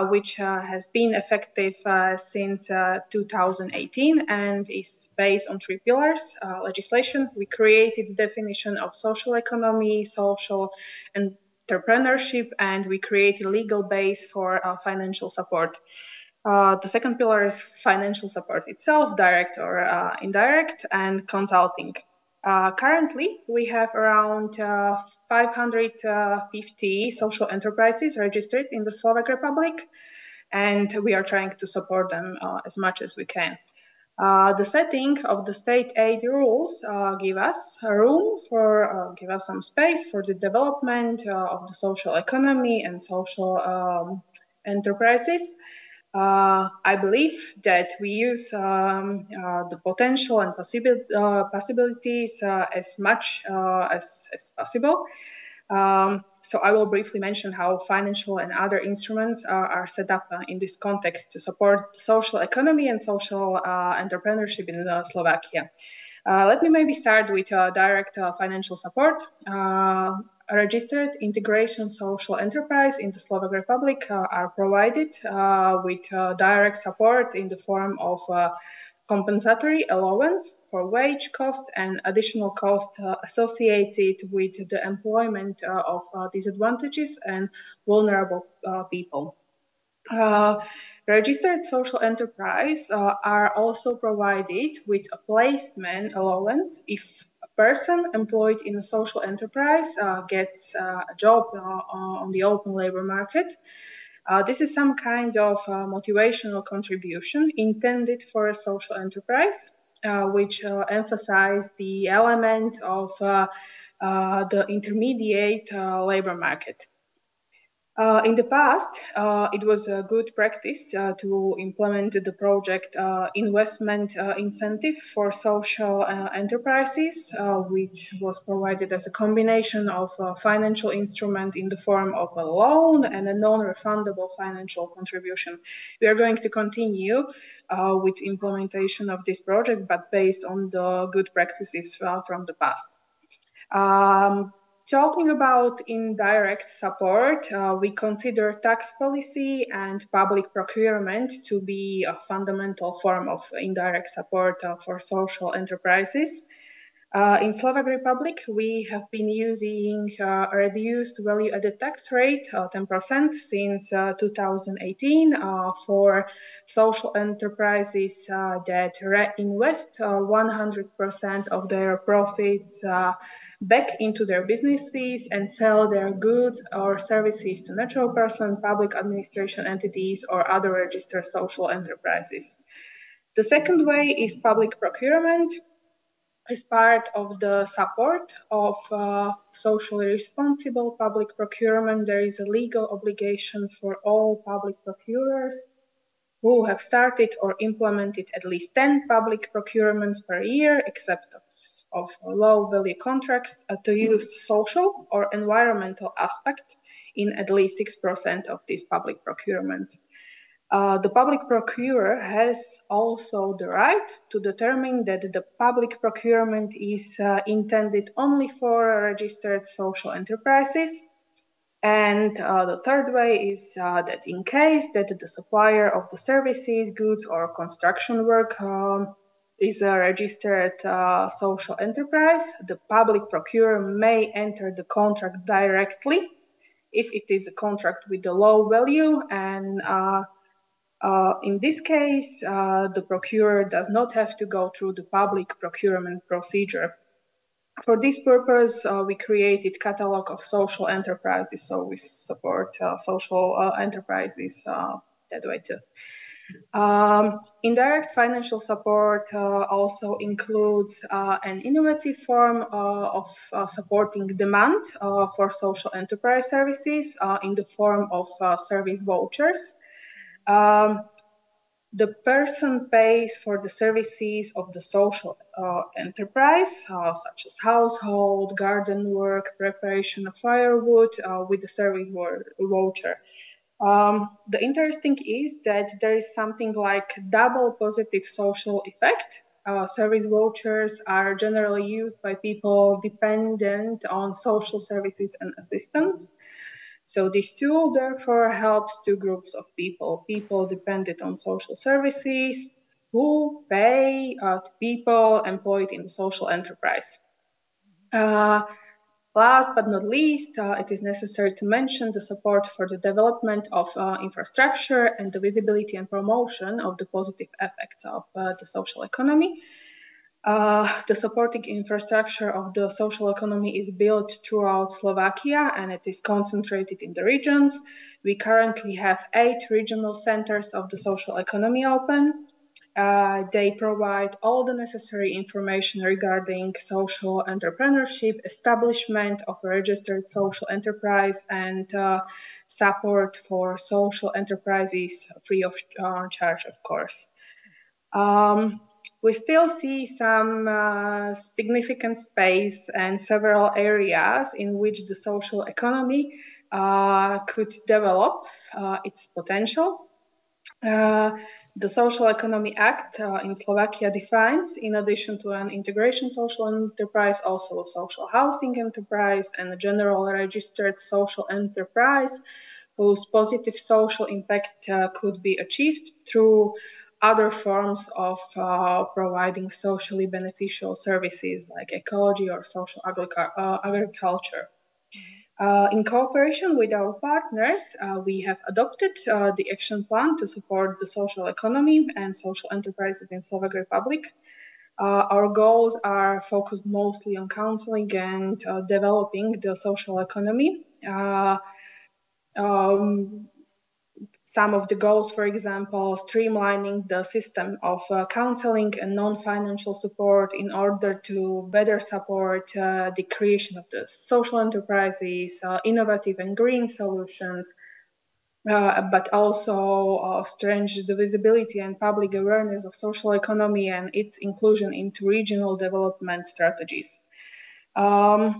which has been effective since 2018 and is based on three pillars. Legislation, we created the definition of social economy, social entrepreneurship, and we created a legal base for financial support. The second pillar is financial support itself, direct or indirect, and consulting. Currently, we have around 550 social enterprises registered in the Slovak Republic, and we are trying to support them as much as we can. The setting of the state aid rules give us some space for the development of the social economy and social enterprises. I believe that we use the potential and possibilities as much as possible. So I will briefly mention how financial and other instruments are set up in this context to support social economy and social entrepreneurship in Slovakia. Let me maybe start with direct financial support. A registered integration social enterprise in the Slovak Republic are provided with direct support in the form of compensatory allowance for wage cost and additional cost associated with the employment of disadvantages and vulnerable people. Registered social enterprise are also provided with a placement allowance if a person employed in a social enterprise gets a job on the open labor market. This is some kind of motivational contribution intended for a social enterprise, which emphasize the element of the intermediate labor market. In the past, it was a good practice to implement the project investment incentive for social enterprises, which was provided as a combination of a financial instrument in the form of a loan and a non-refundable financial contribution. We are going to continue with implementation of this project, but based on the good practices from the past. Talking about indirect support, we consider tax policy and public procurement to be a fundamental form of indirect support for social enterprises. In Slovak Republic, we have been using a reduced value-added tax rate, 10%, since 2018 for social enterprises that reinvest 100% of their profits back into their businesses and sell their goods or services to natural person, public administration entities, or other registered social enterprises. The second way is public procurement. As part of the support of socially responsible public procurement, there is a legal obligation for all public procurers who have started or implemented at least 10 public procurements per year, except of low-value contracts, to use social or environmental aspect in at least 6% of these public procurements. The public procurer has also the right to determine that the public procurement is intended only for registered social enterprises. And the third way is that in case that the supplier of the services, goods, or construction work is a registered social enterprise, the public procurer may enter the contract directly if it is a contract with a low value, and in this case, the procurer does not have to go through the public procurement procedure. For this purpose, we created catalog of social enterprises, so we support social enterprises that way too. Indirect financial support also includes an innovative form of supporting demand for social enterprise services in the form of service vouchers. The person pays for the services of the social enterprise, such as household, garden work, preparation of firewood, with the service voucher. The interesting is that there is something like double positive social effect. Service vouchers are generally used by people dependent on social services and assistance. So this tool therefore helps two groups of people dependent on social services who pay to people employed in the social enterprise. Last but not least, it is necessary to mention the support for the development of infrastructure and the visibility and promotion of the positive effects of the social economy. The supporting infrastructure of the social economy is built throughout Slovakia and it is concentrated in the regions. We currently have 8 regional centers of the social economy open. They provide all the necessary information regarding social entrepreneurship, establishment of a registered social enterprise, and support for social enterprises free of charge, of course. We still see some significant space and several areas in which the social economy could develop its potential. The Social Economy Act in Slovakia defines, in addition to an integration social enterprise, also a social housing enterprise and a general registered social enterprise whose positive social impact could be achieved through other forms of providing socially beneficial services like ecology or social agriculture. In cooperation with our partners, we have adopted the action plan to support the social economy and social enterprises in Slovak Republic. Our goals are focused mostly on counseling and developing the social economy. Some of the goals, for example, streamlining the system of counseling and non-financial support in order to better support the creation of the social enterprises, innovative and green solutions, but also strengthen the visibility and public awareness of social economy and its inclusion into regional development strategies. A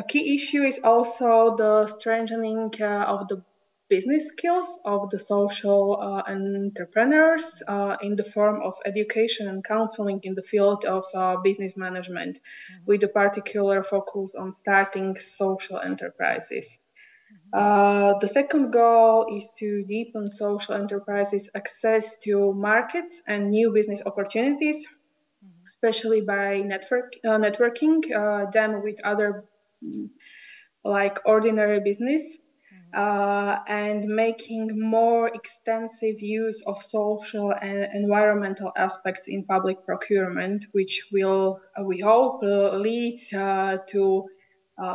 key issue is also the strengthening of the business skills of the social entrepreneurs in the form of education and counseling in the field of business management, with a particular focus on starting social enterprises. The second goal is to deepen social enterprises' access to markets and new business opportunities, especially by networking them with other like ordinary business. And making more extensive use of social and environmental aspects in public procurement, which will, we hope, lead to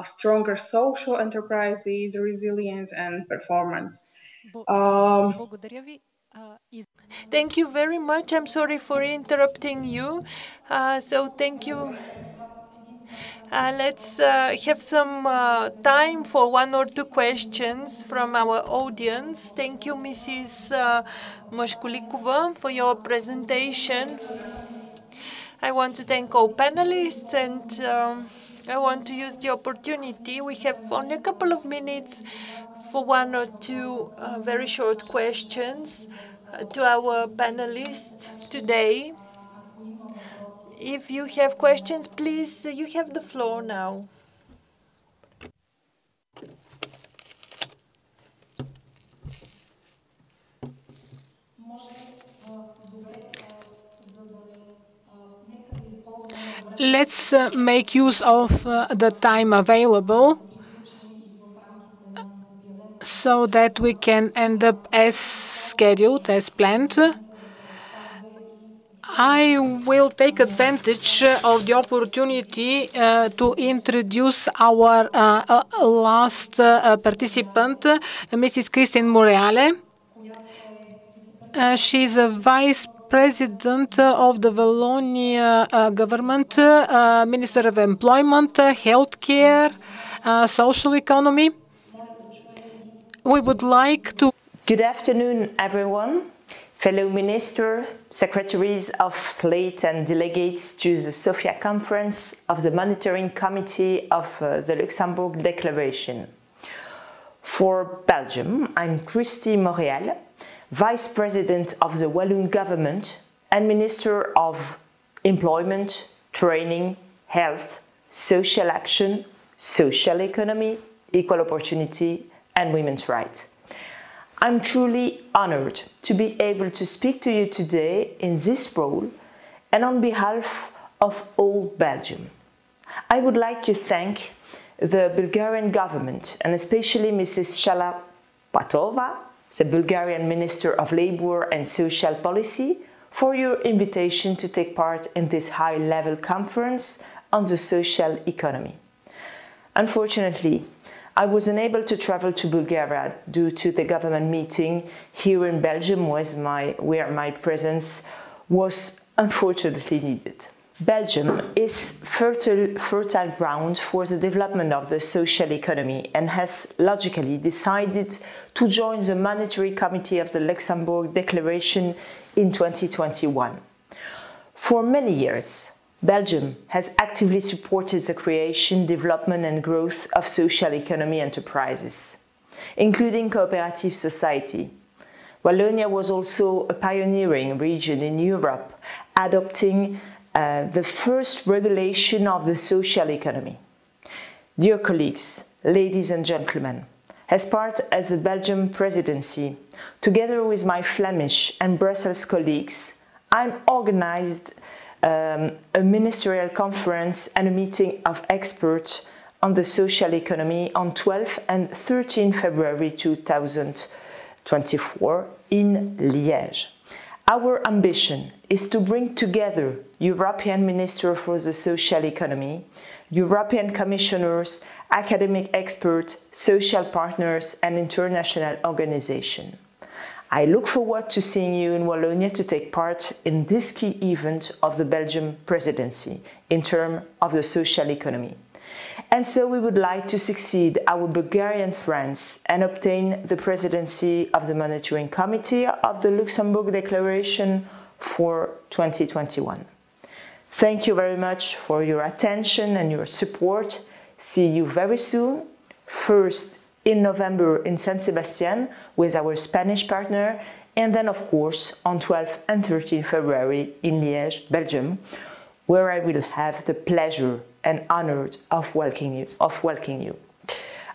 stronger social enterprises, resilience, and performance. Thank you very much. I'm sorry for interrupting you. So thank you. Let's have some time for 1 or 2 questions from our audience. Thank you, Mrs. Moshkulikova, for your presentation. I want to thank all panelists and I want to use the opportunity. We have only a couple of minutes for 1 or 2 very short questions to our panelists today. If you have questions, please, you have the floor now. Let's make use of the time available so that we can end up as scheduled, as planned. I will take advantage of the opportunity to introduce our last participant, Mrs. Christine Moreale. She's a vice president of the Wallonia government, Minister of Employment, Healthcare, Social Economy. We would like to... Good afternoon, everyone. Fellow ministers, secretaries of state and delegates to the Sofia Conference of the Monitoring Committee of the Luxembourg Declaration. For Belgium, I'm Christine Moreale, Vice President of the Walloon Government and Minister of Employment, Training, Health, Social Action, Social Economy, Equal Opportunity and Women's Rights. I'm truly honored to be able to speak to you today in this role and on behalf of all Belgium. I would like to thank the Bulgarian government and especially Mrs. Shalapatova, the Bulgarian Minister of Labour and Social Policy, for your invitation to take part in this high-level conference on the social economy. Unfortunately, I was unable to travel to Bulgaria due to the government meeting here in Belgium where my presence was unfortunately needed. Belgium is fertile ground for the development of the social economy and has logically decided to join the Monetary Committee of the Luxembourg Declaration in 2021. For many years, Belgium has actively supported the creation, development and growth of social economy enterprises, including cooperative society. Wallonia was also a pioneering region in Europe, adopting the first regulation of the social economy. Dear colleagues, ladies and gentlemen, as part of the Belgian presidency, together with my Flemish and Brussels colleagues, I'm organized a ministerial conference and a meeting of experts on the social economy on 12 and 13 February 2024 in Liège. Our ambition is to bring together European Minister for the Social Economy, European Commissioners, academic experts, social partners and international organizations. I look forward to seeing you in Wallonia to take part in this key event of the Belgian presidency in terms of the social economy. And so we would like to succeed our Bulgarian friends and obtain the presidency of the Monitoring Committee of the Luxembourg Declaration for 2021. Thank you very much for your attention and your support. See you very soon. First, in November in San Sebastian with our Spanish partner, and then of course on 12 and 13 February in Liège, Belgium, where I will have the pleasure and honor of welcoming you.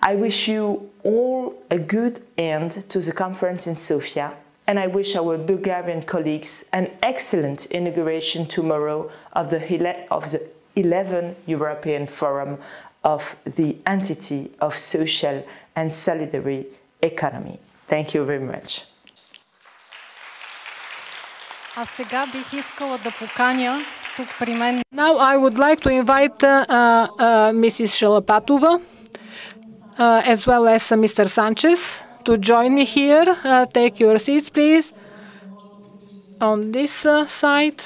I wish you all a good end to the conference in Sofia, and I wish our Bulgarian colleagues an excellent inauguration tomorrow of the 11th European Forum of the Entity of Social and Solidarity Economy. Thank you very much. А сега бих искала да поканя тук при мен. Now I would like to invite Mrs. Shalapatova as well as Mr. Sanchez to join me here. Take your seats, please, on this side.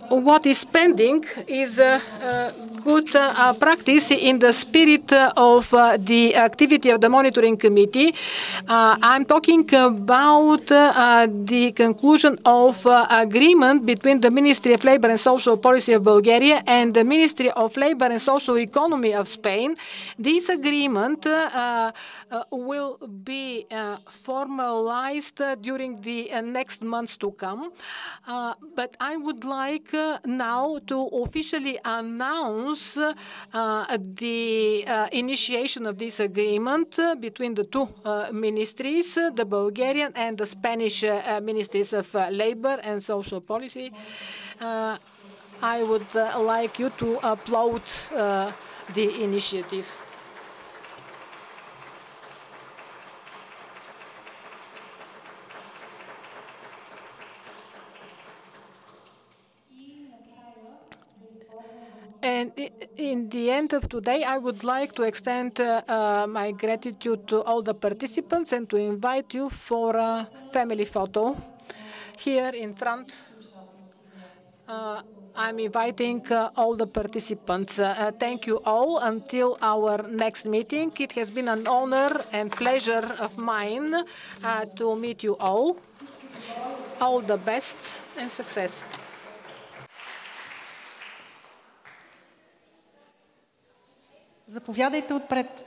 What is pending is good practice in the spirit of the activity of the Monitoring Committee. I'm talking about the conclusion of agreement between the Ministry of Labour and Social Policy of Bulgaria and the Ministry of Labour and Social Economy of Spain. This agreement will be formalized during the next months to come. But I would like now to officially announce the initiation of this agreement between the two ministries, the Bulgarian and the Spanish ministries of Labour and Social Policy. I would like you to applaud the initiative. And in the end of today, I would like to extend my gratitude to all the participants and to invite you for a family photo here in front. I'm inviting all the participants. Thank you all until our next meeting. It has been an honor and pleasure of mine to meet you all. All the best and success. Заповядайте отпред.